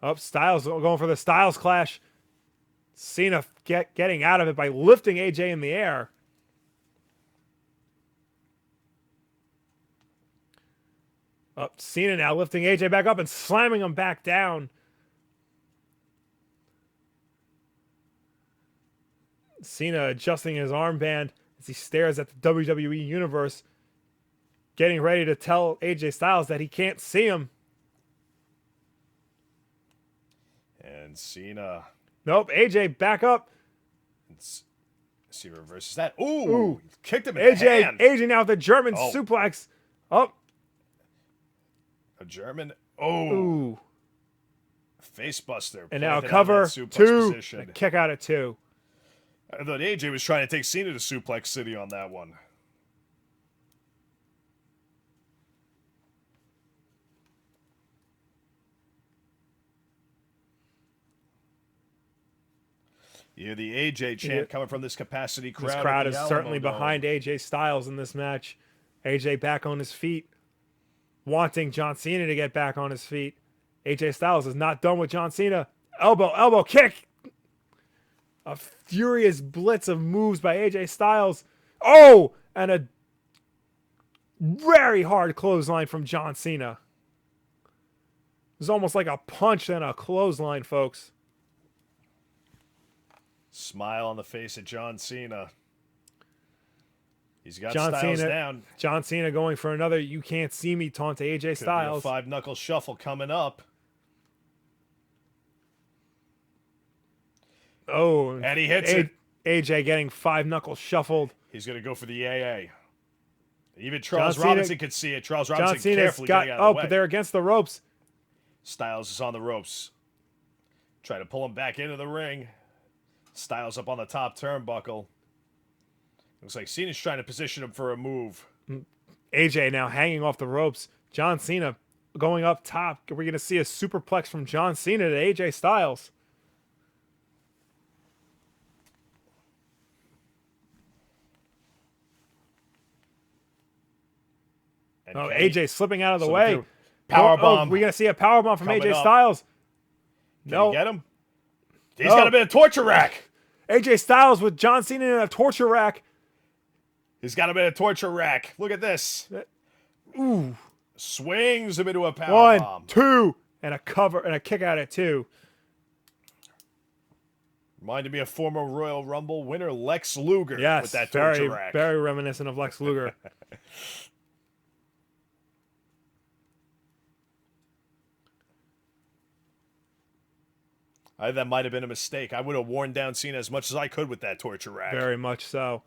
Up, Styles going for the Styles Clash. Cena getting out of it by lifting AJ in the air. Up, Cena now lifting AJ back up and slamming him back down. Cena adjusting his armband as he stares at the WWE Universe, getting ready to tell AJ Styles that he can't see him. And Cena. Nope, AJ back up. See, reverses that. Ooh. Kicked him in AJ, the hand. AJ now with the German suplex. Oh. A German. Oh. Ooh. Face buster. And now cover 2. A kick out at 2. I thought AJ was trying to take Cena to Suplex City on that one. You hear the AJ chant coming from this capacity crowd. This crowd is certainly behind AJ Styles in this match. AJ back on his feet, wanting John Cena to get back on his feet. AJ Styles is not done with John Cena. Elbow kick. A furious blitz of moves by AJ Styles. Oh, and a very hard clothesline from John Cena. It was almost like a punch and a clothesline, folks. Smile on the face of John Cena. He's got John Styles Cena, down. John Cena going for another "you can't see me" taunt to AJ Styles. Could be a 5-knuckle shuffle coming up. Oh, and he hits it. AJ getting 5-knuckle shuffled. He's going to go for the AA. Even Charles Robinson could see it. Charles Robinson John Cena's carefully getting out of the way. But they're against the ropes. Styles is on the ropes. Try to pull him back into the ring. Styles up on the top turnbuckle. Looks like Cena's trying to position him for a move. AJ now hanging off the ropes. John Cena going up top. We're going to see a superplex from John Cena to AJ Styles. And AJ slipping out of the way. Powerbomb. We're going to see a powerbomb from AJ Styles. Can he get him? He's got him in a torture rack. AJ Styles with John Cena in a torture rack. He's got him in a torture rack. Look at this. Ooh. Swings him into a powerbomb. 1, 2, and a cover and a kick out at 2. Reminded me of former Royal Rumble winner Lex Luger with that torture rack. Very reminiscent of Lex Luger. That might have been a mistake. I would have worn down Cena as much as I could with that torture rack. Very much so.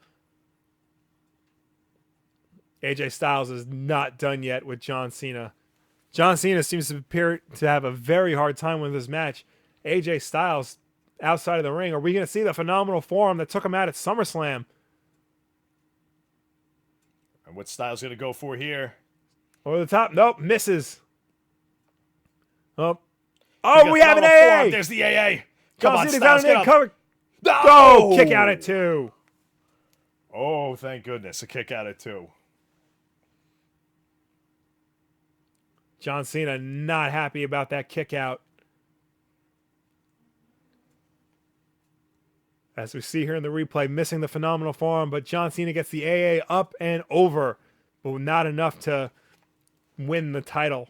AJ Styles is not done yet with John Cena. John Cena seems to appear to have a very hard time with this match. AJ Styles outside of the ring. Are we going to see the phenomenal forearm that took him out at SummerSlam? And what Styles going to go for here? Over the top. Nope. Misses. Oh, we have an AA. There's the AA. Come on, Cena's Styles, got an get up. cover. No! Oh, kick out at 2. Oh, thank goodness. A kick out at 2. John Cena not happy about that kick out. As we see here in the replay, missing the phenomenal forearm, but John Cena gets the AA up and over, but not enough to win the title.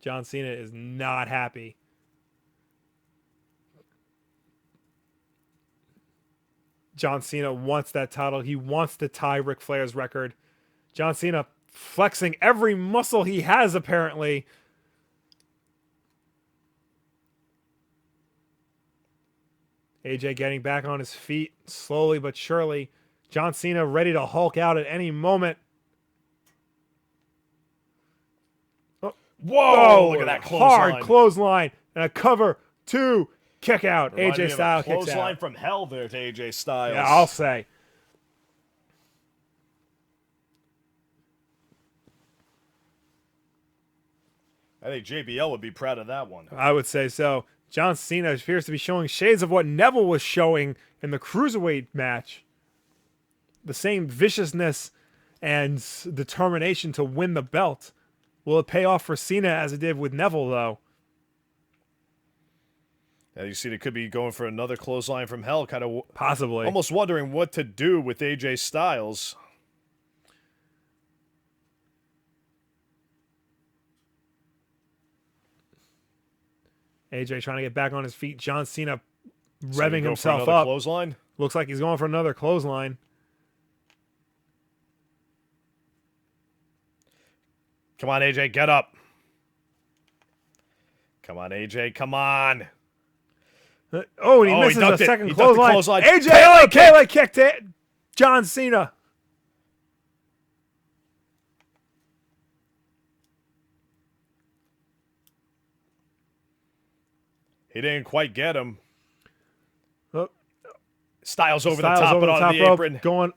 John Cena is not happy. John Cena wants that title. He wants to tie Ric Flair's record. John Cena flexing every muscle he has, apparently. AJ getting back on his feet slowly but surely. John Cena ready to Hulk out at any moment. Whoa, look at that clothesline. Hard clothesline and a cover 2 kick out. AJ Styles kicks out. Clothesline from hell there to AJ Styles. Yeah, I'll say. I think JBL would be proud of that one. I would say so. John Cena appears to be showing shades of what Neville was showing in the Cruiserweight match. The same viciousness and determination to win the belt. Will it pay off for Cena as it did with Neville, though? Yeah, you see, it could be going for another clothesline from hell, kind of Possibly. almost wondering what to do with AJ Styles. AJ trying to get back on his feet. John Cena So revving you go for himself another up. Clothesline? Looks like he's going for another clothesline. Come on, AJ, get up. Come on, AJ, come on. Oh, and he Oh, he misses ducked a it. second He ducked the clothesline. clothesline. AJ Pele kicked it. John Cena. He didn't quite get him. Oh, Styles over Styles the top, over but the on top the rope, apron. going.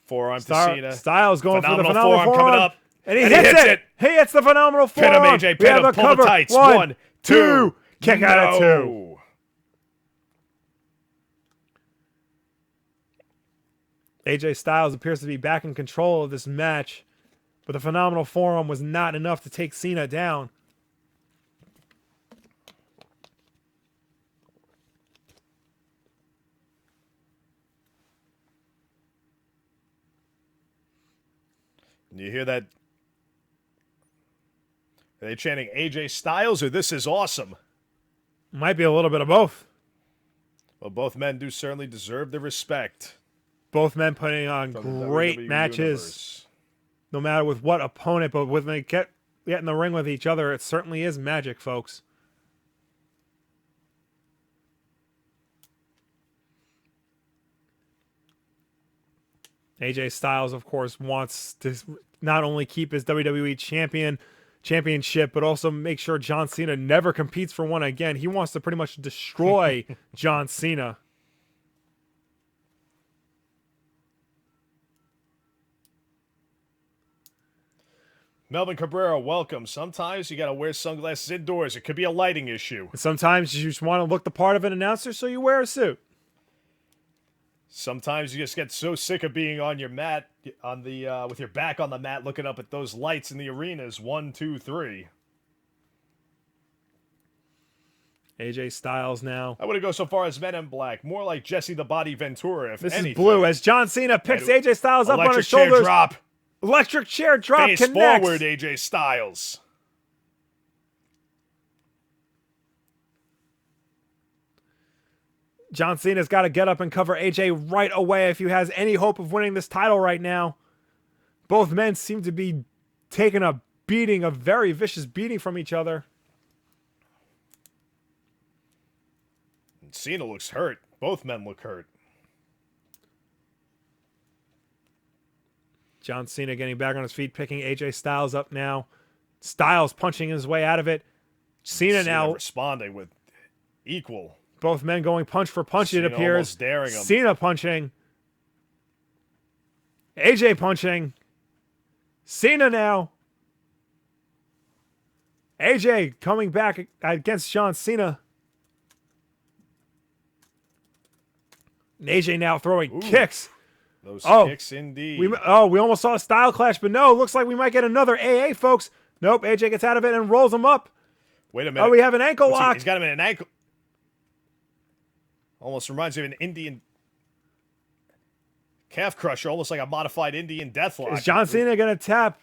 Forearm to Cena. Styles going for the phenomenal forearm forearm. coming up. And he hits it. He hits the phenomenal Pin him, forearm. AJ. We Pin have him. a Pull cover. the tights. 1, 2. 2. Kick out at 2. AJ Styles appears to be back in control of this match, but the phenomenal forearm was not enough to take Cena down. You hear that? Are they chanting AJ Styles or this is awesome? Might be a little bit of both. Well, both men do certainly deserve the respect. Both men putting on from the great WWE matches, universe. no matter with what opponent, but when they get in the ring with each other, it certainly is magic, folks. AJ Styles, of course, wants to not only keep his WWE championship, but also make sure John Cena never competes for one again. He wants to pretty much destroy John Cena. Melvin Cabrera, welcome. Sometimes you got to wear sunglasses indoors. It could be a lighting issue. Sometimes you just want to look the part of an announcer, so you wear a suit. Sometimes you just get so sick of being on your mat, on the with your back on the mat, looking up at those lights in the arenas. 1, 2, 3. AJ Styles now. I wouldn't go so far as Men in Black. More like Jesse the Body Ventura, if This anything. is blue as John Cena picks AJ Styles up on his Electric chair shoulders. drop. Electric chair drop Face connects. forward, AJ Styles. John Cena's got to get up and cover AJ right away if he has any hope of winning this title right now. Both men seem to be taking a beating, a very vicious beating from each other. Cena looks hurt. Both men look hurt. John Cena getting back on his feet, picking AJ Styles up now. Styles punching his way out of it. Cena now responding with equal. Both men going punch for punch, Cena it appears. almost daring him. Cena punching. AJ punching. Cena now. AJ coming back against John Cena. And AJ now throwing kicks. Those Oh, kicks indeed. We almost saw a style clash, but no, looks like we might get another AA, folks. Nope, AJ gets out of it and rolls him up. Wait a minute. Oh, we have an ankle lock. He's got him in an ankle. Almost reminds me of an Indian calf crusher, almost like a modified Indian deathlock. Is John Cena going to tap?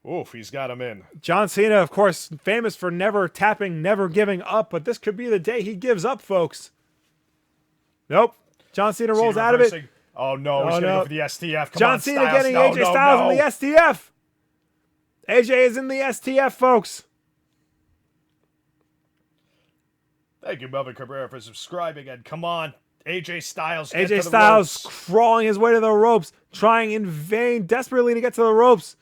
Oof, he's got him in. John Cena, of course, famous for never tapping, never giving up, but this could be the day he gives up, folks. Nope. John Cena rolls out of it. Oh, no, he's going to go for the STF. Come John on, Cena Styles. getting AJ Styles in the STF. AJ is in the STF, folks. Thank you, Melvin Cabrera, for subscribing. And come on, AJ Styles. AJ Styles crawling his way to the ropes, trying in vain, desperately to get to the ropes.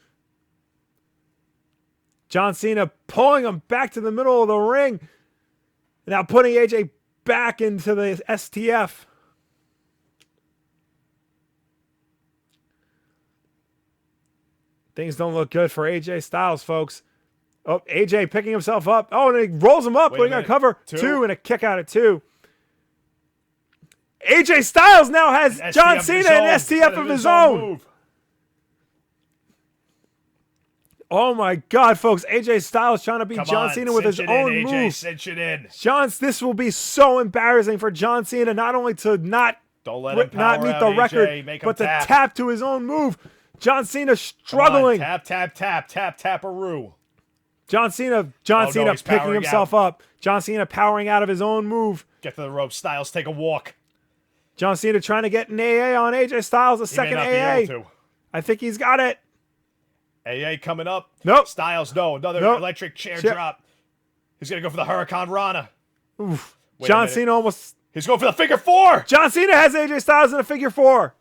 John Cena pulling him back to the middle of the ring. Now putting AJ back into the STF. Things don't look good for AJ Styles, folks. Oh, AJ picking himself up. Oh, and he rolls him up, putting on cover. Two and a kick out at 2. AJ Styles now has John Cena an STF of his own. Oh my God, folks! AJ Styles trying to beat John Cena with his own move. Cinch it in. This will be so embarrassing for John Cena, not only to not meet the record, but to tap to his own move. John Cena struggling. Tap-a-roo. John Cena picking himself up. John Cena powering out of his own move. Get to the rope. Styles, take a walk. John Cena trying to get an AA on AJ Styles, a second AA. I think he's got it. AA coming up. Nope. Styles, no. Another electric chair drop. He's going to go for the Hurricane Rana. Oof. John Cena almost... He's going for the figure 4. John Cena has AJ Styles in a figure 4.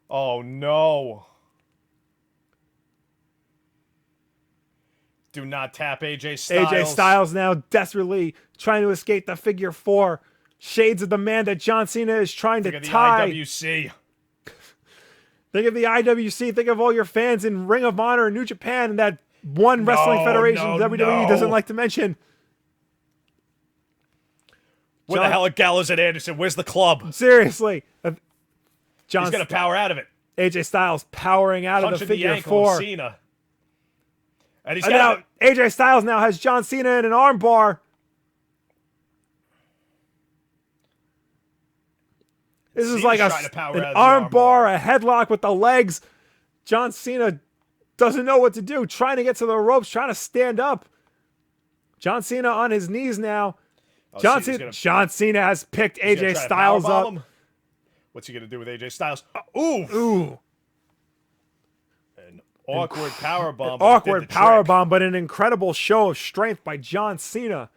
Oh, no. Do not tap AJ Styles. AJ Styles now desperately trying to escape the figure 4. Shades of the man that John Cena is trying to tie. Think of the IWC. Think of the IWC. Think of all your fans in Ring of Honor and New Japan and that one wrestling federation WWE doesn't like to mention. Where the hell are Gallows and Anderson? Where's the club? Seriously. He's going to power out of it. AJ Styles powering out of the figure 4. Cena. And he's got AJ Styles now has John Cena in an armbar. This is like an armbar, a headlock with the legs. John Cena doesn't know what to do, trying to get to the ropes, trying to stand up. John Cena on his knees now. John Cena has picked AJ Styles up. What's he going to do with AJ Styles? Ooh. An awkward powerbomb. Awkward powerbomb, but an incredible show of strength by John Cena.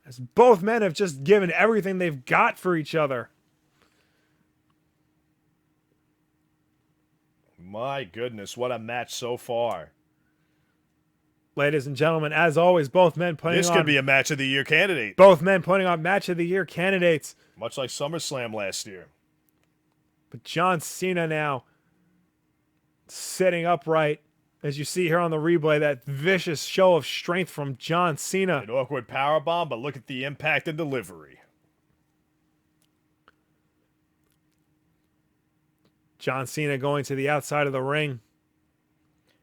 As both men have just given everything they've got for each other. My goodness, what a match so far. Ladies and gentlemen, as always, both men putting on... This could be a Match of the Year candidate. Both men putting on Match of the Year candidates. Much like SummerSlam last year. But John Cena now sitting upright. As you see here on the replay, that vicious show of strength from John Cena. An awkward powerbomb, but look at the impact and delivery. John Cena going to the outside of the ring.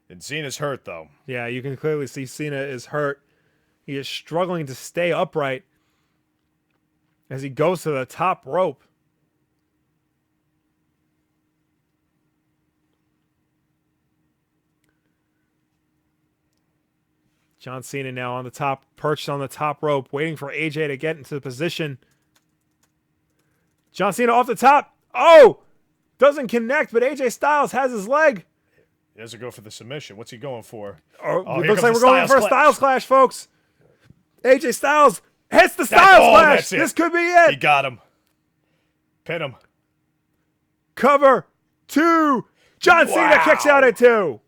And Cena's hurt, though. Yeah, you can clearly see Cena is hurt. He is struggling to stay upright as he goes to the top rope. John Cena now on the top, perched on the top rope, waiting for AJ to get into position. John Cena off the top. Oh! Doesn't connect, but AJ Styles has his leg. He doesn't go for the submission. What's he going for? It looks like we're going for a Styles Clash, folks. AJ Styles hits the Styles Clash. This could be it. He got him. Pin him. Cover. 2. John Cena kicks out at 2.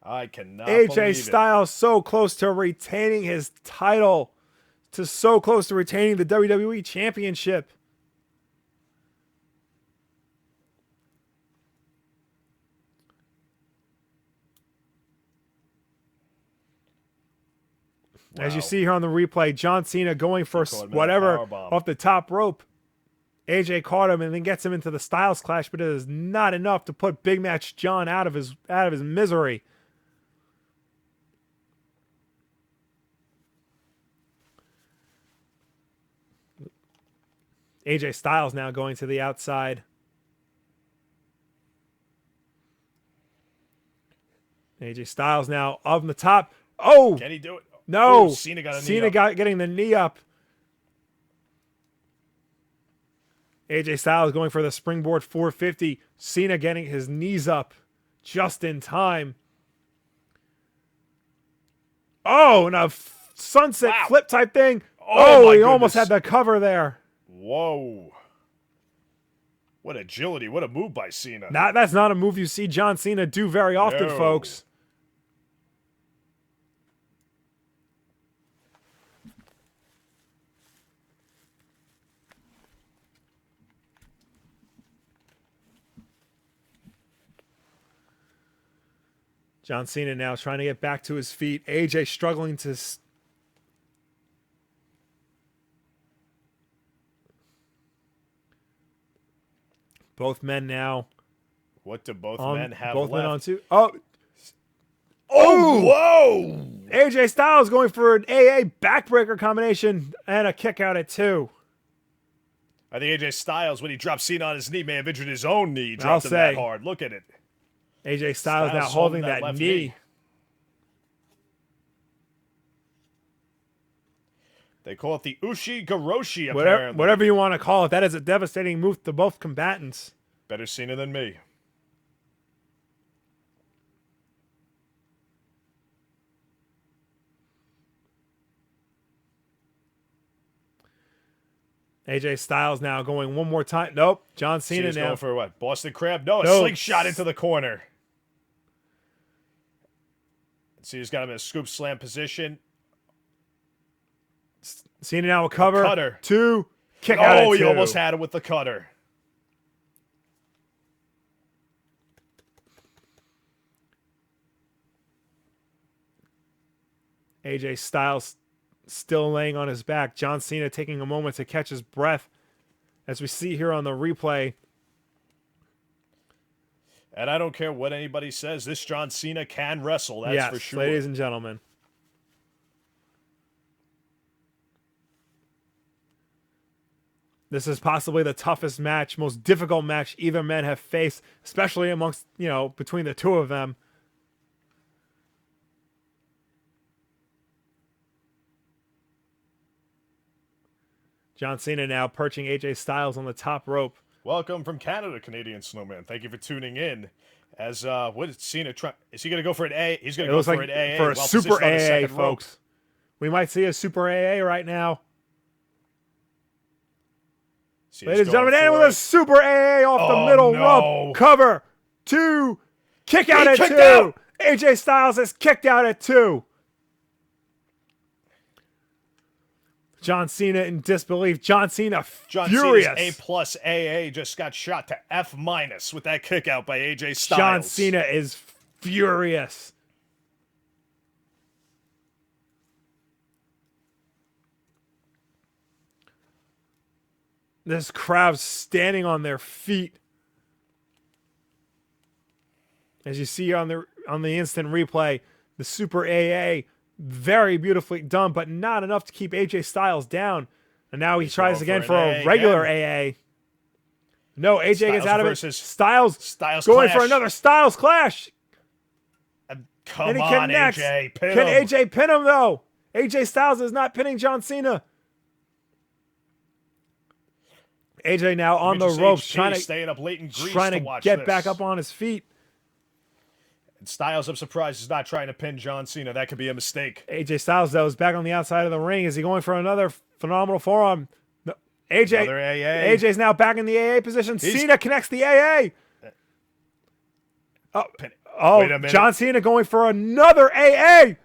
I cannot believe AJ Styles so close to retaining his title, to so close to retaining the WWE Championship. As you see here on the replay, John Cena going for whatever off the top rope. AJ caught him and then gets him into the Styles Clash, but it is not enough to put Big Match John out of his misery. AJ Styles now going to the outside. AJ Styles now on the top. Oh! Can he do it? No! Ooh, Cena got a knee Cena up. getting the knee up. AJ Styles going for the springboard 450. Cena getting his knees up just in time. Oh, and a sunset flip type thing. Oh, he almost had the cover there. Whoa. What agility. What a move by Cena. That's not a move you see John Cena do very often, folks. John Cena now trying to get back to his feet. AJ struggling to... Both men now. What do both men have both left? men on 2. Oh! Whoa! AJ Styles going for an AA backbreaker combination and a kick out at 2. I think AJ Styles, when he dropped Cena on his knee, may have injured his own knee. Dropped him that hard. Look at it. AJ Styles now holding that knee. They call it the Ushi-Garoshi, apparently. Whatever you want to call it, that is a devastating move to both combatants. Better Cena than me. AJ Styles now going one more time. Nope. John Cena now. Going for what? Boston Crab? No, a slingshot into the corner. Cena's got him in a scoop slam position. Cena now a cover. Cutter. 2. Kick out at 2. Oh, he almost had it with the cutter. AJ Styles still laying on his back. John Cena taking a moment to catch his breath. As we see here on the replay. And I don't care what anybody says. This John Cena can wrestle. That's for sure. Ladies and gentlemen. This is possibly the toughest match, most difficult match either men have faced, especially amongst, between the two of them. John Cena now perching AJ Styles on the top rope. Welcome from Canada, Canadian Snowman. Thank you for tuning in. As what is Cena trying? Is he going to go for an A? He's going to go for an AA. For a super AA, folks. We might see a super AA right now. Ladies and gentlemen, and with a super AA off the middle rope. Cover. 2. Kick out at 2. Out. AJ Styles is kicked out at 2. John Cena in disbelief. John Cena furious. Cena's A+, AA just got shot to F- with that kick out by AJ Styles. John Cena is furious. This crowd's standing on their feet. As you see on the instant replay, the Super AA, very beautifully done, but not enough to keep AJ Styles down. And now he tries again for a regular AA. No, AJ gets out of it. Styles going for another Styles Clash. Come on, AJ. Pin him. Can AJ pin him, though? AJ Styles is not pinning John Cena. AJ now on the ropes, trying to get back up on his feet. And Styles, I'm surprised, is not trying to pin John Cena. That could be a mistake. AJ Styles, though, is back on the outside of the ring. Is he going for another phenomenal forearm? No. Another AA. AJ's now back in the AA position. Cena connects the AA. Wait a minute. John Cena going for another AA.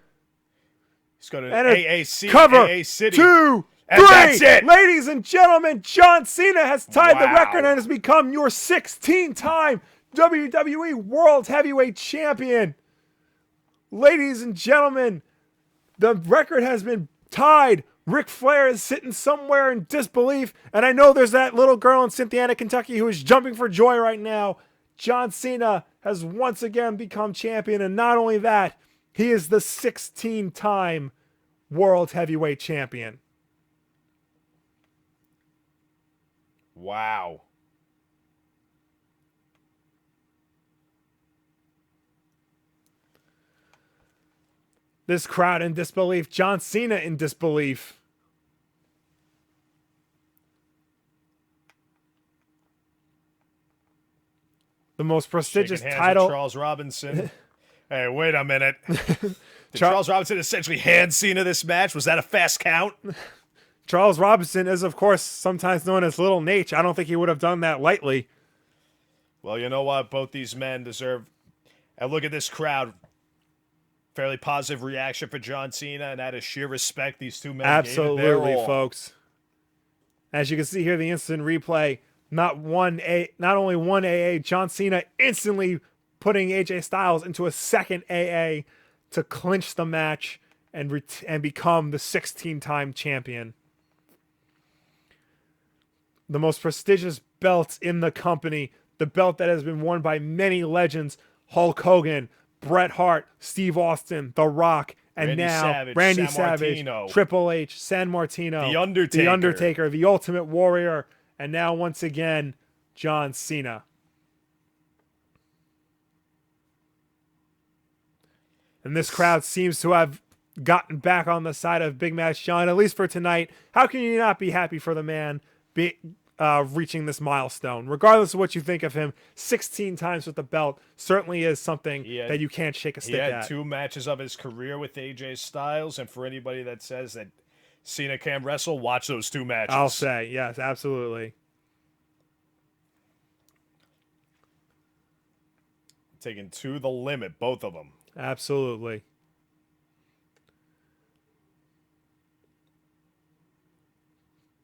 He's got an And AAC, cover. AA City. 2, And 3. that's it. Ladies and gentlemen, John Cena has tied the Wow. record and has become your 16-time WWE World Heavyweight Champion. Ladies and gentlemen, the record has been tied. Ric Flair is sitting somewhere in disbelief, and I know there's that little girl in Cynthiana, Kentucky who is jumping for joy right now. John Cena has once again become champion, and not only that, he is the 16-time World Heavyweight Champion. Wow. This crowd in disbelief. John Cena in disbelief. The most prestigious Shaking hands title. with Charles Robinson. Hey, wait a minute. Did Charles Robinson essentially hand Cena this match? Was that a fast count? Charles Robinson is, of course, sometimes known as Little Nate. I don't think he would have done that lightly. Well, you know what? Both these men deserve... And look at this crowd. Fairly positive reaction for John Cena, and out of sheer respect, these two men gave it their Absolutely, all. folks. As you can see here, the instant replay, not only one AA, John Cena instantly putting AJ Styles into a second AA to clinch the match and become the 16-time champion. The most prestigious belt in the company, the belt that has been worn by many legends, Hulk Hogan, Bret Hart, Steve Austin, The Rock, and Randy now Savage, Randy San Savage, Martino. Triple H, San Martino, The Undertaker. The Undertaker, The Ultimate Warrior, and now once again, John Cena. And this crowd seems to have gotten back on the side of Big Match John, at least for tonight. How can you not be happy for the man reaching this milestone? Regardless of what you think of him, 16 times with the belt certainly is something that you can't shake a stick He had at. 2 matches of his career with AJ Styles, and for anybody that says that Cena can wrestle, watch those 2 matches. I'll say, yes, absolutely. Taken to the limit, both of them. Absolutely.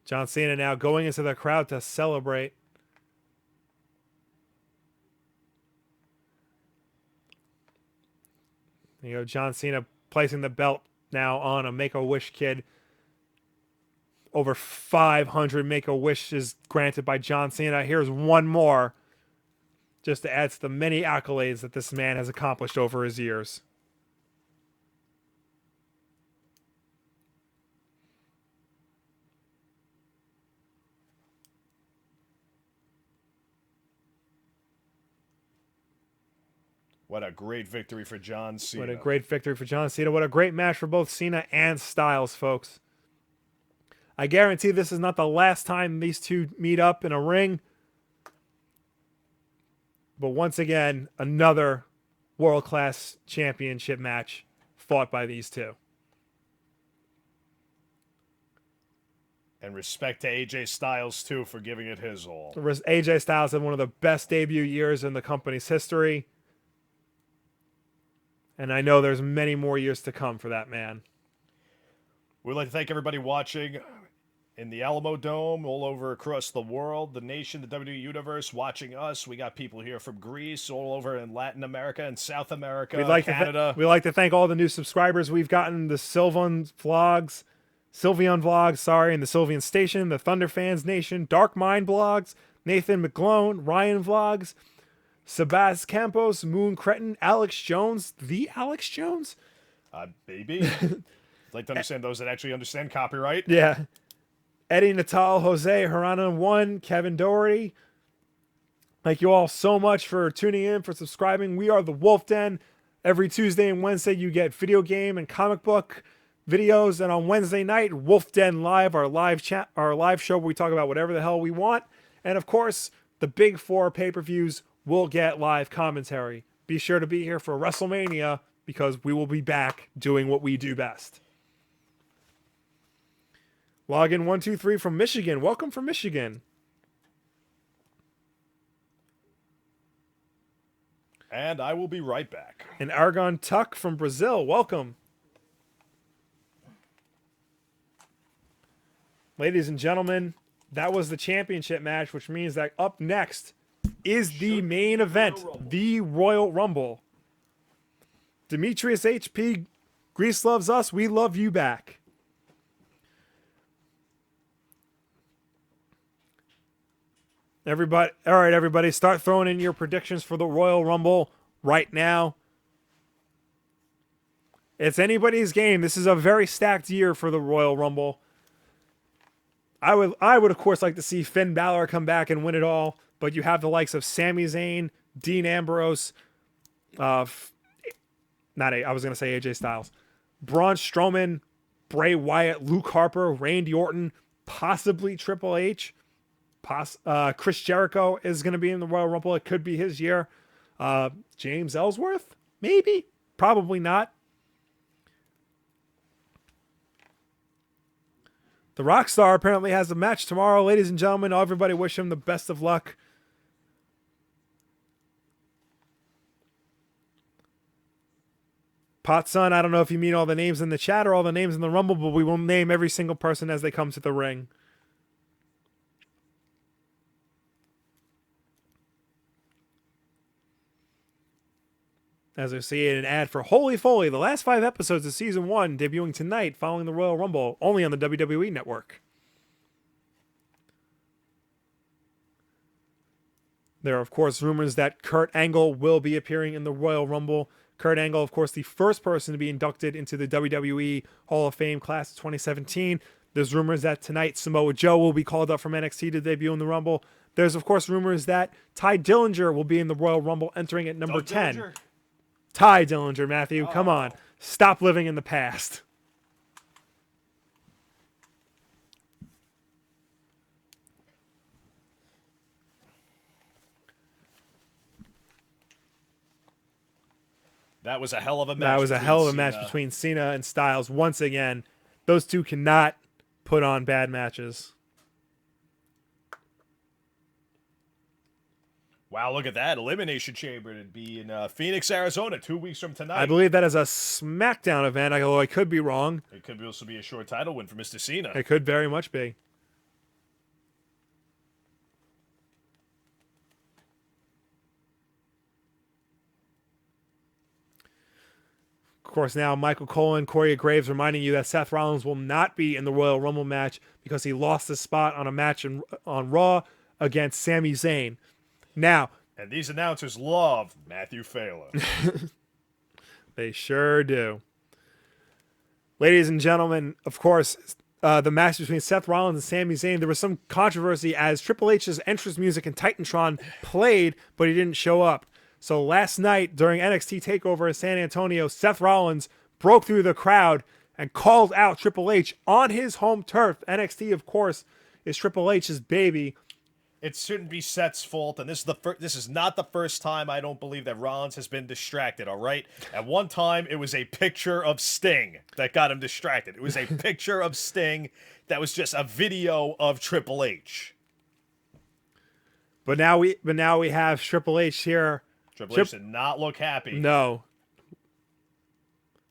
John Cena now going into the crowd to celebrate. There you go, John Cena placing the belt now on a Make-A-Wish kid. Over 500 Make-A-Wishes granted by John Cena. Here's one more, just to add to the many accolades that this man has accomplished over his years. What a great victory for John Cena. What a great victory for John Cena. What a great match for both Cena and Styles, folks. I guarantee this is not the last time these two meet up in a ring. But once again, another world-class championship match fought by these two. And respect to AJ Styles, too, for giving it his all. AJ Styles had one of the best debut years in the company's history. And I know there's many more years to come for that man. We'd like to thank everybody watching in the Alamo Dome, all over across the world, the nation, the WWE Universe, watching us. We got people here from Greece, all over in Latin America and South America, Canada. We'd like to thank all the new subscribers we've gotten, the Sylvian Vlogs, and the Sylvian Station, the Thunder Fans Nation, Dark Mind Blogs, Nathan McGlone, Ryan Vlogs, Sebas Campos, Moon Cretin, Alex Jones, the Alex Jones? Maybe. I'd like to understand those that actually understand copyright. Yeah. Eddie Natal, Jose Harana 1, Kevin Doherty. Thank you all so much for tuning in, for subscribing. We are the Wulff Den. Every Tuesday and Wednesday, you get video game and comic book videos. And on Wednesday night, Wulff Den Live, our live show where we talk about whatever the hell we want. And of course, the big 4 pay-per-views will get live commentary. Be sure to be here for WrestleMania because we will be back doing what we do best. Login 123 from Michigan. Welcome from Michigan. And I will be right back. And Argon Tuck from Brazil. Welcome. Ladies and gentlemen, that was the championship match, which means that up next is the main event, the Royal Rumble. Demetrius HP, Grease loves us, we love you back. Everybody, all right, everybody, start throwing in your predictions for the Royal Rumble right now. It's anybody's game. This is a very stacked year for the Royal Rumble. I would of course like to see Finn Balor come back and win it all, but you have the likes of Sami Zayn, Dean Ambrose, I was going to say AJ Styles, Braun Strowman, Bray Wyatt, Luke Harper, Randy Orton, possibly Triple H. Chris Jericho is going to be in the Royal Rumble. It could be his year. James Ellsworth, maybe, probably not. The Rockstar apparently has a match tomorrow. Ladies and gentlemen, everybody wish him the best of luck. Pot Son, I don't know if you mean all the names in the chat or all the names in the Rumble, but we will name every single person as they come to the ring. As I see an ad for Holy Foley, the last 5 episodes of Season 1 debuting tonight following the Royal Rumble, only on the WWE Network. There are, of course, rumors that Kurt Angle will be appearing in the Royal Rumble. Kurt Angle, of course, the first person to be inducted into the WWE Hall of Fame class of 2017. There's rumors that tonight Samoa Joe will be called up from NXT to debut in the Rumble. There's, of course, rumors that Ty Dillinger will be in the Royal Rumble entering at number 10. Dillinger. Ty Dillinger, Matthew. Come on. Stop living in the past. That was a hell of a match. That was a hell of a match between Cena and Styles. Once again, those two cannot put on bad matches. Wow, look at that. Elimination Chamber to be in Phoenix, Arizona 2 weeks from tonight. I believe that is a SmackDown event, although I could be wrong. It could also be a short title win for Mr. Cena. It could very much be. Of course, now Michael Cole and Corey Graves reminding you that Seth Rollins will not be in the Royal Rumble match because he lost his spot on a match on Raw against Sami Zayn. Now, and these announcers love Matthew Failer. They sure do. Ladies and gentlemen, of course, the match between Seth Rollins and Sami Zayn, there was some controversy as Triple H's entrance music in Titantron played, but he didn't show up. So last night during NXT TakeOver in San Antonio, Seth Rollins broke through the crowd and called out Triple H on his home turf. NXT, of course, is Triple H's baby. It shouldn't be Seth's fault, and this is not the first time I don't believe that Rollins has been distracted, all right? At one time, it was a picture of Sting that got him distracted. It was a picture of Sting that was just a video of Triple H. But now we have Triple H here. Triple H did not look happy. No.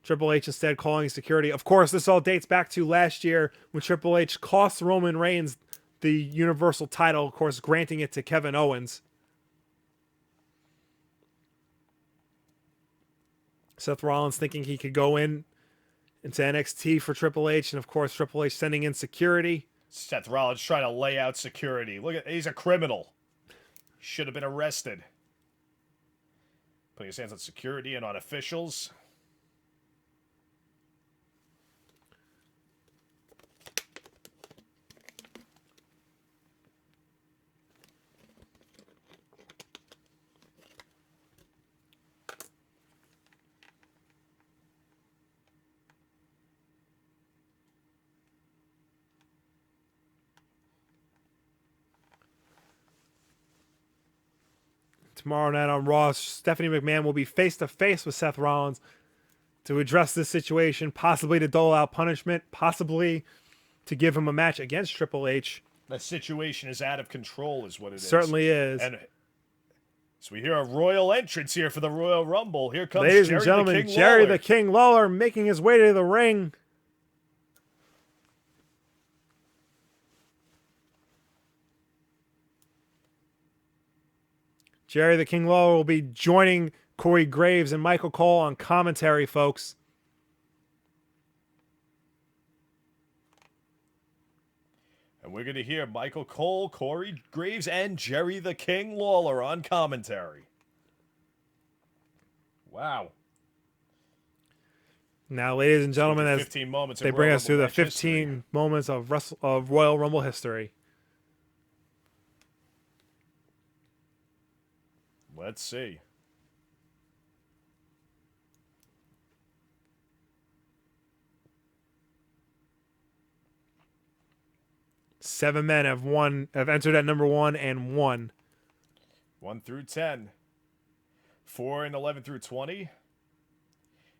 Triple H instead calling security. Of course, this all dates back to last year when Triple H cost Roman Reigns the Universal title, of course, granting it to Kevin Owens. Seth Rollins thinking he could go into NXT for Triple H, and of course, Triple H sending in security. Seth Rollins trying to lay out security. Look at, he's a criminal. Should have been arrested. Putting his hands on security and on officials. Tomorrow night on Raw, Stephanie McMahon will be face-to-face with Seth Rollins to address this situation, possibly to dole out punishment, possibly to give him a match against Triple H. The situation is out of control, is what it is. Certainly is. And so we hear a royal entrance here for the Royal Rumble. Here comes Ladies Jerry and gentlemen, the King Jerry Lawler. the King Lawler making his way to the ring. Jerry the King Lawler will be joining Corey Graves and Michael Cole on commentary, folks. And we're going to hear Michael Cole, Corey Graves, and Jerry the King Lawler on commentary. Wow. Now, ladies and gentlemen, as 15 moments they in bring Royal us through Rumble the match 15 history. moments of Royal Rumble history. Let's see. Seven men have entered at number 1 and won. 1 through 10. 4 and 11 through 20.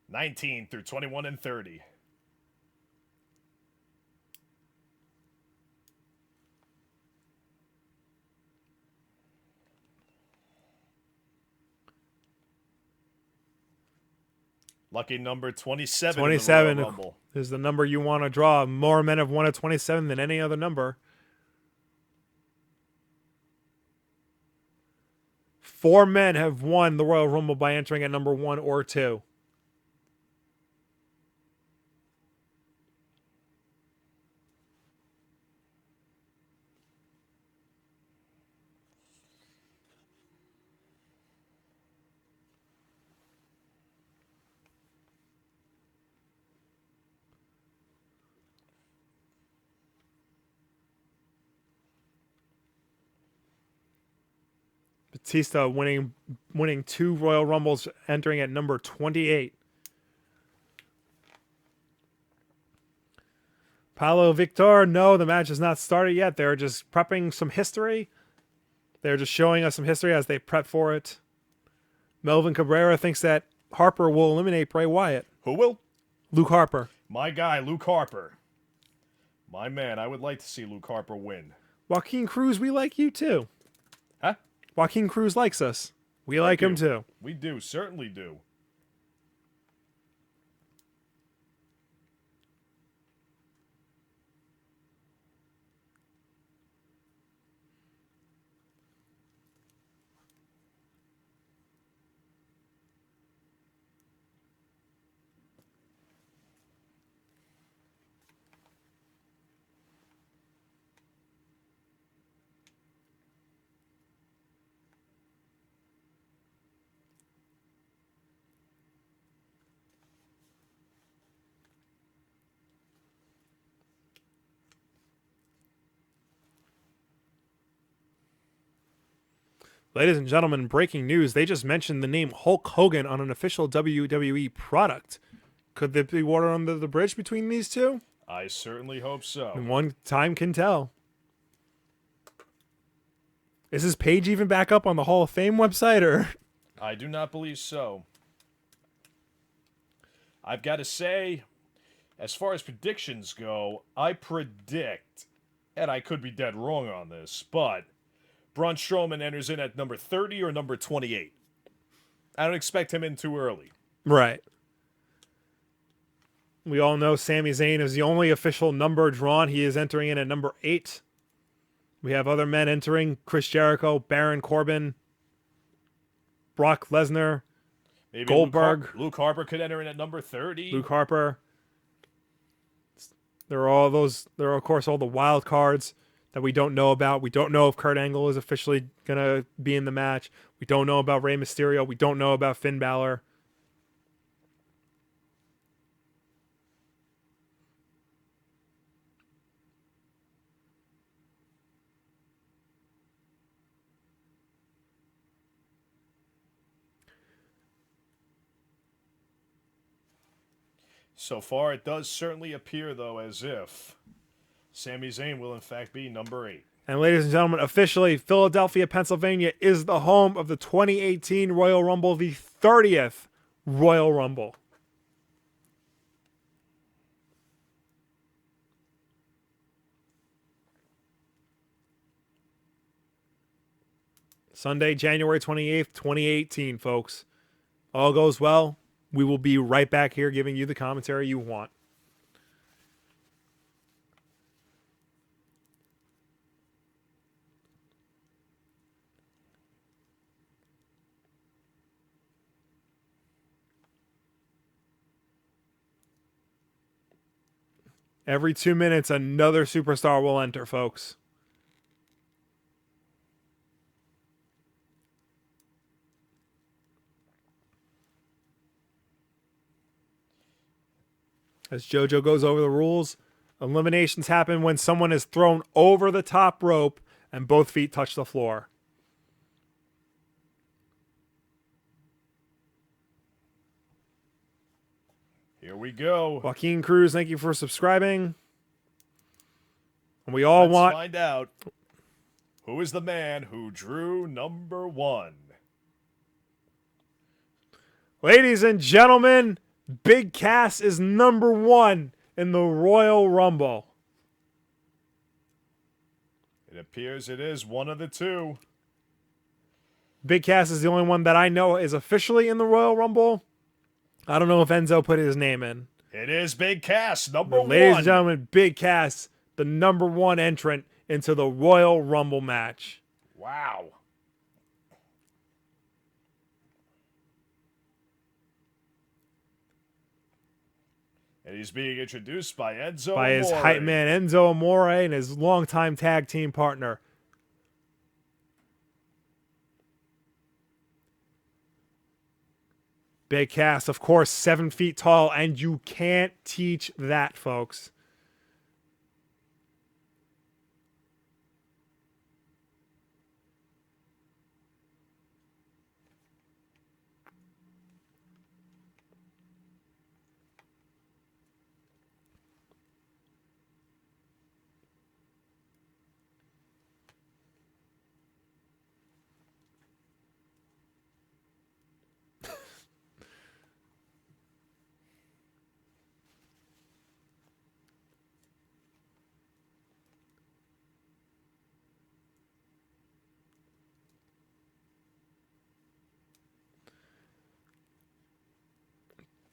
19 through 21 and 30. Lucky number 27. 27 in the Royal Rumble. is the number you want to draw. More men have won at 27 than any other number. 4 men have won the Royal Rumble by entering at number 1 or 2. Batista winning 2 Royal Rumbles, entering at number 28. Paulo Victor, no, the match has not started yet. They're just prepping some history. They're just showing us some history as they prep for it. Melvin Cabrera thinks that Harper will eliminate Bray Wyatt. Who will? Luke Harper. My guy, Luke Harper. My man, I would like to see Luke Harper win. Joaquin Cruz, we like you too. Huh? Joaquin Cruz likes us. We like him too. We do, certainly do. Ladies and gentlemen, breaking news. They just mentioned the name Hulk Hogan on an official WWE product. Could there be water under the bridge between these two? I certainly hope so. And one time can tell. Is his page even back up on the Hall of Fame website, or? I do not believe so. I've got to say, as far as predictions go, I predict, and I could be dead wrong on this, but Braun Strowman enters in at number 30 or number 28. I don't expect him in too early. Right. We all know Sami Zayn is the only official number drawn. He is entering in at number 8. We have other men entering: Chris Jericho, Baron Corbin, Brock Lesnar, Maybe Goldberg. Luke Harper could enter in at number 30. Luke Harper. There are, of course, all the wild cards that we don't know about. We don't know if Kurt Angle is officially going to be in the match. We don't know about Rey Mysterio. We don't know about Finn Balor. So far, it does certainly appear, though, as if Sami Zayn will, in fact, be number 8. And ladies and gentlemen, officially, Philadelphia, Pennsylvania is the home of the 2018 Royal Rumble, the 30th Royal Rumble. Sunday, January 28th, 2018, folks. All goes well. We will be right back here giving you the commentary you want. Every 2 minutes, another superstar will enter, folks. As JoJo goes over the rules, eliminations happen when someone is thrown over the top rope and both feet touch the floor. Here we go. Joaquin Cruz, thank you for subscribing. And we all Let's want... find out who is the man who drew number 1. Ladies and gentlemen, Big Cass is number 1 in the Royal Rumble. It appears it is one of the two. Big Cass is the only one that I know is officially in the Royal Rumble. I don't know if Enzo put his name in. It is Big Cass, number 1. Ladies and gentlemen, Big Cass, the number 1 entrant into the Royal Rumble match. Wow. And he's being introduced by Enzo By his Amore. hype man, Enzo Amore, and his longtime tag team partner. Big Cass, of course, 7 feet tall, and you can't teach that, folks.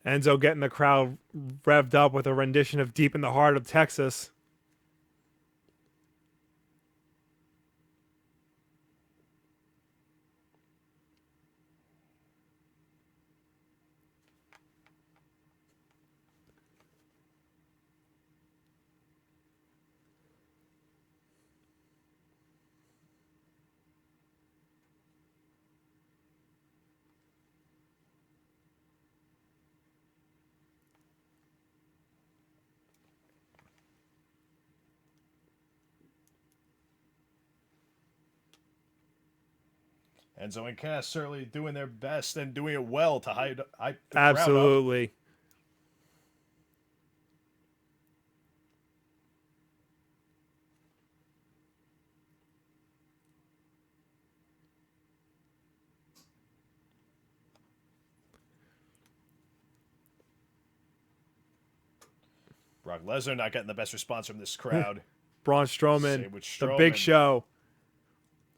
Enzo getting the crowd revved up with a rendition of Deep in the Heart of Texas. Enzo and Cass certainly doing their best and doing it well to hype the crowd up. Absolutely. Brock Lesnar not getting the best response from this crowd. Braun Strowman, Same with The Strowman. Big Show,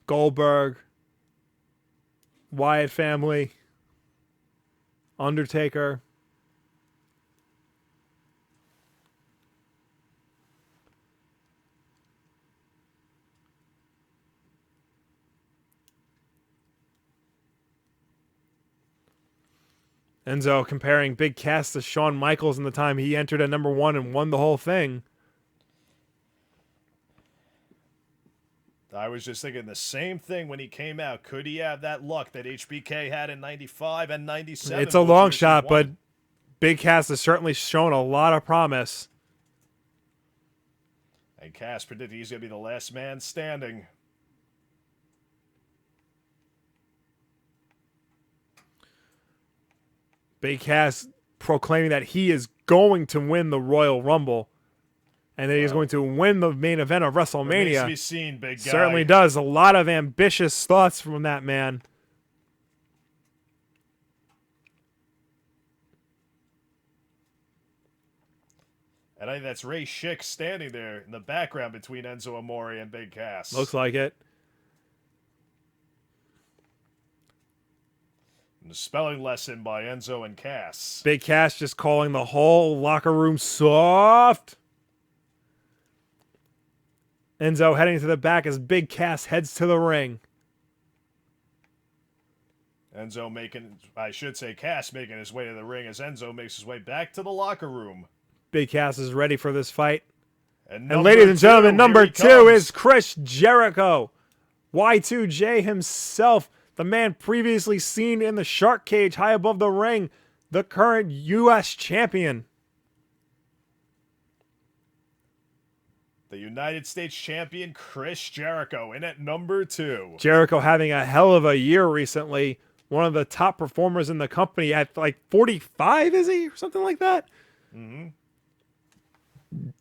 Goldberg, Wyatt family, Undertaker. Enzo comparing Big Cass to Shawn Michaels in the time he entered at number 1 and won the whole thing. I was just thinking the same thing when he came out. Could he have that luck that HBK had in 95 and 97? It's a both long years he shot, but won? Big Cass has certainly shown a lot of promise. And Cass predicted he's going to be the last man standing. Big Cass proclaiming that he is going to win the Royal Rumble and that he's going to win the main event of Remains to WrestleMania. be seen, big guy. Certainly does. A lot of ambitious thoughts from that man. And I think that's Ray Schick standing there in the background between Enzo Amore and Big Cass. Looks like it. And a spelling lesson by Enzo and Cass. Big Cass just calling the whole locker room soft. Enzo heading to the back as Big Cass heads to the ring. Enzo making, I should say Cass making his way to the ring as Enzo makes his way back to the locker room. Big Cass is ready for this fight. And ladies and gentlemen, number 2 comes. is Chris Jericho. Y2J himself, the man previously seen in the shark cage high above the ring, the current U.S. champion. The United States champion, Chris Jericho, in at number 2. Jericho having a hell of a year recently. One of the top performers in the company at like 45, is he? Or something like that? Mm-hmm.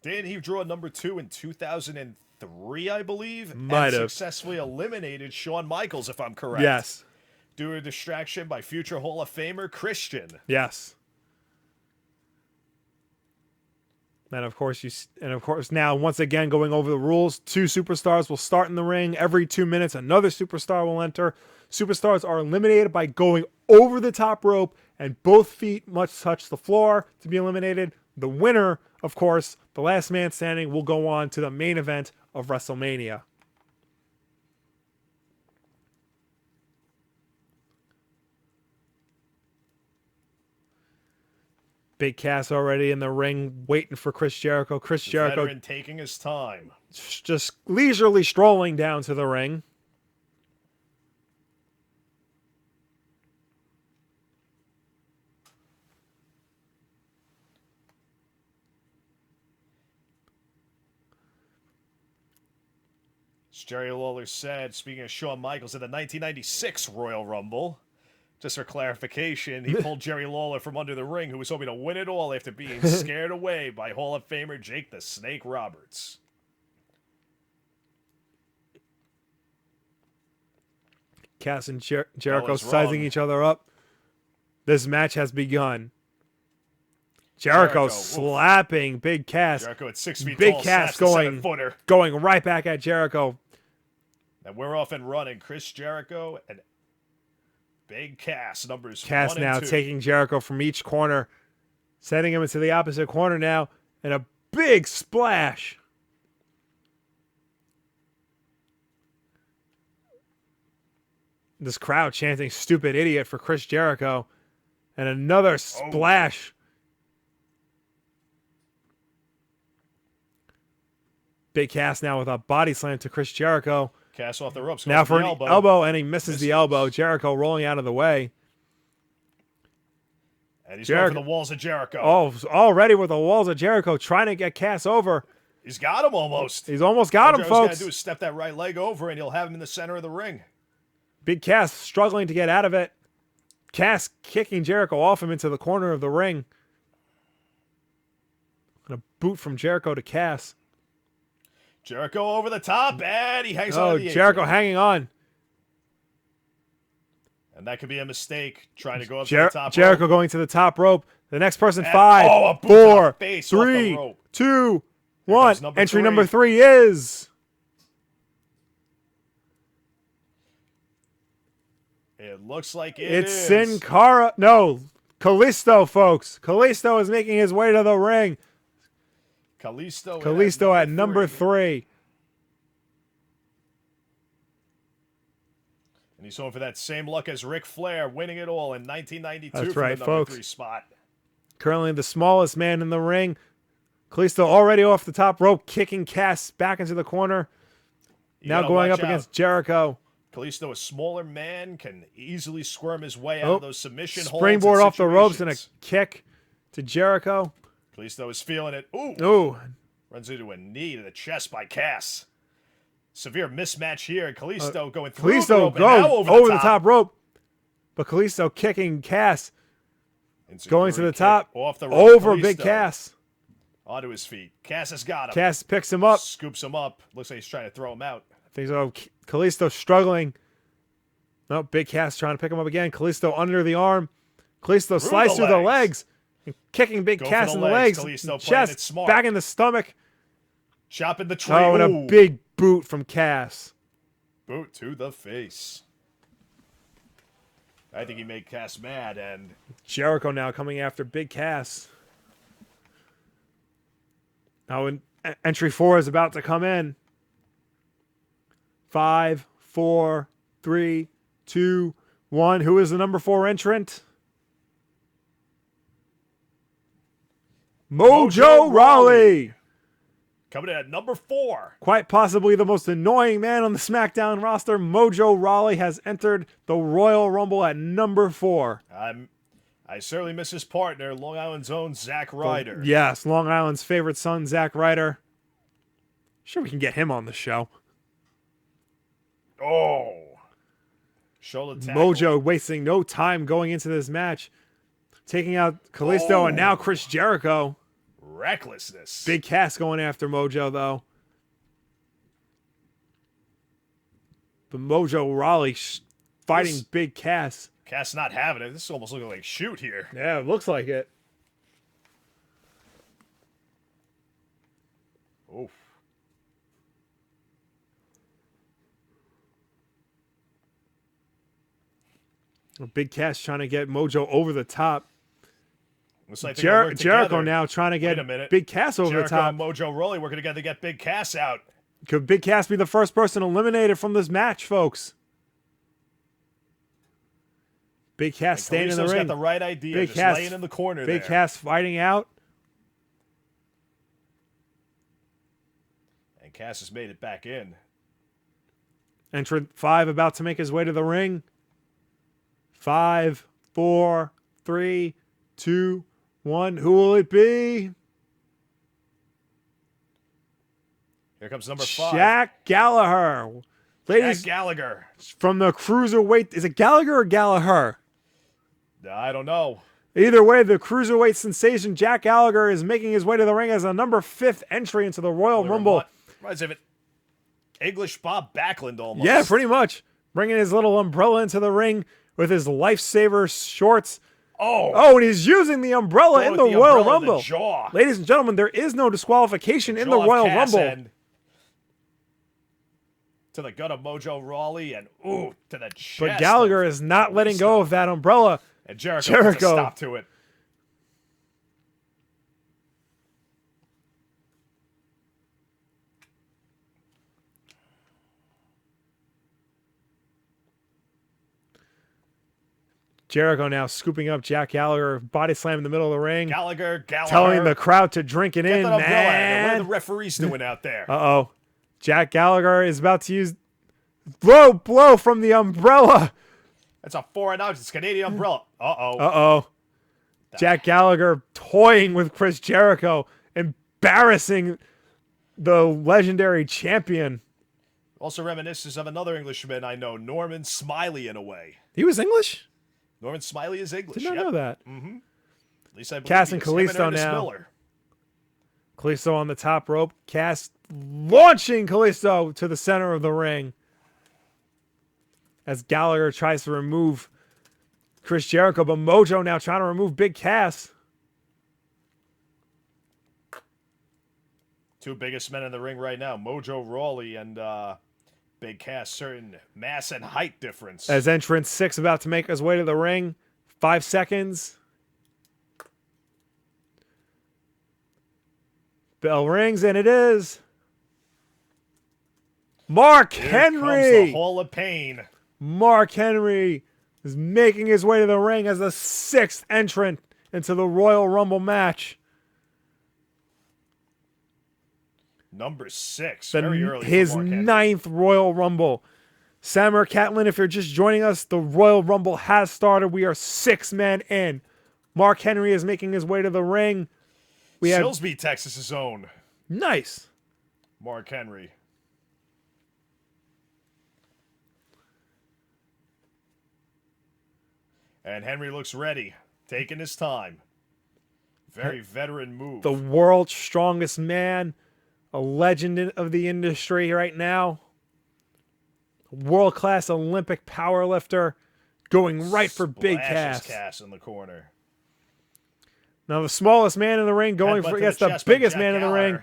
Didn't he draw number 2 in 2003, I believe? Might and have. Successfully eliminated Shawn Michaels, if I'm correct. Yes. Due to a distraction by future Hall of Famer Christian. Yes. And of course, now once again going over the rules, 2 superstars will start in the ring. Every 2 minutes, another superstar will enter. Superstars are eliminated by going over the top rope, and both feet must touch the floor to be eliminated. The winner, of course, the last man standing, will go on to the main event of WrestleMania. Big Cass already in the ring, waiting for Chris Jericho. Chris Jericho Veteran taking his time. just leisurely strolling down to the ring. As Jerry Lawler said, speaking of Shawn Michaels, in the 1996 Royal Rumble, just for clarification, he pulled Jerry Lawler from under the ring, who was hoping to win it all after being scared away by Hall of Famer Jake the Snake Roberts. Cass and Jericho was sizing wrong. each other up. This match has begun. Jericho Jericho, slapping Big Cass. Jericho at 6 feet Big tall, Cass snaps the 7-footer. going right back at Jericho. And we're off and running. Chris Jericho and Big Cass, numbers Cass 1 and now 2. taking Jericho from each corner, sending him into the opposite corner now, and a big splash. This crowd chanting "stupid idiot" for Chris Jericho, and another splash. Big Cass now with a body slam to Chris Jericho. Cass off the ropes. Now for the an elbow, and he misses the elbow. Jericho rolling out of the way. And he's going for the walls of Jericho. Oh, already with the walls of Jericho, trying to get Cass over. He's got him almost. He's almost got him, All Jericho's got folks. to do is step that right leg over, and he'll have him in the center of the ring. Big Cass struggling to get out of it. Cass kicking Jericho off him into the corner of the ring. And a boot from Jericho to Cass. Jericho over the top, and he hangs on to the Jericho apron. hanging on. And that could be a mistake, trying to go up to the top Jericho rope. going to the top rope. The next person, And- 5, a boot to 4, the face off the 3, rope. 2, Here 1. comes number Entry 3. number 3 is... It looks like It's is. Sin Cara. No, Kalisto, folks. Kalisto is making his way to the ring. Kalisto at number 3. And he's going for that same luck as Ric Flair, winning it all in 1992 That's from right, the number folks. 3 spot. Currently the smallest man in the ring. Kalisto already off the top rope, kicking Cass back into the corner. You Now gotta going watch up out. against Jericho. Kalisto, a smaller man, can easily squirm his way out of those submission holds. Springboard and off the ropes and a situations. kick to Jericho. Kalisto is feeling it. Ooh. Ooh, Runs into a knee to the chest by Cass. Severe mismatch here. Kalisto going through the Kalisto rope and now goes over the top rope. But Kalisto kicking Cass, going to the Enziguri top, kick off the rope. over Big Kalisto Cass. onto his feet. Cass has got him. Cass picks him up. Scoops him up. Looks like he's trying to throw him out. I think so. Kalisto struggling. No, Big Cass trying to pick him up again. Kalisto under the arm. Kalisto slides through the legs. And kicking Big Go for Cass the in the legs. legs. Kalisto playing it Chest, smart. back in the stomach. Chopping the tree. Oh, and Ooh. a big boot from Cass. Boot to the face. I think he made Cass mad, and Jericho now coming after Big Cass. Now entry 4 is about to come in. 5, 4, 3, 2, 1. Who is the number 4 entrant? Mojo Rawley. Coming in at number 4. Quite possibly the most annoying man on the SmackDown roster, Mojo Rawley has entered the Royal Rumble at number 4. I certainly miss his partner, Long Island's own Zack Ryder. Yes, Long Island's favorite son, Zack Ryder. Sure, we can get him on the show. Oh. Shoulder tackle. Mojo wasting no time going into this match. Taking out Kalisto and now Chris Jericho. Recklessness. Big Cass going after Mojo, though. But Mojo Rawley fighting Big Cass. Cass not having it. This is almost looking like shoot here. Yeah, it looks like it. Oof. Big Cass trying to get Mojo over the top. Looks like they're Jericho now trying to get Big Cass over the top. And Mojo Rawley working together to get Big Cass out. Could Big Cass be the first person eliminated from this match, folks? Big Cass staying in the ring. Got the right idea. Big just Cass laying in the corner Big there. Cass fighting out. And Cass has made it back in. Entrant 5 about to make his way to the ring. 5, 4, 3, 2, 1. Who will it be? Here comes number 5. Jack Gallagher. Ladies, Jack Gallagher. from the Cruiserweight. Is it Gallagher or Gallagher? I don't know. Either way, the Cruiserweight sensation Jack Gallagher is making his way to the ring as a number 5th entry into the Royal Rumble. Reminds me of it. English Bob Backlund almost. Yeah, pretty much. Bringing his little umbrella into the ring with his lifesaver shorts. Oh, and he's using the umbrella in the Royal Rumble. Ladies and gentlemen, there is no disqualification in the Royal Rumble. To the gut of Mojo Rawley and to the chest. But Gallagher is not letting go of that umbrella. And Jericho puts a stop to it. Jericho now scooping up Jack Gallagher, body slam in the middle of the ring. Gallagher. Telling the crowd to drink it in, man. What are the referees doing out there? Uh-oh. Jack Gallagher is about to use blow from the umbrella. That's a 4-0. It's a Canadian umbrella. Uh-oh. Uh-oh. Jack Gallagher toying with Chris Jericho, embarrassing the legendary champion. Also reminisces of another Englishman I know, Norman Smiley, in a way. He was English? Norman Smiley is English. Did not know that. Mm-hmm. At least I believe Cass and Kalisto now. Miller. Kalisto on the top rope. Cass launching Kalisto to the center of the ring. As Gallagher tries to remove Chris Jericho, but Mojo now trying to remove Big Cass. Two biggest men in the ring right now, Mojo Rawley and Big Cass, certain mass and height difference. As entrant 6 about to make his way to the ring. 5 seconds. Bell rings, and it is Mark Henry. Comes the Hall of Pain. Mark Henry is making his way to the ring as the 6th entrant into the Royal Rumble match. Number 6. Very early. His 9th Royal Rumble. Sammer Catlin, if you're just joining us, the Royal Rumble has started. We are 6 men in. Mark Henry is making his way to the ring. We have Silsbee, Texas's own. Nice. Mark Henry. And Henry looks ready, taking his time. Very veteran move. The world's strongest man, a legend of the industry right now. World-class Olympic powerlifter, going right for Big Cass. Cass in the corner. Now the smallest man in the ring going for the biggest man in the ring.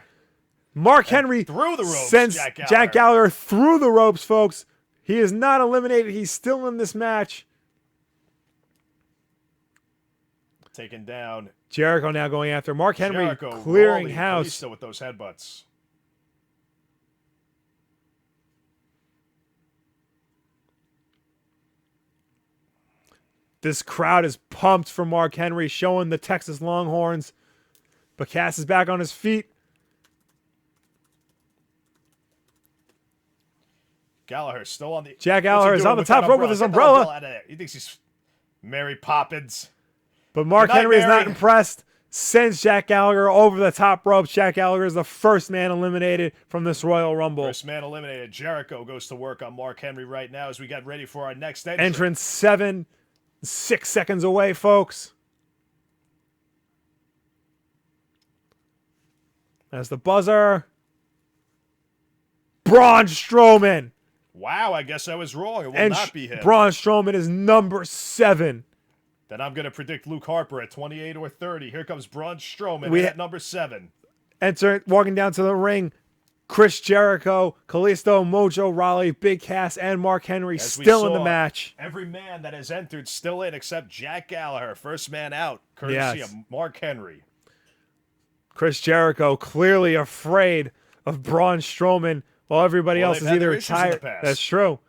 Mark Henry through the ropes. Sends Jack Gallagher through the ropes, folks. He is not eliminated. He's still in this match. taken down. Jericho now going after Mark Henry, Jericho, clearing Rawley, house. Kalisto with those headbutts. This crowd is pumped for Mark Henry, showing the Texas Longhorns. But Cass is back on his feet. Gallagher still on the... Jack Gallagher is on the top rope with his umbrella. He thinks he's Mary Poppins. But Mark Good night, Henry is not Mary. impressed. Sends Jack Gallagher over the top rope. Jack Gallagher is the first man eliminated from this Royal Rumble. First man eliminated. Jericho goes to work on Mark Henry right now as we get ready for our next Entrance 6 seconds away, folks. That's the buzzer. Braun Strowman. Wow, I guess I was wrong. It will not be him. Braun Strowman is number 7. Then I'm going to predict Luke Harper at 28 or 30. Here comes Braun Strowman at number 7. Walking down to the ring, Chris Jericho, Kalisto, Mojo Rawley, Big Cass, and Mark Henry As we still in the saw, match. Every man that has entered still in except Jack Gallagher. First man out, courtesy of Mark Henry. Chris Jericho clearly afraid of Braun Strowman while everybody else is either retired. That's true.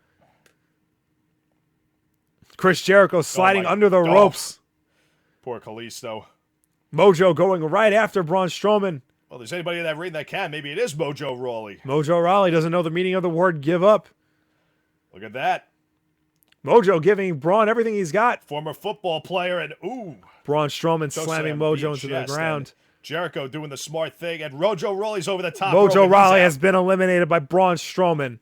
Chris Jericho sliding under the ropes. Poor Kalisto. Mojo going right after Braun Strowman. Well, there's anybody in that ring that can. Maybe it is Mojo Rawley. Mojo Rawley doesn't know the meaning of the word give up. Look at that. Mojo giving Braun everything he's got. Former football player and Braun Strowman slamming Mojo into the ground. Jericho doing the smart thing, and Mojo Rawley's over the top. Mojo Rawley has been eliminated by Braun Strowman.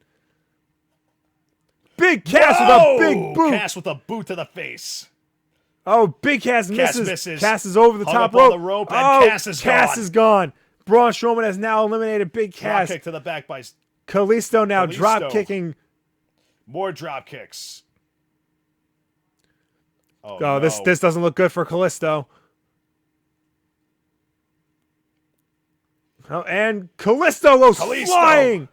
Big Cass with a big boot. Cass with a boot to the face. Oh, Big Cass misses. Cass is over the Hung top up on rope. the rope, and Cass is gone. Braun Strowman has now eliminated Big Cass. Drop kick to the back by Kalisto now drop kicking. More drop kicks. Oh, no. This doesn't look good for Kalisto. Oh, and Kalisto goes flying.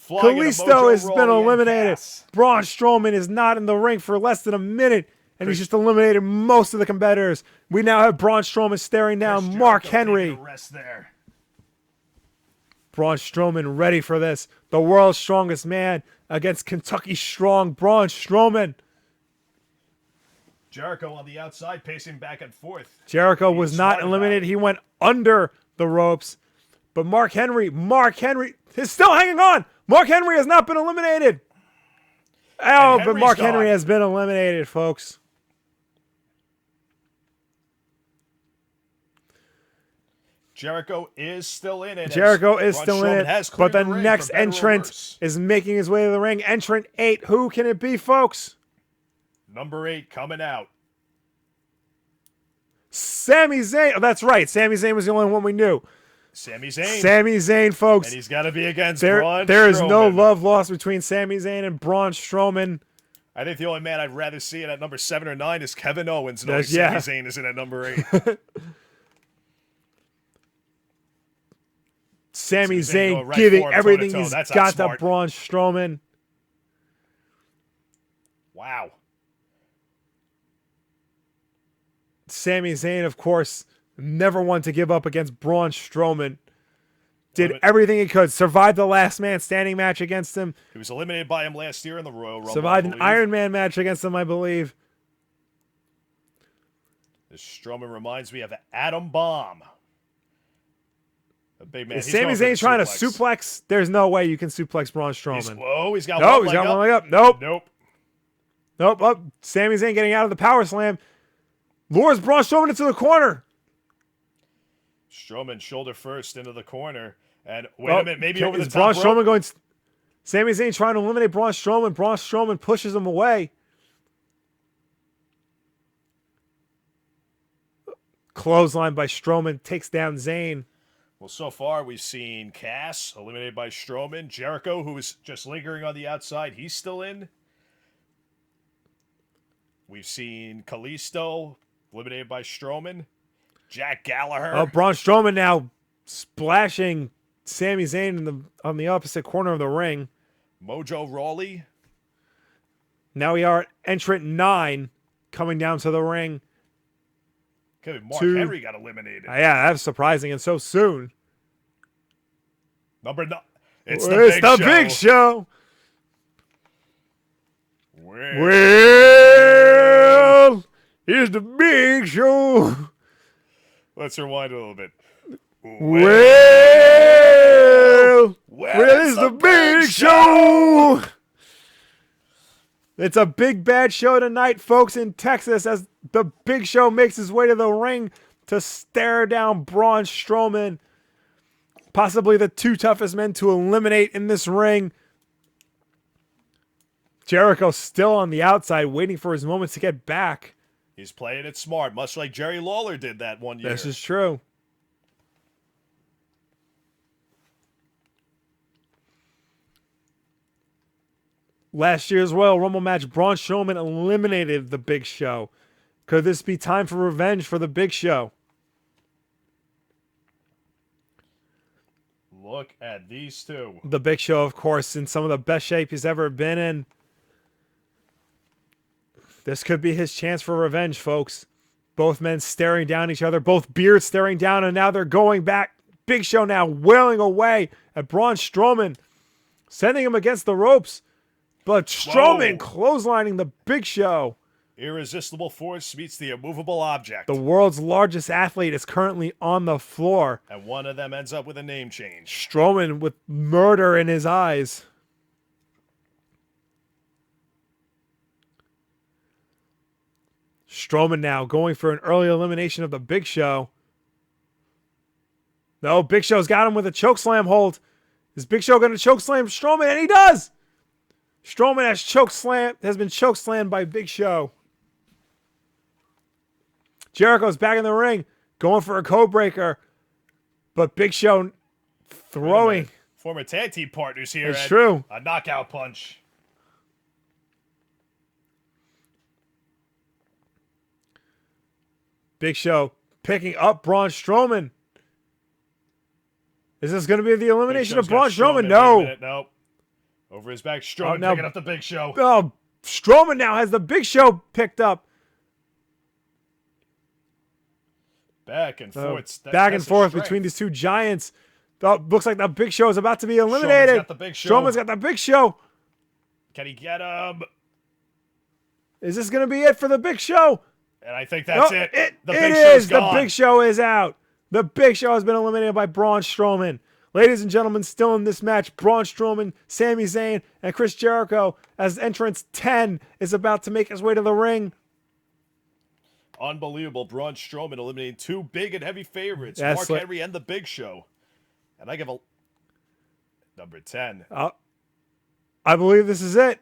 Kalisto has been eliminated. Braun Strowman is not in the ring for less than a minute, and he's just eliminated most of the competitors. We now have Braun Strowman staring down Mark Henry. Braun Strowman ready for this. The world's strongest man against Kentucky strong Braun Strowman. Jericho on the outside pacing back and forth. Jericho was not eliminated. He went under the ropes. But Mark Henry is still hanging on. Mark Henry has not been eliminated. Oh, but Mark Henry has been eliminated, folks. Jericho is still in it. But the next entrant is making his way to the ring. Entrant 8. Who can it be, folks? Number 8 coming out. Sami Zayn. Oh, that's right. Sami Zayn was the only one we knew. Sami Zayn. Sami Zayn, folks. And he's got to be against Braun Strowman. There is no love lost between Sami Zayn and Braun Strowman. I think the only man I'd rather see it at number 7 or 9 is Kevin Owens. No, Sami Zayn isn't at number 8. Sami Zayn giving everything he's got to Braun Strowman. Wow. Sami Zayn, of course, never one to give up against Braun Strowman. Did everything he could. Survived the last man standing match against him. He was eliminated by him last year in the Royal Rumble. Survived an Iron Man match against him, I believe. This Strowman reminds me of Adam Bomb. A big man. Is Sami Zayn trying to suplex? There's no way you can suplex Braun Strowman. He's got one leg up. Nope. Oh, Sami Zayn getting out of the power slam. Lures Braun Strowman into the corner. Strowman shoulder first into the corner. And wait a minute, maybe over the top Braun rope. Strowman going... Sami Zayn trying to eliminate Braun Strowman. Braun Strowman pushes him away. Clothesline by Strowman takes down Zayn. Well, so far we've seen Cass eliminated by Strowman. Jericho, who is just lingering on the outside, he's still in. We've seen Kalisto eliminated by Strowman. Jack Gallagher. Braun Strowman now splashing Sami Zayn on the opposite corner of the ring. Mojo Rawley. Now we are at entrant 9 coming down to the ring. Okay, Mark 2. Henry got eliminated. Yeah, that's surprising and so soon. Number 9. It's It's the the Big Show. Well, Here's the Big Show. let's rewind a little bit. Well, it's the Big Show. It's a big bad show tonight, folks, in Texas, as the Big Show makes his way to the ring to stare down Braun Strowman. Possibly the 2 toughest men to eliminate in this ring. Jericho still on the outside, waiting for his moment to get back. He's playing it smart, much like Jerry Lawler did that one year. This is true. Last year's Royal Rumble match, Braun Strowman eliminated the Big Show. Could this be time for revenge for the Big Show? Look at these two. The Big Show, of course, in some of the best shape he's ever been in. This could be his chance for revenge, folks. Both men staring down each other, both beards staring down, and now they're going back. Big Show now wailing away at Braun Strowman, sending him against the ropes. But Strowman clotheslining the Big Show. Irresistible force meets the immovable object. The world's largest athlete is currently on the floor. And one of them ends up with a name change. Strowman with murder in his eyes. Strowman now going for an early elimination of the Big Show. No, Big Show's got him with a chokeslam hold. Is Big Show going to chokeslam Strowman? And he does! Strowman has been chokeslammed by Big Show. Jericho's back in the ring, going for a code breaker. But Big Show throwing. Former tag team partners here. It's true. A knockout punch. Big Show picking up Braun Strowman. Is this going to be the elimination of Braun Strowman? No. Nope. Over his back, Strowman picking up the Big Show. Oh, Strowman now has the Big Show picked up. Back and forth. Back and forth between these two giants. Looks like the Big Show is about to be eliminated. Strowman's got the Big Show. Strowman's got the Big Show. Can he get him? Is this going to be it for the Big Show? And I think that's it. The Big Show is out. The Big Show has been eliminated by Braun Strowman. Ladies and gentlemen, still in this match, Braun Strowman, Sami Zayn, and Chris Jericho, as entrance 10 is about to make his way to the ring. Unbelievable. Braun Strowman eliminating 2 big and heavy favorites, Yes, Mark Henry and the Big Show. And I give a number 10. I believe this is it.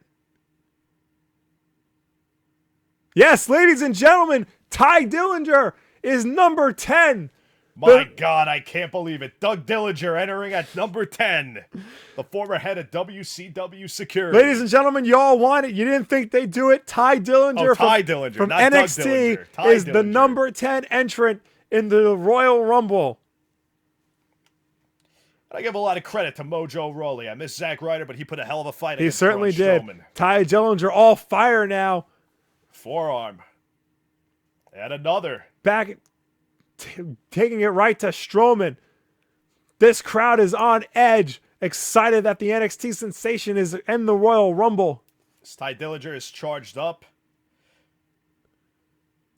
Yes, ladies and gentlemen, Ty Dillinger is number 10. My God, I can't believe it. Doug Dillinger entering at number 10. The former head of WCW Security. Ladies and gentlemen, y'all want it. You didn't think they'd do it. Ty Dillinger from not NXT Doug Dillinger. is the number 10 entrant in the Royal Rumble. I give a lot of credit to Mojo Rawley. I miss Zack Ryder, but he put a hell of a fight He against certainly Braun did. Strowman. Ty Dillinger all fire now. Forearm. And another. Back, taking it right to Strowman. This crowd is on edge, excited that the NXT sensation is in the Royal Rumble. Ty Dillinger is charged up.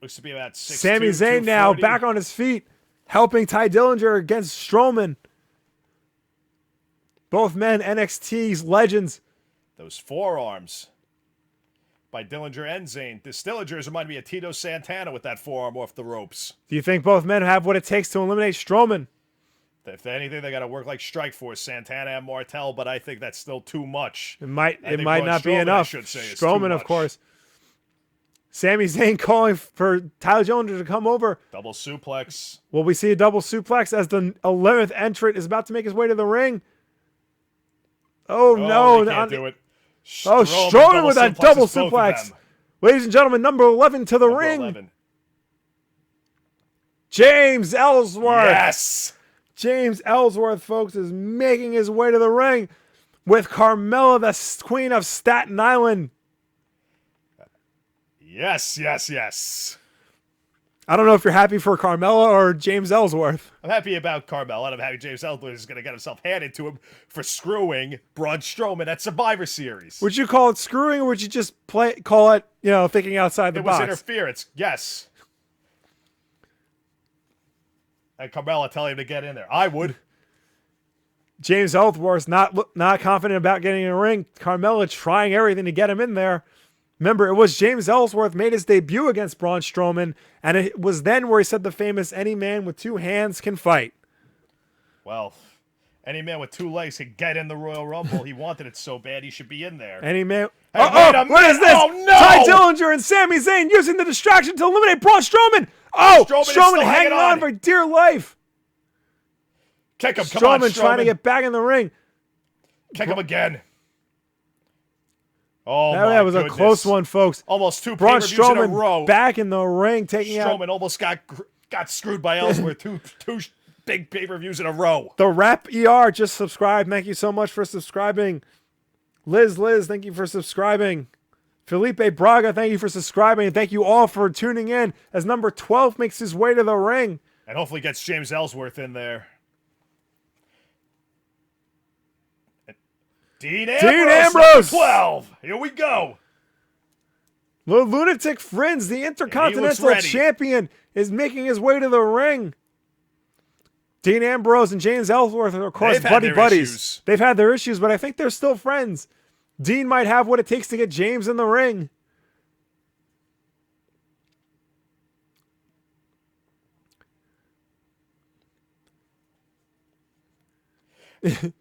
Looks to be about 6'2", Sami Zayn now back on his feet, helping Ty Dillinger against Strowman. Both men NXT's legends. Those forearms by Dillinger and Zayn. This Dillinger's reminded me of Tito Santana with that forearm off the ropes. Do you think both men have what it takes to eliminate Strowman? If anything, they got to work like Strikeforce, Santana and Martel, but I think that's still too much. It might not be enough. Strowman, of course. Sami Zayn calling for Tyler Dillinger to come over. Double suplex. Will we see a double suplex as the 11th entrant is about to make his way to the ring? Oh, no. They can't do it. Strowman with a double suplex. Ladies and gentlemen, number 11 to the ring. 11. James Ellsworth. Yes. James Ellsworth, folks, is making his way to the ring with Carmella, the Queen of Staten Island. Yes, yes, yes. I don't know if you're happy for Carmella or James Ellsworth. I'm happy about Carmella, and I'm happy James Ellsworth is going to get himself handed to him for screwing Braun Strowman at Survivor Series. Would you call it screwing, or would you just call it, thinking outside the box? It was interference, yes. And Carmella telling him to get in there. I would. James Ellsworth's not confident about getting in the ring. Carmella trying everything to get him in there. Remember, it was James Ellsworth made his debut against Braun Strowman, and it was then where he said the famous, "Any man with two hands can fight." Well, any man with two legs can get in the Royal Rumble. He wanted it so bad he should be in there. Any man... What is this? Oh, no! Ty Dillinger and Sami Zayn using the distraction to eliminate Braun Strowman. Oh, Strowman hanging on for dear life. Kick him, come on, Strowman. Trying to get back in the ring. Kick him again. Oh, that was a close one, folks. Almost two Braun pay-per-views in a row. Back in the ring, taking out... Strowman almost got screwed by Ellsworth. two big pay-per-views in a row. The Rap ER just subscribed. Thank you so much for subscribing. Liz, thank you for subscribing. Felipe Braga, thank you for subscribing. And thank you all for tuning in as number 12 makes his way to the ring. And hopefully gets James Ellsworth in there. Dean Ambrose! 12. Here we go. The Lunatic Friends, the Intercontinental Champion, is making his way to the ring. Dean Ambrose and James Ellsworth are, of course, buddies. They've had their issues, but I think they're still friends. Dean might have what it takes to get James in the ring.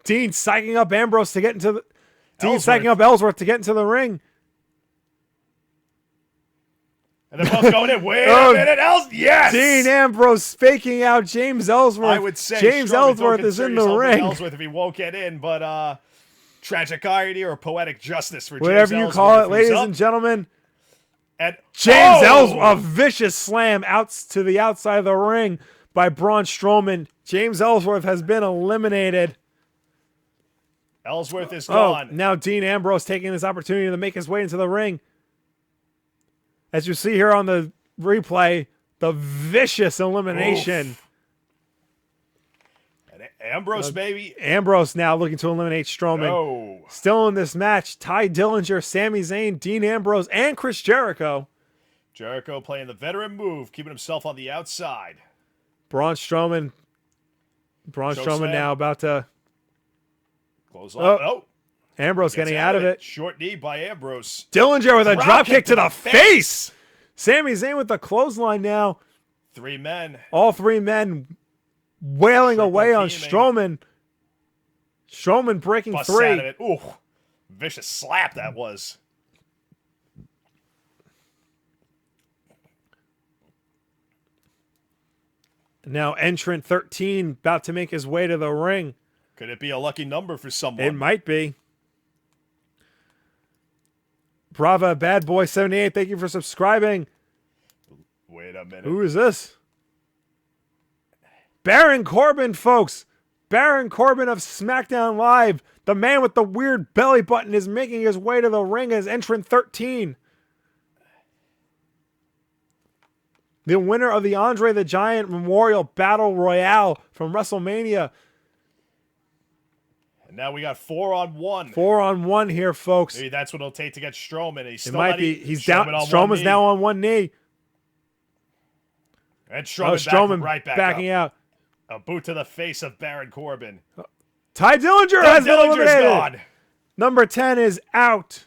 Dean psyching up Ambrose to get into the... Dean psyching up Ellsworth to get into the ring. And they're both going in. Wait a minute, yes! Dean Ambrose faking out James Ellsworth. I would say James Ellsworth is in the ring. Ellsworth if he won't get in, but tragic irony or poetic justice for whatever James Ellsworth. Whatever you call it, ladies and gentlemen. And James Ellsworth, a vicious slam out to the outside of the ring by Braun Strowman. James Ellsworth has been eliminated. Ellsworth is gone. Now Dean Ambrose taking this opportunity to make his way into the ring. As you see here on the replay, the vicious elimination. Oof. And Ambrose, baby. Ambrose now looking to eliminate Strowman. No. Still in this match, Ty Dillinger, Sami Zayn, Dean Ambrose, and Chris Jericho. Jericho playing the veteran move, keeping himself on the outside. Braun Strowman now about to... Close on. Ambrose getting out of it. Short knee by Ambrose. Dillinger with a drop kick to the face. Sami Zayn with the clothesline now. Three men. All three men wailing away on Strowman. Strowman breaking Bust three. Out of it. Ooh, vicious slap that was. Now entrant 13 about to make his way to the ring. Could it be a lucky number for someone? It might be. Brava Bad Boy 78, thank you for subscribing. Wait a minute. Who is this? Baron Corbin, folks. Baron Corbin of SmackDown Live. The man with the weird belly button is making his way to the ring as entrant 13. The winner of the Andre the Giant Memorial Battle Royale from WrestleMania. Now we got 4-on-1. 4-on-1 here, folks. Maybe that's what it'll take to get Strowman. He's still it might be. He's down. Strowman's now on one knee. And Strowman right backing out. A boot to the face of Baron Corbin. Ty Dillinger has been eliminated. Gone. Number 10 is out.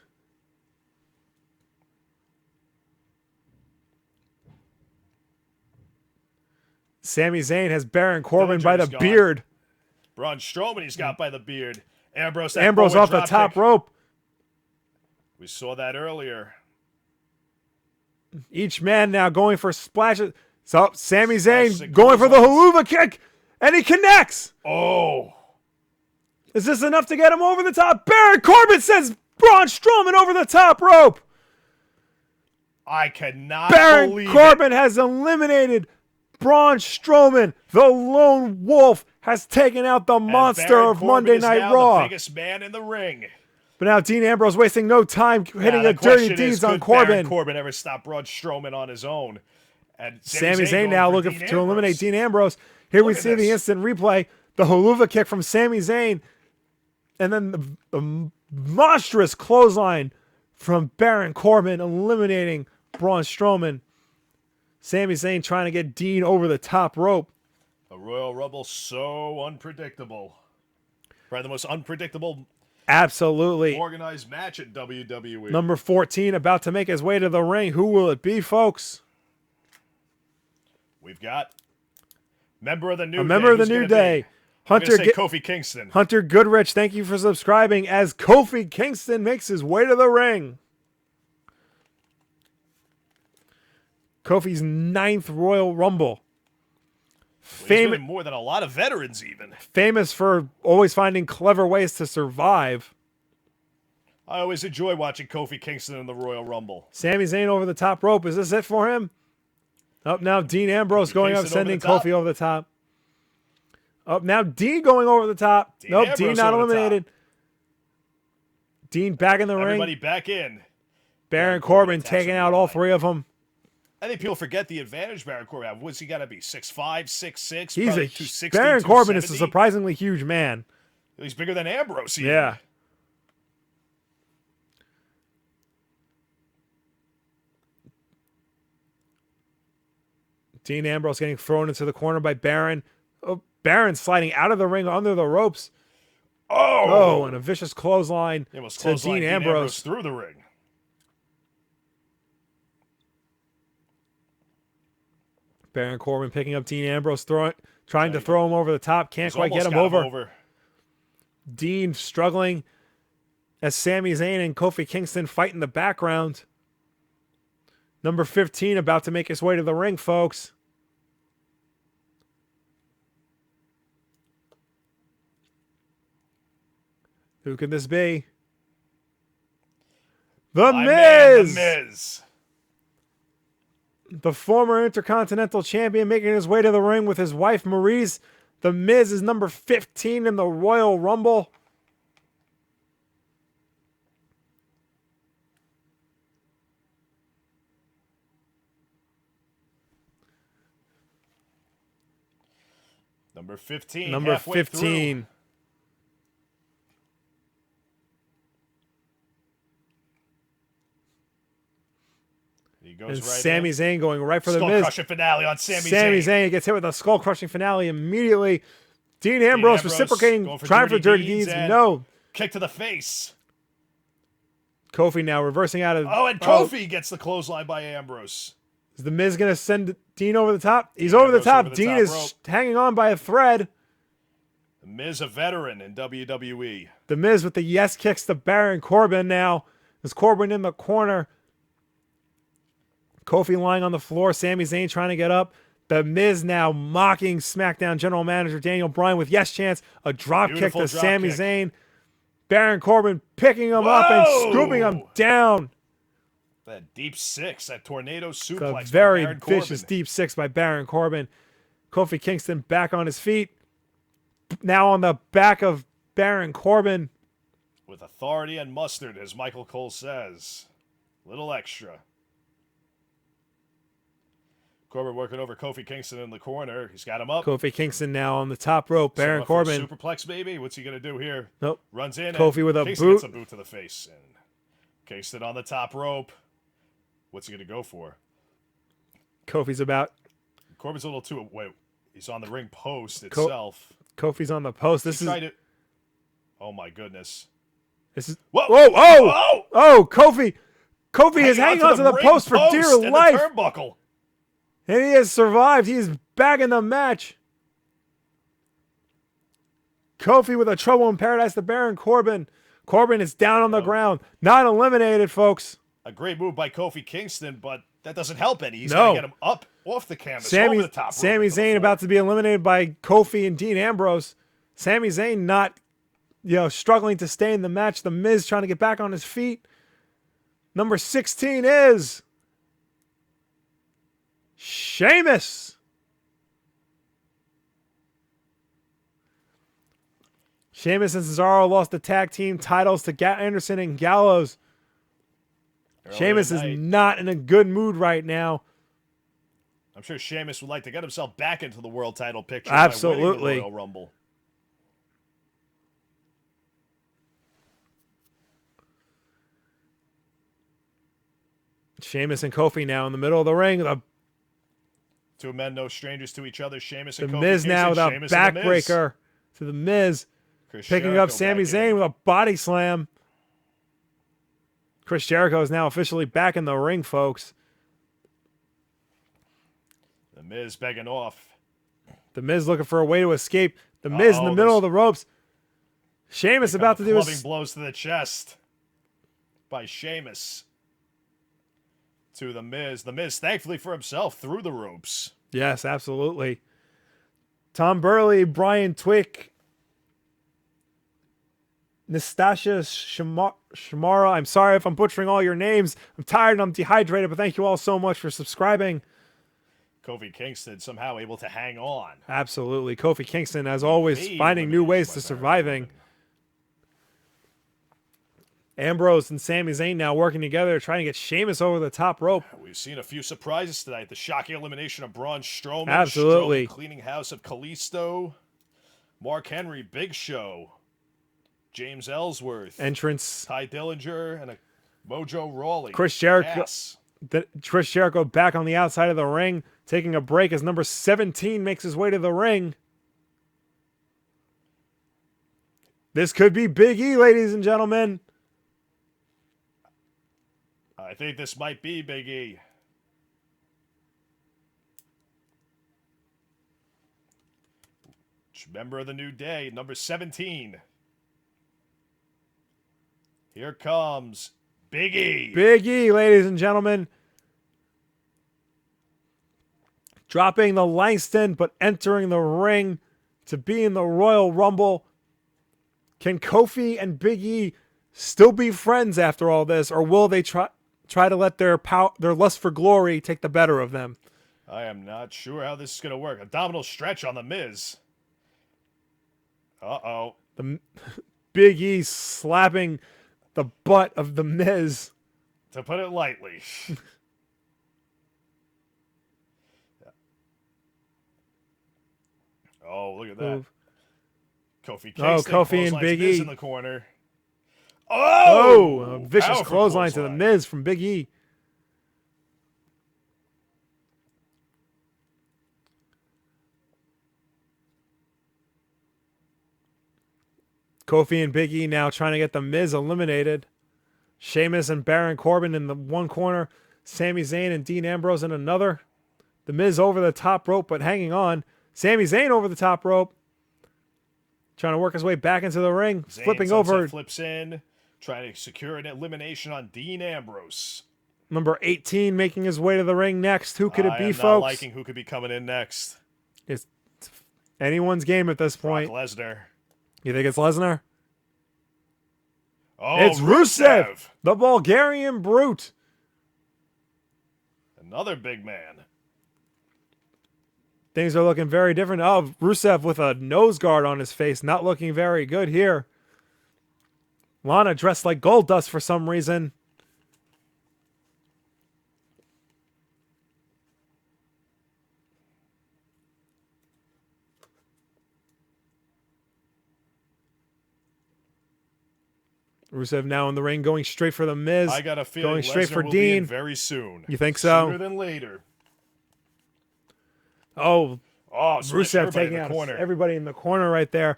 Sami Zayn has Baron Corbin by the beard. Braun Strowman he's got by the beard. Ambrose off the top rope. We saw that earlier. Each man now going for splashes. So Sami Zayn going for the haluva kick. And he connects. Oh. Is this enough to get him over the top? Baron Corbin sends Braun Strowman over the top rope. I cannot believe Corbin has eliminated Braun Strowman. The lone wolf has taken out the monster of Monday Night Raw. The biggest man in the ring. But now Dean Ambrose wasting no time hitting a dirty deeds on Corbin. Baron Corbin ever stop Braun Strowman on his own? And Sami Zayn going now for looking Dean to eliminate Ambrose. Dean Ambrose. Here we Look at see the this. instant replay. The haluva kick from Sami Zayn. And then the monstrous clothesline from Baron Corbin eliminating Braun Strowman. Sami Zayn trying to get Dean over the top rope. The Royal Rumble so unpredictable. Probably the most unpredictable Absolutely. organized match at WWE. Number 14 about to make his way to the ring. Who will it be, folks? We've got member of the New A Day. member of the Who's New gonna Day. be? I'm Hunter, gonna say Kofi Kingston. Hunter Goodrich, thank you for subscribing as Kofi Kingston makes his way to the ring. Kofi's 9th Royal Rumble. He's been in more than a lot of veterans even. Famous for always finding clever ways to survive. I always enjoy watching Kofi Kingston in the Royal Rumble. Sami Zayn over the top rope. Is this it for him? Up now, Dean Ambrose Kofi going up, Kingston over sending the top. Kofi over the top. Up now, Dean going over the top. Dean Nope, Ambrose Dean not over the eliminated. Dean back in the Everybody ring. back in. Baron Corbin Corbin attacks taking him out in all line. 3 of them. I think people forget the advantage Baron Corbin has. What's he got to be? 6'5", 6'6"? He's probably a 260, Baron Corbin is a 270? surprisingly huge man. He's bigger than Ambrose. Even. Yeah. Dean Ambrose getting thrown into the corner by Baron. Oh, Baron sliding out of the ring under the ropes. Oh, and a vicious clothesline He almost to clotheslined Dean Ambrose. through the ring. Baron Corbin picking up Dean Ambrose, trying to throw him over the top. Can't He's quite get almost him got over. Dean struggling as Sami Zayn and Kofi Kingston fight in the background. Number 15 about to make his way to the ring, folks. Who could this be? The My Miz! man, The Miz. The former Intercontinental Champion making his way to the ring with his wife, Maryse. The Miz is number 15 in the Royal Rumble. Number 15. Number halfway 15. Through. He goes And right Sami in. Zayn going right for the Skull Miz. Crusher finale on Sami Sami Zayn. Zayn gets hit with a skull crushing finale immediately. Dean Ambrose Ambrose reciprocating, going for trying for dirty deeds deeds. and- No. Kick to the face. Kofi now reversing out of. Oh, and Kofi gets the clothesline by Ambrose. Is the Miz going to send Dean over the top? He's over the Ambrose top. over the Dean top is rope. hanging on by a thread. The Miz, a veteran in WWE. The Miz with the yes kicks to Baron Corbin now. There's Corbin in the corner. Kofi lying on the floor. Sami Zayn trying to get up. The Miz now mocking SmackDown General Manager Daniel Bryan with yes chance. A drop Beautiful kick to drop Sami kick. Zayn. Baron Corbin picking him up and Whoa! scooping him down. That deep six, that tornado A suplex by very Baron vicious Corbin. deep six by Baron Corbin. Kofi Kingston back on his feet. Now on the back of Baron Corbin. With authority and mustard, as Michael Cole says. Little extra. Corbin working over Kofi Kingston in the corner. He's got him up. Kofi Kingston now on the top rope. Set him Baron up for a Corbin. Superplex, baby. What's he going to do here? Nope. Runs in. Kofi and with a Kingston boot. gets a boot to the face. And Kingston on the top rope. What's he going to go for? Kofi's about. Corbin's a little too. Wait. He's on the ring post itself. Kofi's on the post. This is. Tried to, oh, my goodness. This is. Whoa. Whoa! Oh! Whoa! Oh! Kofi is hanging onto the ring post for dear and the life. turnbuckle. And he has survived. He is back in the match. Kofi with a trouble in paradise to Baron Corbin. Corbin is down on the ground. Not eliminated, folks. A great move by Kofi Kingston, but that doesn't help any. He's No. going to get him up off the canvas, over the top rope Sami into the Zayn floor. about to be eliminated by Kofi and Dean Ambrose. Sami Zayn not, struggling to stay in the match. The Miz trying to get back on his feet. Number 16 is Sheamus. Sheamus and Cesaro lost the tag team titles to Anderson and Gallows. Earlier Sheamus is tonight. not in a good mood right now. I'm sure Sheamus would like to get himself back into the world title picture Absolutely. by winning the Royal Rumble. Sheamus and Kofi now in the middle of the ring. Two men no strangers to each other. Sheamus The and Kofi Miz Kingston, now with a Sheamus and The Miz. backbreaker to the Miz. Chris Picking Jericho up Sami back Zayn in. with a body slam. Chris Jericho is now officially back in the ring, folks. The Miz begging off. The Miz looking for a way to escape. The Miz in the middle of the ropes. Sheamus about to do clubbing his... blows to the chest by Sheamus to The Miz. The Miz, thankfully for himself, through the ropes. Yes, absolutely. Tom Burley, Brian Twick, Nastasia Shamara. I'm sorry if I'm butchering all your names. I'm tired and I'm dehydrated, but thank you all so much for subscribing. Kofi Kingston somehow able to hang on. Absolutely. Kofi Kingston, as always, finding new ways to surviving. Ambrose and Sami Zayn now working together, trying to get Sheamus over the top rope. We've seen a few surprises tonight. The shocking elimination of Braun Strowman. Absolutely. Strowman cleaning house of Kalisto. Mark Henry, Big Show. James Ellsworth. Entrance. Ty Dillinger and a Mojo Rawley. Chris Jericho. Yes. Chris Jericho back on the outside of the ring, taking a break as number 17 makes his way to the ring. This could be Big E, ladies and gentlemen. I think this might be Big E. Member of the New Day, number 17. Here comes Big E. Big E, ladies and gentlemen. Dropping the Langston, but entering the ring to be in the Royal Rumble. Can Kofi and Big E still be friends after all this, or will they try to let their lust for glory take the better of them? I am not sure how this is going to work. Abdominal stretch on The Miz. Uh-oh. The Big E slapping the butt of The Miz. To put it lightly. Oh, look at that. Ooh. Kofi Kingston. Kofi and Big Miz E. in the corner. Oh, a vicious Powerful clothesline to The Miz from Big E. Kofi and Big E now trying to get The Miz eliminated. Sheamus and Baron Corbin in the one corner. Sami Zayn and Dean Ambrose in another. The Miz over the top rope, but hanging on. Sami Zayn over the top rope. Trying to work his way back into the ring. Zayn Flipping sunset over. Flips in. Trying to secure an elimination on Dean Ambrose. Number 18 making his way to the ring next. Who could it I be, am folks? not liking who could be coming in next. It's anyone's game at this Brock point. Lesnar. You think it's Lesnar? Oh, It's Rusev, the Bulgarian Brute. Another big man. Things are looking very different. Oh, Rusev with a nose guard on his face, not looking very good here. Lana dressed like gold dust for some reason. Rusev now in the ring, going straight for the Miz. I got a feeling going straight Lesnar for will be in Dean. very soon. You think so? Sooner than later. Oh, Oh, Rusev taking out everybody in the corner right there.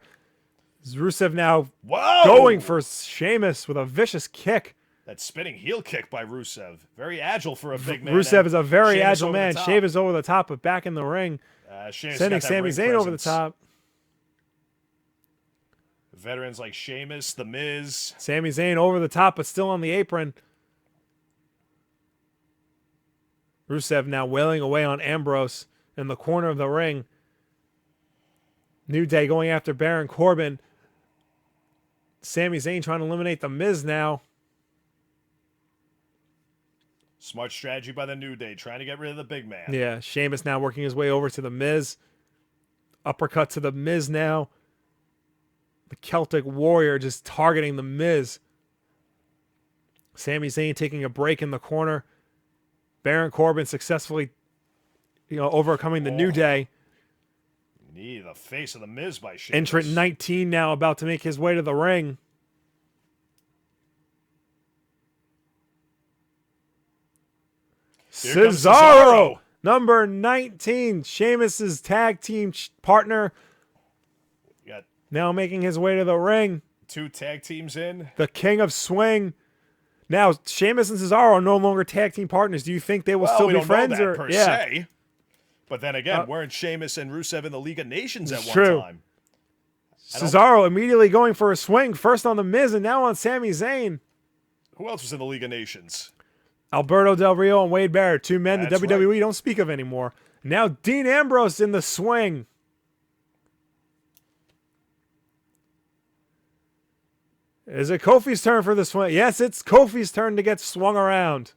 Rusev now Whoa! going for Sheamus with a vicious kick. That spinning heel kick by Rusev. Very agile for a big man. Rusev is a very Sheamus agile over man. the top. Sheamus over the top, but back in the ring. Sheamus Sending got that Sami ring Zayn over the presence. top. Veterans like Sheamus, The Miz. Sami Zayn over the top, but still on the apron. Rusev now wailing away on Ambrose in the corner of the ring. New Day going after Baron Corbin. Sami Zayn trying to eliminate The Miz now. Smart strategy by the New Day, trying to get rid of the big man. Yeah, Sheamus now working his way over to The Miz. Uppercut to The Miz now. The Celtic Warrior just targeting The Miz. Sami Zayn taking a break in the corner. Baron Corbin successfully overcoming the New Day. Knee to the face of the Miz by Sheamus. Entrant 19 now about to make his way to the ring. Cesaro, number 19, Sheamus's tag team partner, got now making his way to the ring. 2 tag teams in. The King of Swing. Now, Sheamus and Cesaro are no longer tag team partners. Do you think they will still be friends? Know that per se. But then again, weren't Sheamus and Rusev in the League of Nations at one time? Cesaro immediately going for a swing, first on The Miz and now on Sami Zayn. Who else was in the League of Nations? Alberto Del Rio and Wade Barrett, 2 men That's the WWE don't speak of anymore. Now Dean Ambrose in the swing. Is it Kofi's turn for the swing? Yes, it's Kofi's turn to get swung around.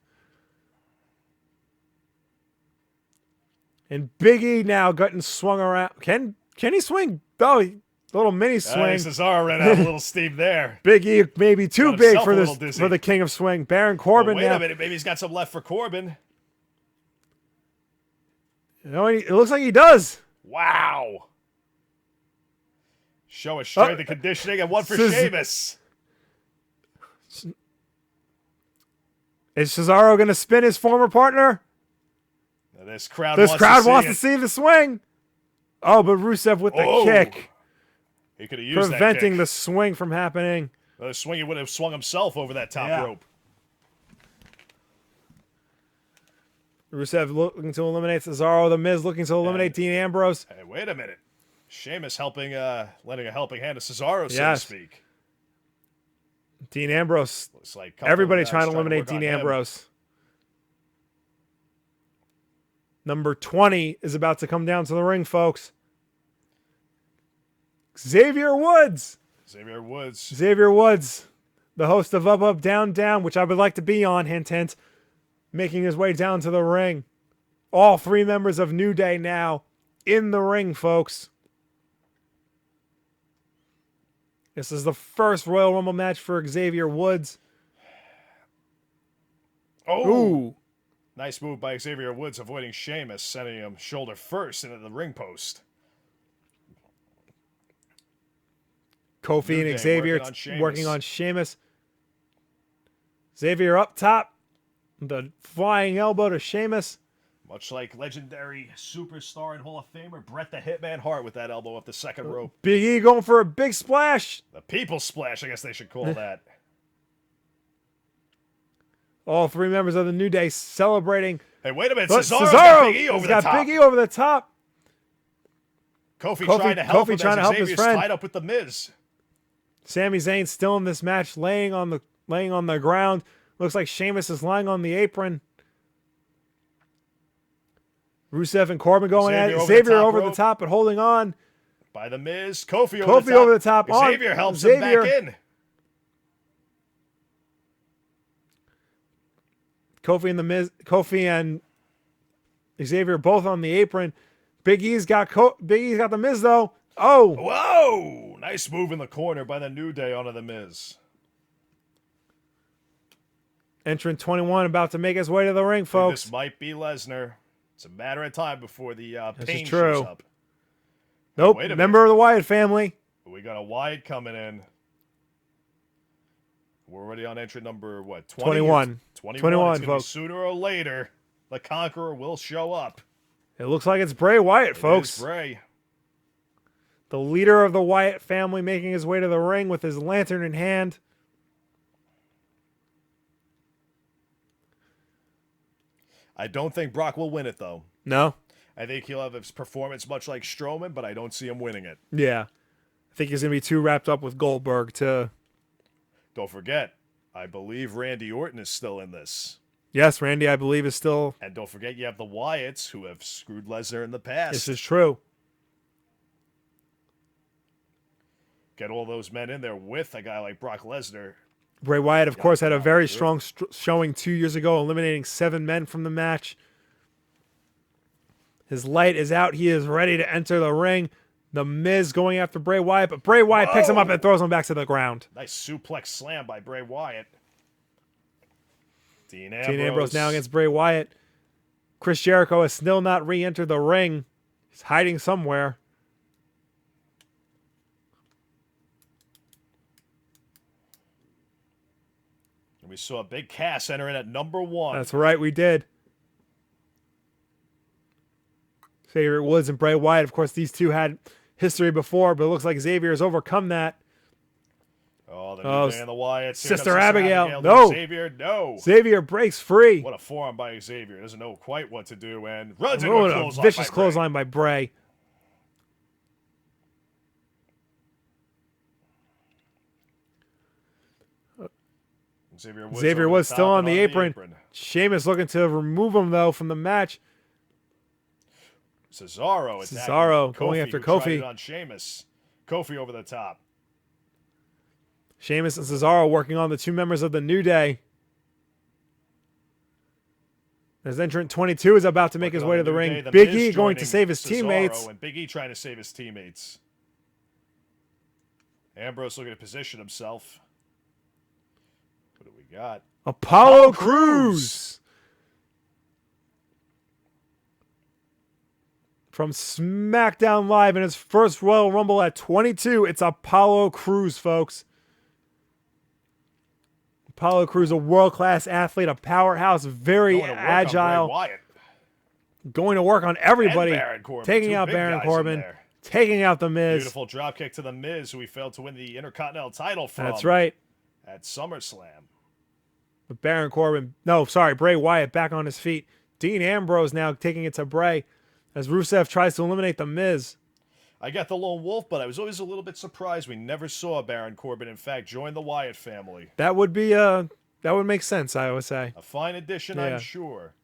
And Big E now getting swung around. Can he swing? Oh, little mini swing. Cesaro ran out a little steam there. Big E maybe too big for for the King of Swing. Baron Corbin wait now. a minute, maybe he's got some left for Corbin. It looks like he does. Wow. Showing strength and conditioning and one for Sheamus. Is Cesaro going to spin his former partner? Now this crowd wants to see the swing. Oh, but Rusev with the kick. He could have used preventing that the swing from happening. The swing, he would have swung himself over that top rope. Rusev looking to eliminate Cesaro. The Miz looking to eliminate Dean Ambrose. Hey, wait a minute. Sheamus helping, lending a helping hand to Cesaro, so to speak. Dean Ambrose. Looks like everybody trying to eliminate Dean Ambrose. Number 20 is about to come down to the ring, folks. Xavier Woods. Xavier Woods, the host of Up, Up, Down, Down, which I would like to be on, hint, hint, making his way down to the ring. All 3 members of New Day now in the ring, folks. This is the first Royal Rumble match for Xavier Woods. Ooh. Nice move by Xavier Woods, avoiding Sheamus, sending him shoulder first into the ring post. Kofi and Xavier working on Sheamus. Xavier up top. The flying elbow to Sheamus. Much like legendary superstar and Hall of Famer Bret the Hitman Hart with that elbow up the second rope. Big E going for a big splash. The People's Splash, I guess they should call that. All 3 members of the New Day celebrating. Hey, wait a minute. But Cesaro got Big E over the top. Big E over the top. Kofi trying to help him as Xavier's tied up with the Miz. Sami Zayn still in this match, laying on the ground. Looks like Sheamus is lying on the apron. Rusev and Corbin going at it. Xavier over the top, but holding on. By the Miz. Kofi over the top. Xavier helps him back in. Kofi and Xavier both on the apron. Big E's got the Miz though. Oh! Whoa! Nice move in the corner by the New Day onto the Miz. Entrant 21 about to make his way to the ring, folks. This might be Lesnar. It's a matter of time before the pain shows up. Nope. Member of the Wyatt family. We got a Wyatt coming in. We're already on entrant number, what, 21. 21, folks. Sooner or later, the Conqueror will show up. It looks like it's Bray Wyatt, folks. It is Bray. The leader of the Wyatt family making his way to the ring with his lantern in hand. I don't think Brock will win it, though. No? I think he'll have his performance much like Strowman, but I don't see him winning it. Yeah. I think he's going to be too wrapped up with Goldberg to... Don't forget, I believe Randy Orton is still in this. Yes, Randy, I believe, is still... And don't forget, you have the Wyatts, who have screwed Lesnar in the past. This is true. Get all those men in there with a guy like Brock Lesnar. Bray Wyatt, of course, had a very strong showing 2 years ago, eliminating 7 men from the match. His light is out. He is ready to enter the ring. The Miz going after Bray Wyatt, but Bray Wyatt picks him up and throws him back to the ground. Nice suplex slam by Bray Wyatt. Dean Ambrose now against Bray Wyatt. Chris Jericho has still not re-entered the ring. He's hiding somewhere. And we saw Big Cass enter in at number 1. That's right, we did. Xavier Woods and Bray Wyatt. Of course, these two had history before, but it looks like Xavier has overcome that. Oh, the new thing in the Wyatts. Sister Abigail. No. Xavier, no. Xavier breaks free. What a forearm by Xavier. Doesn't know quite what to do and runs into Oh, a a vicious clothesline by Bray. Xavier Woods still on the apron. Sheamus looking to remove him, though, from the match. Cesaro going after Kofi. On Sheamus. Kofi over the top. Sheamus and Cesaro working on the two members of the New Day. As entrant 22 is about to make his way to the ring. Big E going to save his teammates. And Big E trying to save his teammates. Ambrose looking to position himself. What do we got? Apollo Crews. From SmackDown Live in his first Royal Rumble at 22, it's Apollo Crews, folks. Apollo Crews, a world-class athlete, a powerhouse, very agile. Going to work on everybody. Taking out Baron Corbin. Taking out The Miz. Beautiful dropkick to The Miz, who he failed to win the Intercontinental title from. That's right. At SummerSlam. But Baron Corbin, Bray Wyatt back on his feet. Dean Ambrose now taking it to Bray as Rusev tries to eliminate The Miz. I got the Lone Wolf, but I was always a little bit surprised we never saw Baron Corbin, in fact, join the Wyatt family. That would be that would make sense, I would say. A fine addition, I'm sure.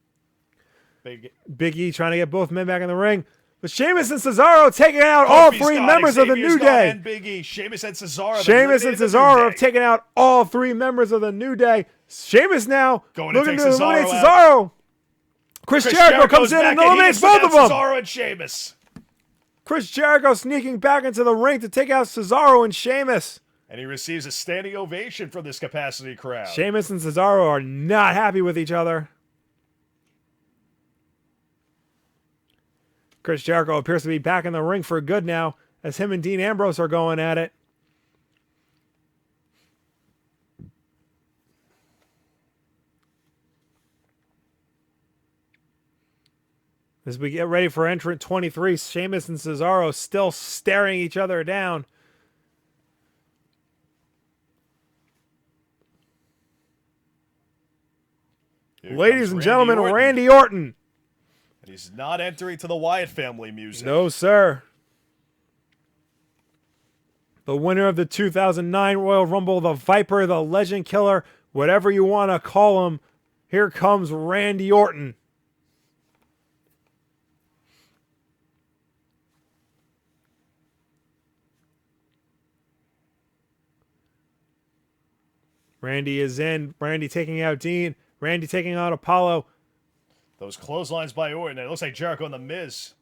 Big E trying to get both men back in the ring. But Sheamus and Cesaro taking out all three members of the New Day. And Big E. Sheamus and Cesaro. Sheamus and Cesaro have taken out all three members of the New Day. Sheamus now looking to eliminate Cesaro. Chris Jericho comes in and eliminates both of them. Cesaro and Sheamus. Chris Jericho sneaking back into the ring to take out Cesaro and Sheamus. And he receives a standing ovation from this capacity crowd. Sheamus and Cesaro are not happy with each other. Chris Jericho appears to be back in the ring for good now as him and Dean Ambrose are going at it. As we get ready for entrant 23, Sheamus and Cesaro still staring each other down. Ladies and gentlemen, Randy Orton. And he's not entering to the Wyatt family music. No, sir. The winner of the 2009 Royal Rumble, the Viper, the Legend Killer, whatever you want to call him, here comes Randy Orton. Randy is in. Randy taking out Dean. Randy taking out Apollo. Those clotheslines by Orton. It looks like Jericho and The Miz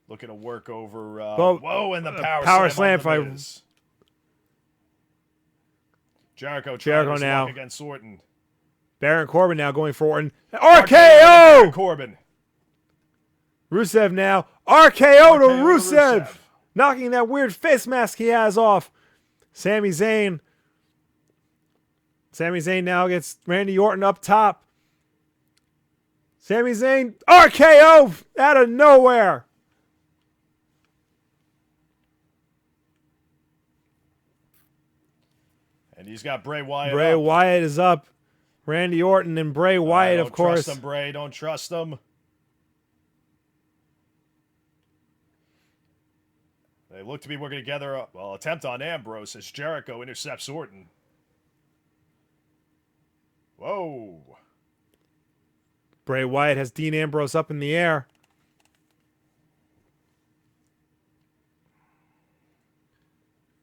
looking to work over. Whoa, and the power slam by Miz. Jericho now against Orton. Baron Corbin now going for Orton. RKO! Baron Corbin. Rusev now. RKO to Rusev. Knocking that weird face mask he has off. Sami Zayn. Sami Zayn now gets Randy Orton up top. Sami Zayn, RKO out of nowhere. And he's got Bray Wyatt Bray Wyatt is up. Randy Orton and Bray Wyatt, of course. Don't trust him, Bray. Don't trust him. They look to be working together. Well, attempt on Ambrose as Jericho intercepts Orton. Whoa. Bray Wyatt has Dean Ambrose up in the air.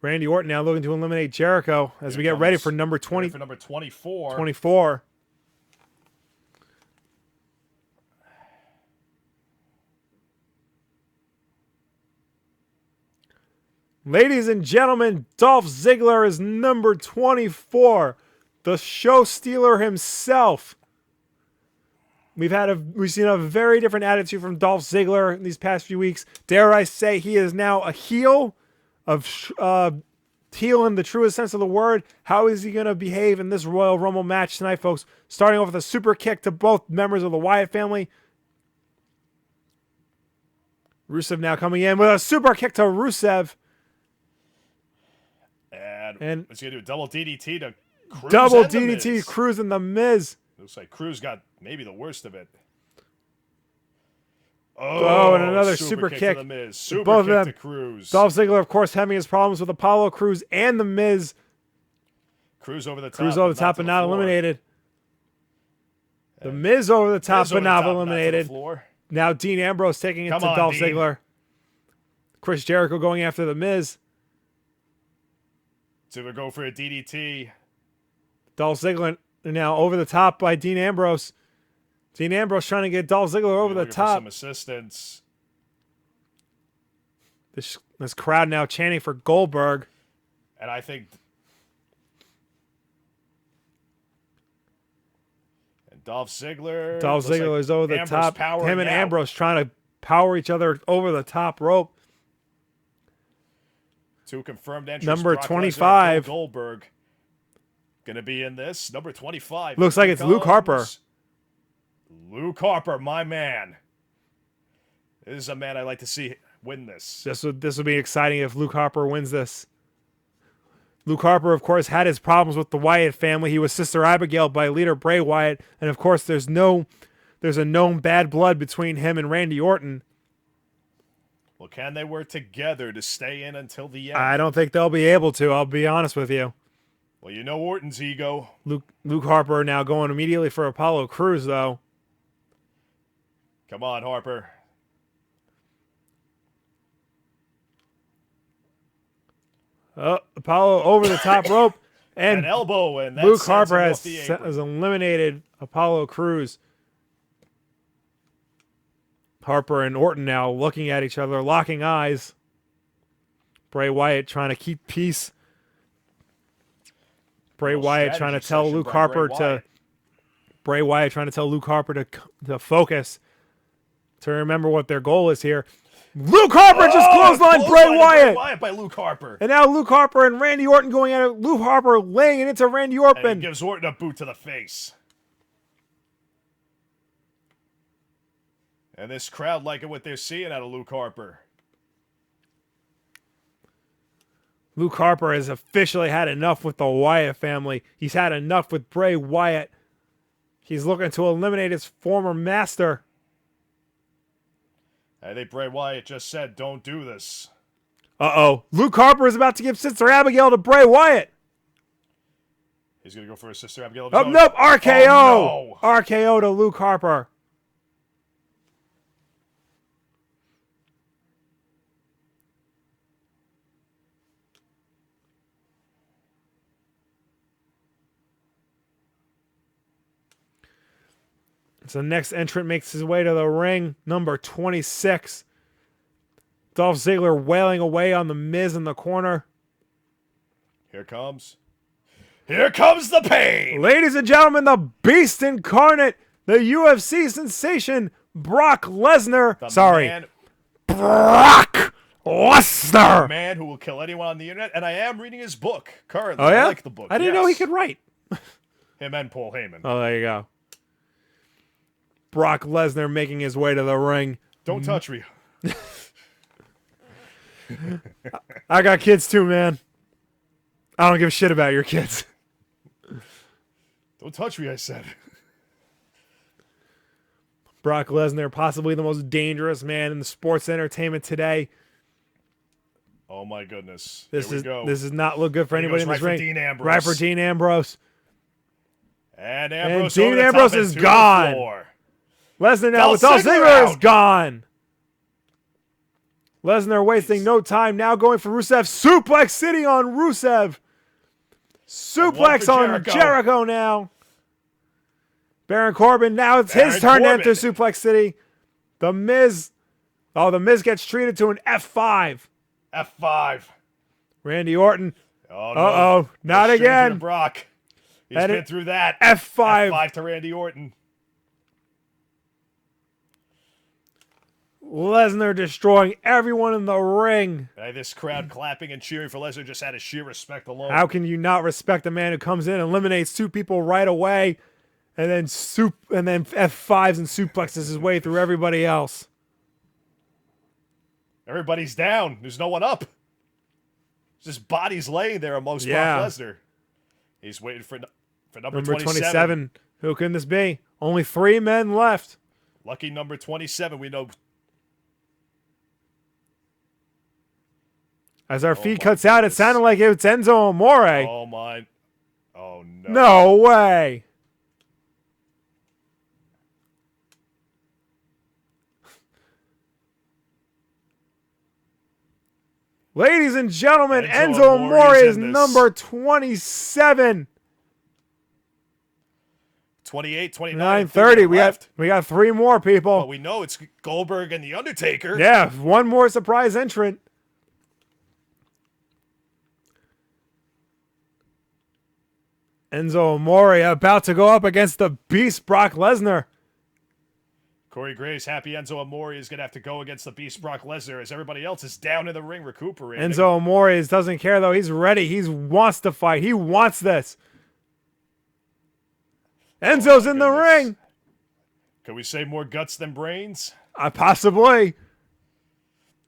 Randy Orton now looking to eliminate Jericho as we get ready for number 20. For number 24. 24. Ladies and gentlemen, Dolph Ziggler is number 24. The show stealer himself. We've seen a very different attitude from Dolph Ziggler in these past few weeks. Dare I say he is now a heel heel in the truest sense of the word. How is he going to behave in this Royal Rumble match tonight, folks? Starting off with a super kick to both members of the Wyatt family. Rusev now coming in with a super kick to Rusev. And it's going to do a double DDT to Cruz. Double and the DDT, Miz. Cruz and the Miz. Looks like Cruz got maybe the worst of it. Oh, and another super kick. To the Miz. Super Both kick of them. to Cruz. Dolph Ziggler, of course, having his problems with Apollo Cruz and the Miz. Cruz over the top. Cruz over the top but not eliminated. The Miz over the top but not eliminated. Now Dean Ambrose taking it to Dolph Ziggler. Chris Jericho going after the Miz. Ziggler go for a DDT. Dolph Ziggler now over the top by Dean Ambrose. Dean Ambrose trying to get Dolph Ziggler over the top. Some assistance. This crowd now chanting for Goldberg. And I think... And Dolph Ziggler... Dolph Ziggler is over the top. Him and Ambrose trying to power each other over the top rope. Two confirmed entries. Number Brock 25. Lesnar, Goldberg. Gonna be in this. Number 25. Looks like it's Luke Harper. Luke Harper, my man. This is a man I'd like to see win this. This would be exciting if Luke Harper wins this. Luke Harper, of course, had his problems with the Wyatt family. He was Sister Abigail by leader Bray Wyatt, and of course, there's a known bad blood between him and Randy Orton. Well, can they work together to stay in until the end? I don't think they'll be able to. I'll be honest with you. Well, you know Orton's ego. Luke Harper now going immediately for Apollo Crews, though. Come on, Harper. Apollo over the top rope. And an elbow, and Luke Harper has eliminated Apollo Crews. Harper and Orton now looking at each other, locking eyes. Bray Wyatt trying to keep peace. Bray Wyatt trying to tell Luke Harper to... Bray Wyatt trying to tell Luke Harper to focus. To remember what their goal is here. Luke Harper just clotheslined Bray Wyatt by Luke Harper. And now Luke Harper and Randy Orton going at it. Luke Harper laying it into Randy Orton. And he gives Orton a boot to the face. And this crowd liking what they're seeing out of Luke Harper. Luke Harper has officially had enough with the Wyatt family. He's had enough with Bray Wyatt. He's looking to eliminate his former master. I think Bray Wyatt just said, don't do this. Uh-oh. Luke Harper is about to give Sister Abigail to Bray Wyatt. He's going to go for his Sister Abigail. Oh, nope. RKO. Oh, no. RKO to Luke Harper. So the next entrant makes his way to the ring, number 26. Dolph Ziggler wailing away on the Miz in the corner. Here comes the pain! Ladies and gentlemen, the Beast Incarnate, the UFC sensation, Brock Lesnar. Brock Lesnar! The man who will kill anyone on the internet, and I am reading his book currently. Oh, yeah? I like the book. I didn't know he could write. Him and Paul Heyman. Oh, there you go. Brock Lesnar making his way to the ring. Don't touch me. I got kids too, man. I don't give a shit about your kids. Don't touch me, I said. Brock Lesnar, possibly the most dangerous man in the sports entertainment today. Oh my goodness. This does not look good for anybody in this ring. Dean Ambrose. Right for Dean Ambrose. And Ambrose Dean Ambrose is gone. Lesnar now with Dolph Ziggler is gone. Lesnar wasting no time, now going for Rusev. Suplex City on Rusev. Suplex on Jericho now. Baron Corbin, now it's his turn to enter Suplex City. The Miz. Oh, the Miz gets treated to an F5. F5. Randy Orton. Oh, no. Uh-oh, not again. Brock. He's been through that. F5. F5 to Randy Orton. Lesnar destroying everyone in the ring. This crowd clapping and cheering for Lesnar just out of sheer respect alone. How can you not respect a man who comes in, eliminates two people right away, and then F5s and suplexes his way through everybody else? Everybody's down. There's no one up. Just bodies laying there amongst Brock Lesnar. He's waiting for number 27. Who can this be? Only 3 men left. Lucky number 27. We know. As our feed cuts out, it sounded like it's Enzo Amore. Oh, my. Oh, no. No way. Ladies and gentlemen, Enzo Amore is number 27. 28, 29, 30. We got 3 more people. But we know it's Goldberg and The Undertaker. Yeah, 1 more surprise entrant. Enzo Amore about to go up against the Beast Brock Lesnar. Corey Graves, happy Enzo Amore is going to have to go against the Beast Brock Lesnar as everybody else is down in the ring recuperating. Enzo Amore doesn't care, though. He's ready. He wants to fight. He wants this. Enzo's in the ring. Can we say more guts than brains? Possibly.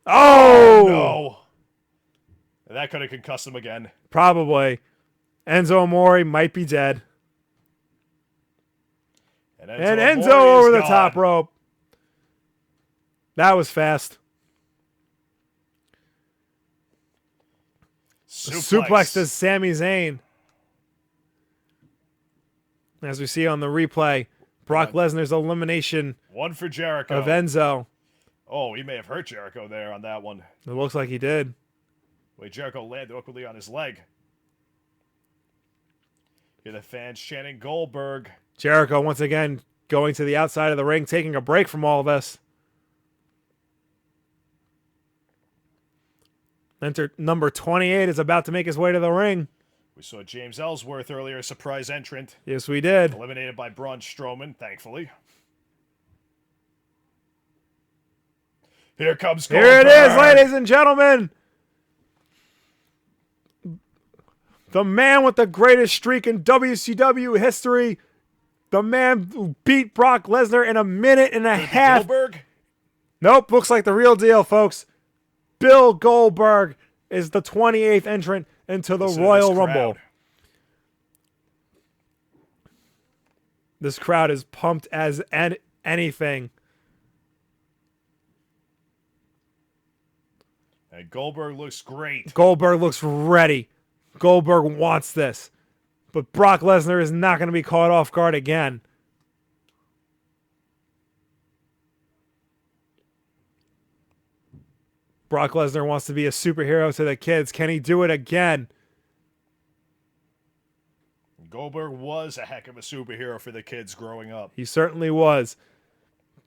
Oh! No. That could have concussed him again. Probably. Enzo Amore might be dead. And Enzo over the top rope. That was fast. Suplex to Sami Zayn. As we see on the replay, Brock Lesnar's elimination 1 for Jericho. Of Enzo. Oh, he may have hurt Jericho there on that one. It looks like he did. Wait, Jericho landed awkwardly on his leg. Hear the fans chanting Goldberg. Jericho once again going to the outside of the ring, taking a break from all this. Number 28 is about to make his way to the ring. We saw James Ellsworth earlier, a surprise entrant. Yes, we did. Eliminated by Braun Strowman, thankfully. Here comes Goldberg. Here it is, ladies and gentlemen. The man with the greatest streak in WCW history. The man who beat Brock Lesnar in a minute and a half. Goldberg? Nope, looks like the real deal, folks. Bill Goldberg is the 28th entrant into the Royal Rumble. This crowd is pumped as anything. And Goldberg looks great. Goldberg looks ready. Goldberg wants this. But Brock Lesnar is not going to be caught off guard again. Brock Lesnar wants to be a superhero to the kids. Can he do it again? Goldberg was a heck of a superhero for the kids growing up. He certainly was.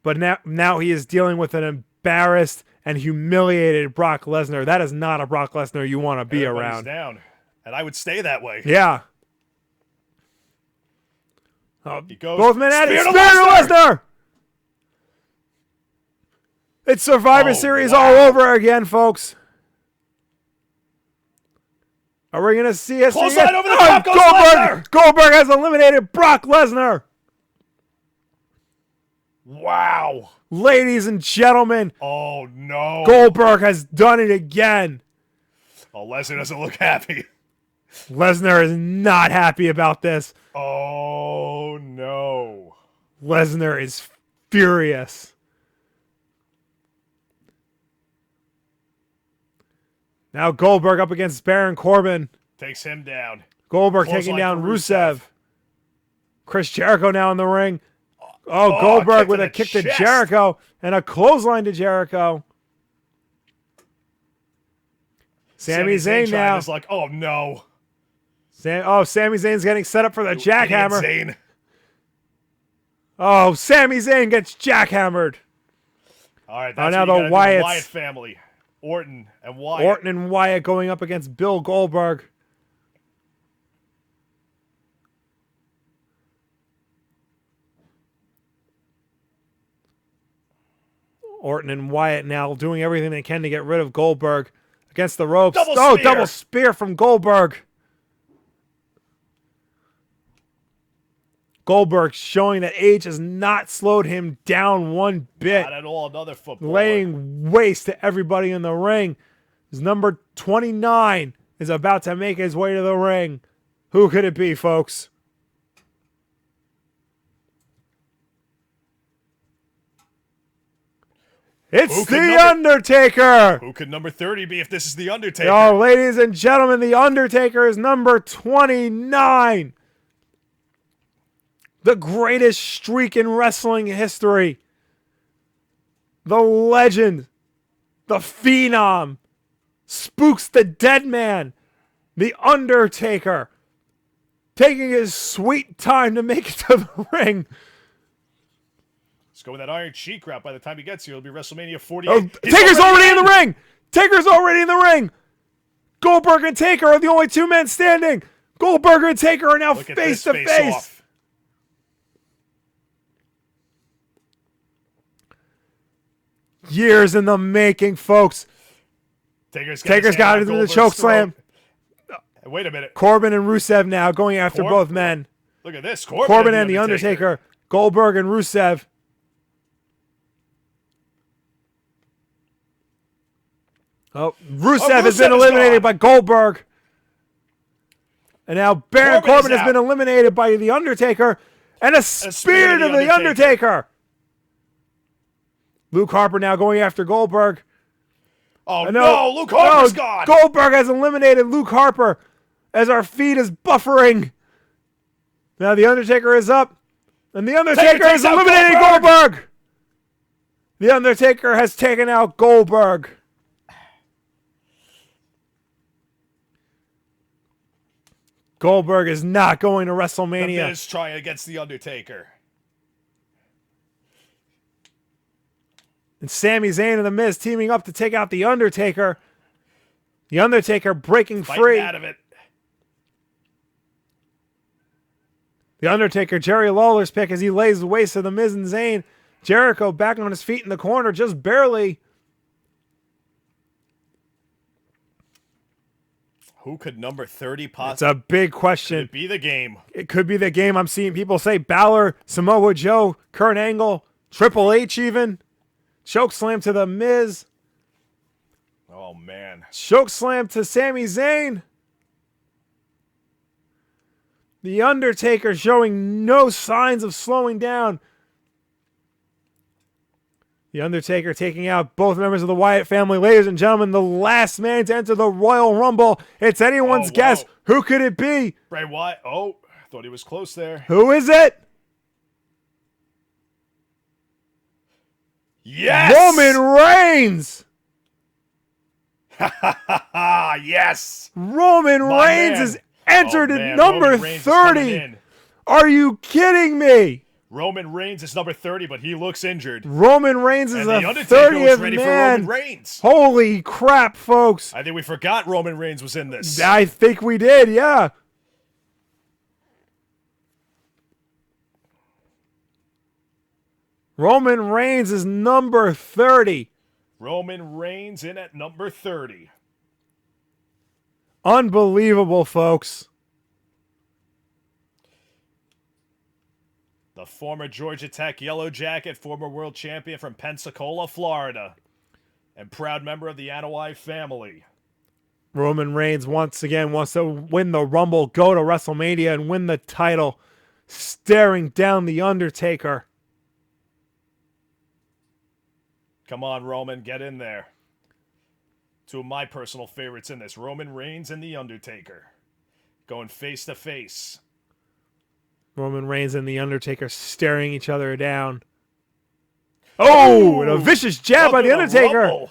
But now he is dealing with an embarrassed and humiliated Brock Lesnar. That is not a Brock Lesnar you want to be around. Down. And I would stay that way. Yeah. He goes, both men at it. Spear to Lesnar! It's Survivor Series all over again, folks. Are we going to see us? Clothesline over the top goes Lesnar! Goldberg has eliminated Brock Lesnar. Wow. Ladies and gentlemen. Oh, no. Goldberg has done it again. Oh, Lesnar doesn't look happy. Lesnar is not happy about this. Oh, no. Lesnar is furious. Now Goldberg up against Baron Corbin. Takes him down. Goldberg taking down Rusev. Chris Jericho now in the ring. Oh, Goldberg with a kick to Jericho and a clothesline to Jericho. Sami Zayn now. Is like, oh no. Sami Zayn's getting set up for the jackhammer. Zayn. Oh, Sami Zayn gets jackhammered. All right, that's now the Wyatt family. Orton and Wyatt. Orton and Wyatt going up against Bill Goldberg. Orton and Wyatt now doing everything they can to get rid of Goldberg against the ropes. Double Oh, spear. double spear from Goldberg. Goldberg showing that age has not slowed him down one bit. Not at all. Another footballer. Laying waste to everybody in the ring. His number 29 is about to make his way to the ring. Who could it be, folks? It's The Undertaker! Who could number 30 be if this is The Undertaker? Oh, ladies and gentlemen, The Undertaker is number 29. The greatest streak in wrestling history. The legend. The phenom. Spooks the dead man. The Undertaker. Taking his sweet time to make it to the ring. Let's go with that Iron Sheik route. By the time he gets here, it'll be WrestleMania 48. Oh, Taker's already in the ring. Taker's already in the ring. Goldberg and Taker are the only two men standing. Goldberg and Taker are now face to face. Years in the making, folks. Taker's got to do the choke slam. Wait a minute. Corbin and Rusev now going after both men. Look at this. Corbin and the Undertaker. Goldberg and Rusev. Oh, Rusev has been eliminated by Goldberg. And now Baron Corbin has been eliminated by the Undertaker. And a spear to the Undertaker. Luke Harper now going after Goldberg. Oh, no, Luke Harper's gone. Goldberg has eliminated Luke Harper as our feed is buffering. Now the Undertaker is up. And the Undertaker has eliminated Goldberg. The Undertaker has taken out Goldberg. Goldberg is not going to WrestleMania. The Miz trying against the Undertaker. And Sami Zayn and The Miz teaming up to take out The Undertaker. The Undertaker breaking free. Out of it. The Undertaker, Jerry Lawler's pick as he lays waste to The Miz and Zayn. Jericho back on his feet in the corner, just barely. Who could number 30 possibly? It's a big question. Could it be the game? It could be the game. I'm seeing people say Balor, Samoa Joe, Kurt Angle, Triple H even. Chokeslam to The Miz. Oh, man. Chokeslam to Sami Zayn. The Undertaker showing no signs of slowing down. The Undertaker taking out both members of the Wyatt family. Ladies and gentlemen, the last man to enter the Royal Rumble. It's anyone's guess. Who could it be? Bray Wyatt. Oh, thought he was close there. Who is it? Yes! Roman Reigns! Yes! Roman Reigns has entered at number 30. Are you kidding me? Roman Reigns is number 30, but he looks injured. Roman Reigns is the 30th ready man. For Roman Reigns. Holy crap, folks. I think we forgot Roman Reigns was in this. I think we did, yeah. Roman Reigns is number 30. Roman Reigns in at number 30. Unbelievable, folks. The former Georgia Tech Yellow Jacket, former world champion from Pensacola, Florida, and proud member of the Anoa'i family. Roman Reigns once again wants to win the Rumble, go to WrestleMania, and win the title, staring down The Undertaker. Come on, Roman, get in there. Two of my personal favorites in this, Roman Reigns and The Undertaker. Going face to face. Roman Reigns and The Undertaker staring each other down. Oh, and a vicious jab by The Undertaker.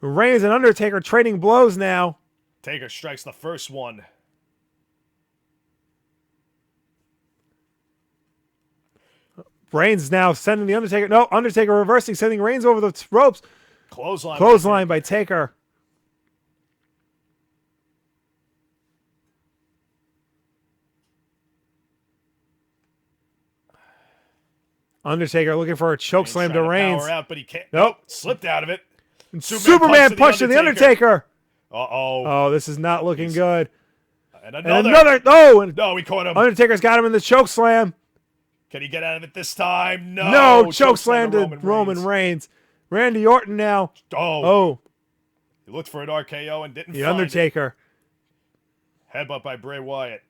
Reigns and Undertaker trading blows now. Taker strikes the first one. Reigns now sending the Undertaker. No, Undertaker reversing, sending Reigns over the ropes. Clothesline by Taker. Undertaker looking for a choke Reigns slam to trying Reigns. power out, but he can't. Nope. Slipped out of it. Superman punch to the Undertaker. Uh-oh. Oh, this is not looking good. And And another. and No, he caught him. Undertaker's got him in the choke slam. Can he get out of it this time? No. No, choke slam to Roman Reigns. Randy Orton now. Oh, He looked for an RKO and didn't the find Undertaker. it. Headbutt by Bray Wyatt.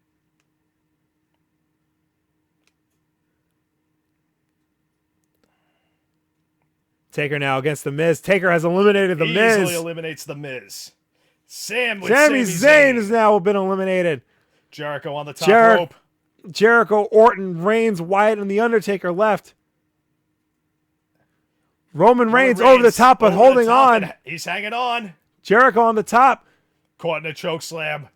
Taker now against The Miz. Taker has eliminated The Miz. Easily eliminates The Miz. Sami Zayn has now been eliminated. Jericho on the top rope. Jericho, Orton, Reigns, Wyatt, and The Undertaker left. Roman Reigns over the top, but holding on. He's hanging on. Jericho on the top. Caught in a choke slam.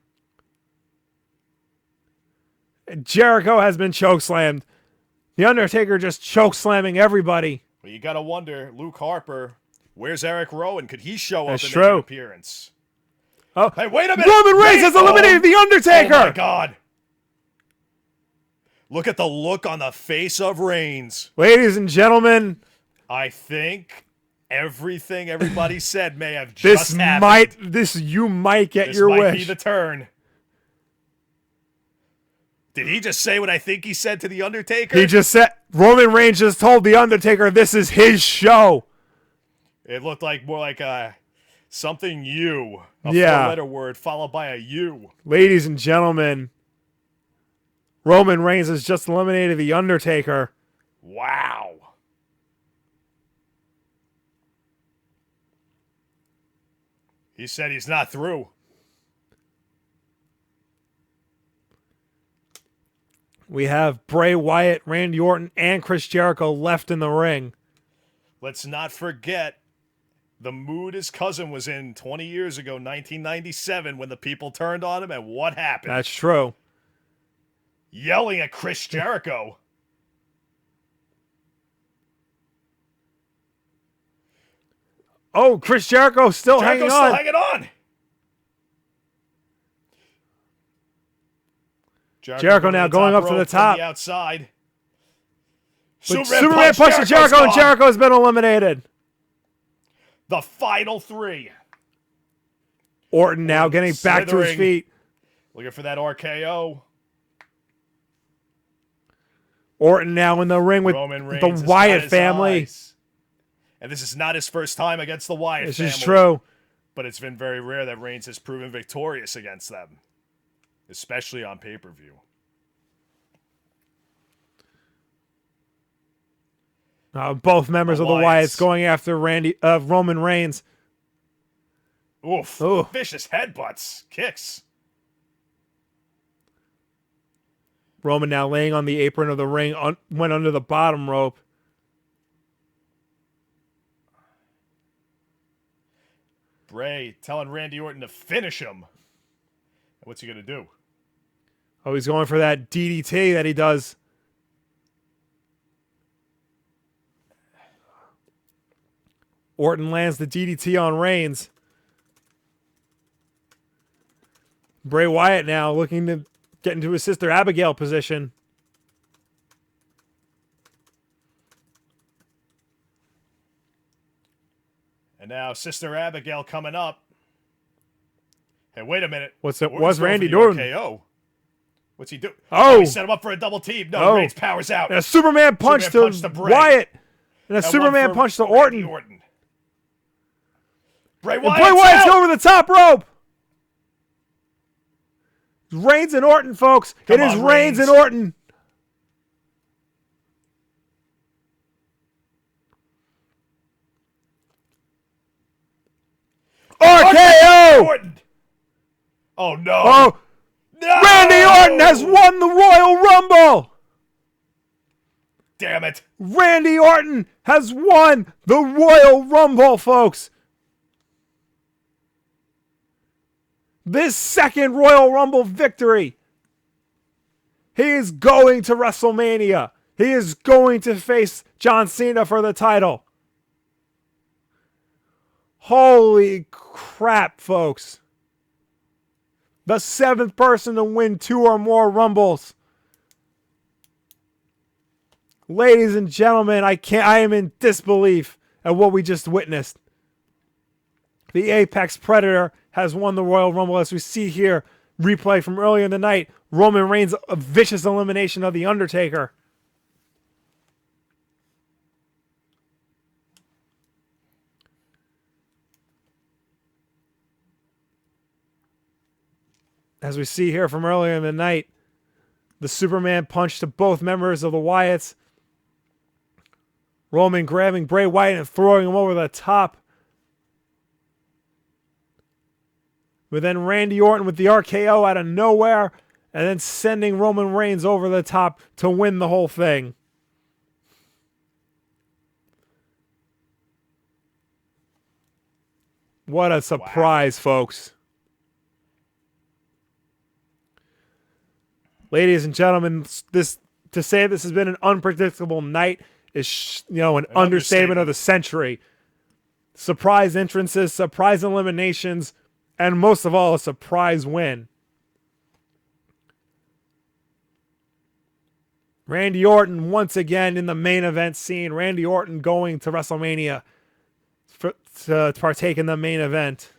Jericho has been choke slammed. The Undertaker just choke slamming everybody. Well, you got to wonder, Luke Harper, where's Eric Rowan? Could he show up That's and make an true. appearance? Oh, Hey, wait a minute. Roman Reigns has eliminated The Undertaker. Oh, my God. Look at the look on the face of Reigns. Ladies and gentlemen, I think everything everybody said may have just you might get This your might wish. be the turn. Did he just say what I think he said to The Undertaker? He just said, Roman Reigns just told The Undertaker this is his show. It looked like more like something U. A Yeah. four-letter word followed by a U. Ladies and gentlemen, Roman Reigns has just eliminated The Undertaker. Wow. He said he's not through. We have Bray Wyatt, Randy Orton, and Chris Jericho left in the ring. Let's not forget the mood his cousin was in 20 years ago, 1997, when the people turned on him, and what happened? That's true. Yelling at Chris Jericho. Oh, Chris Jericho still hanging on. Hanging on. Jericho now going up to the rope from top. the outside. But Superman punch to Jericho, and Jericho has been eliminated. The final three. Orton now getting back to his slithering. feet. Looking for that RKO. Orton now in the ring with Roman Reigns the has Wyatt got his family. eyes. And this is not his first time against the Wyatt This family. is true. But it's been very rare that Reigns has proven victorious against them. Especially on pay-per-view. Both members of the Wyatts. Wyatts going after Roman Reigns. Oof. Ooh. Vicious headbutts. Kicks. Roman now laying on the apron of the ring, went under the bottom rope. Bray telling Randy Orton to finish him. What's he going to do? Oh, he's going for that DDT that he does. Orton lands the DDT on Reigns. Bray Wyatt now looking to get into his sister Abigail position. And now Sister Abigail coming up. Hey, wait a minute. What's it? Orton's Was going Randy for the Orton? RKO. What's he do? Oh! He set him up for a double team. No, Oh. Reigns powers out. And a Superman punch, Superman punch to to Bray. Wyatt. And a And one Superman for punch to Randy Orton. Bray And Wyatt's Bray Wyatt's out. over the top rope. Reigns and Orton, folks. Come It is on, Reigns and Reigns. Orton. RKO! Orton. Oh, no. Oh, No! Randy Orton has won the Royal Rumble. Damn it. Randy Orton has won the Royal Rumble, folks. This second Royal Rumble victory. He is going to WrestleMania. He is going to face John Cena for the title. Holy crap, folks. The seventh person to win 2 or more Rumbles. Ladies and gentlemen, I am in disbelief at what we just witnessed. The Apex Predator has won the Royal Rumble, as we see here. Replay from earlier in the night. Roman Reigns, a vicious elimination of The Undertaker. As we see here from earlier in the night, the Superman punch to both members of the Wyatts. Roman grabbing Bray Wyatt and throwing him over the top. But then Randy Orton with the RKO out of nowhere, and then sending Roman Reigns over the top to win the whole thing. What a surprise, folks. Ladies and gentlemen, to say this has been an unpredictable night is, an understatement of the century. Surprise entrances, surprise eliminations, and most of all, a surprise win. Randy Orton once again in the main event scene. Randy Orton going to WrestleMania to partake in the main event.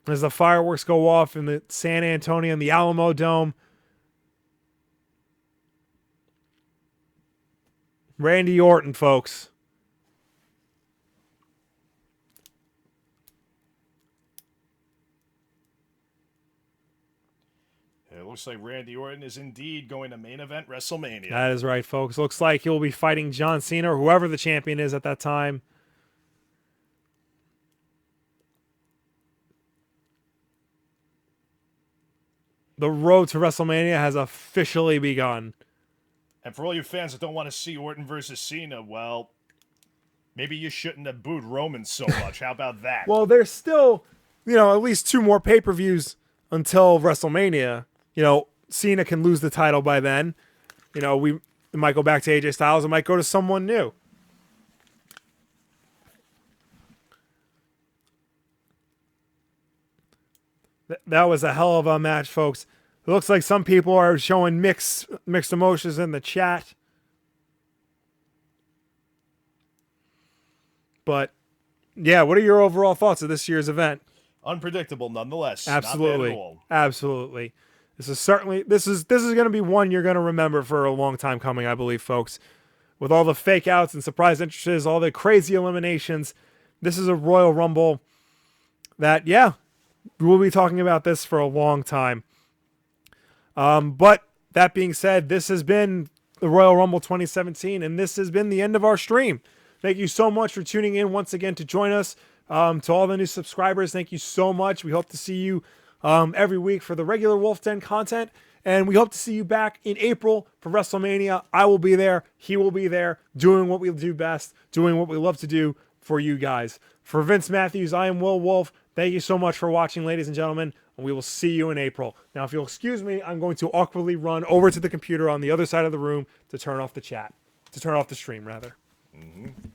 As the fireworks go off in the San Antonio and the Alamo Dome. Randy Orton, folks. It looks like Randy Orton is indeed going to main event WrestleMania. That is right, folks. Looks like he'll be fighting John Cena or whoever the champion is at that time. The road to WrestleMania has officially begun. And for all you fans that don't want to see Orton versus Cena, well, maybe you shouldn't have booed Roman so much. How about that? Well, there's still, at least 2 more pay-per-views until WrestleMania. Cena can lose the title by then. We might go back to AJ Styles. It might go to someone new. That was a hell of a match, folks. It looks like some people are showing mixed emotions in the chat. But, yeah, what are your overall thoughts of this year's event? Unpredictable, nonetheless. Absolutely. Not bad at all. Absolutely. This is going to be one you're going to remember for a long time coming, I believe, folks. With all the fake outs and surprise entrances, all the crazy eliminations, this is a Royal Rumble that, we'll be talking about this for a long time. But that being said, this has been the Royal Rumble 2017, and this has been the end of our stream. Thank you so much for tuning in once again to join us. To all the new subscribers, thank you so much. We hope to see you every week for the regular Wulff Den content, and we hope to see you back in April for WrestleMania. I will be there. He will be there, doing what we do best, doing what we love to do for you guys. For Vince Matthews, I am Will Wulff. Thank you so much for watching, ladies and gentlemen, and we will see you in April. Now, if you'll excuse me, I'm going to awkwardly run over to the computer on the other side of the room to turn off the stream, rather. Mm-hmm.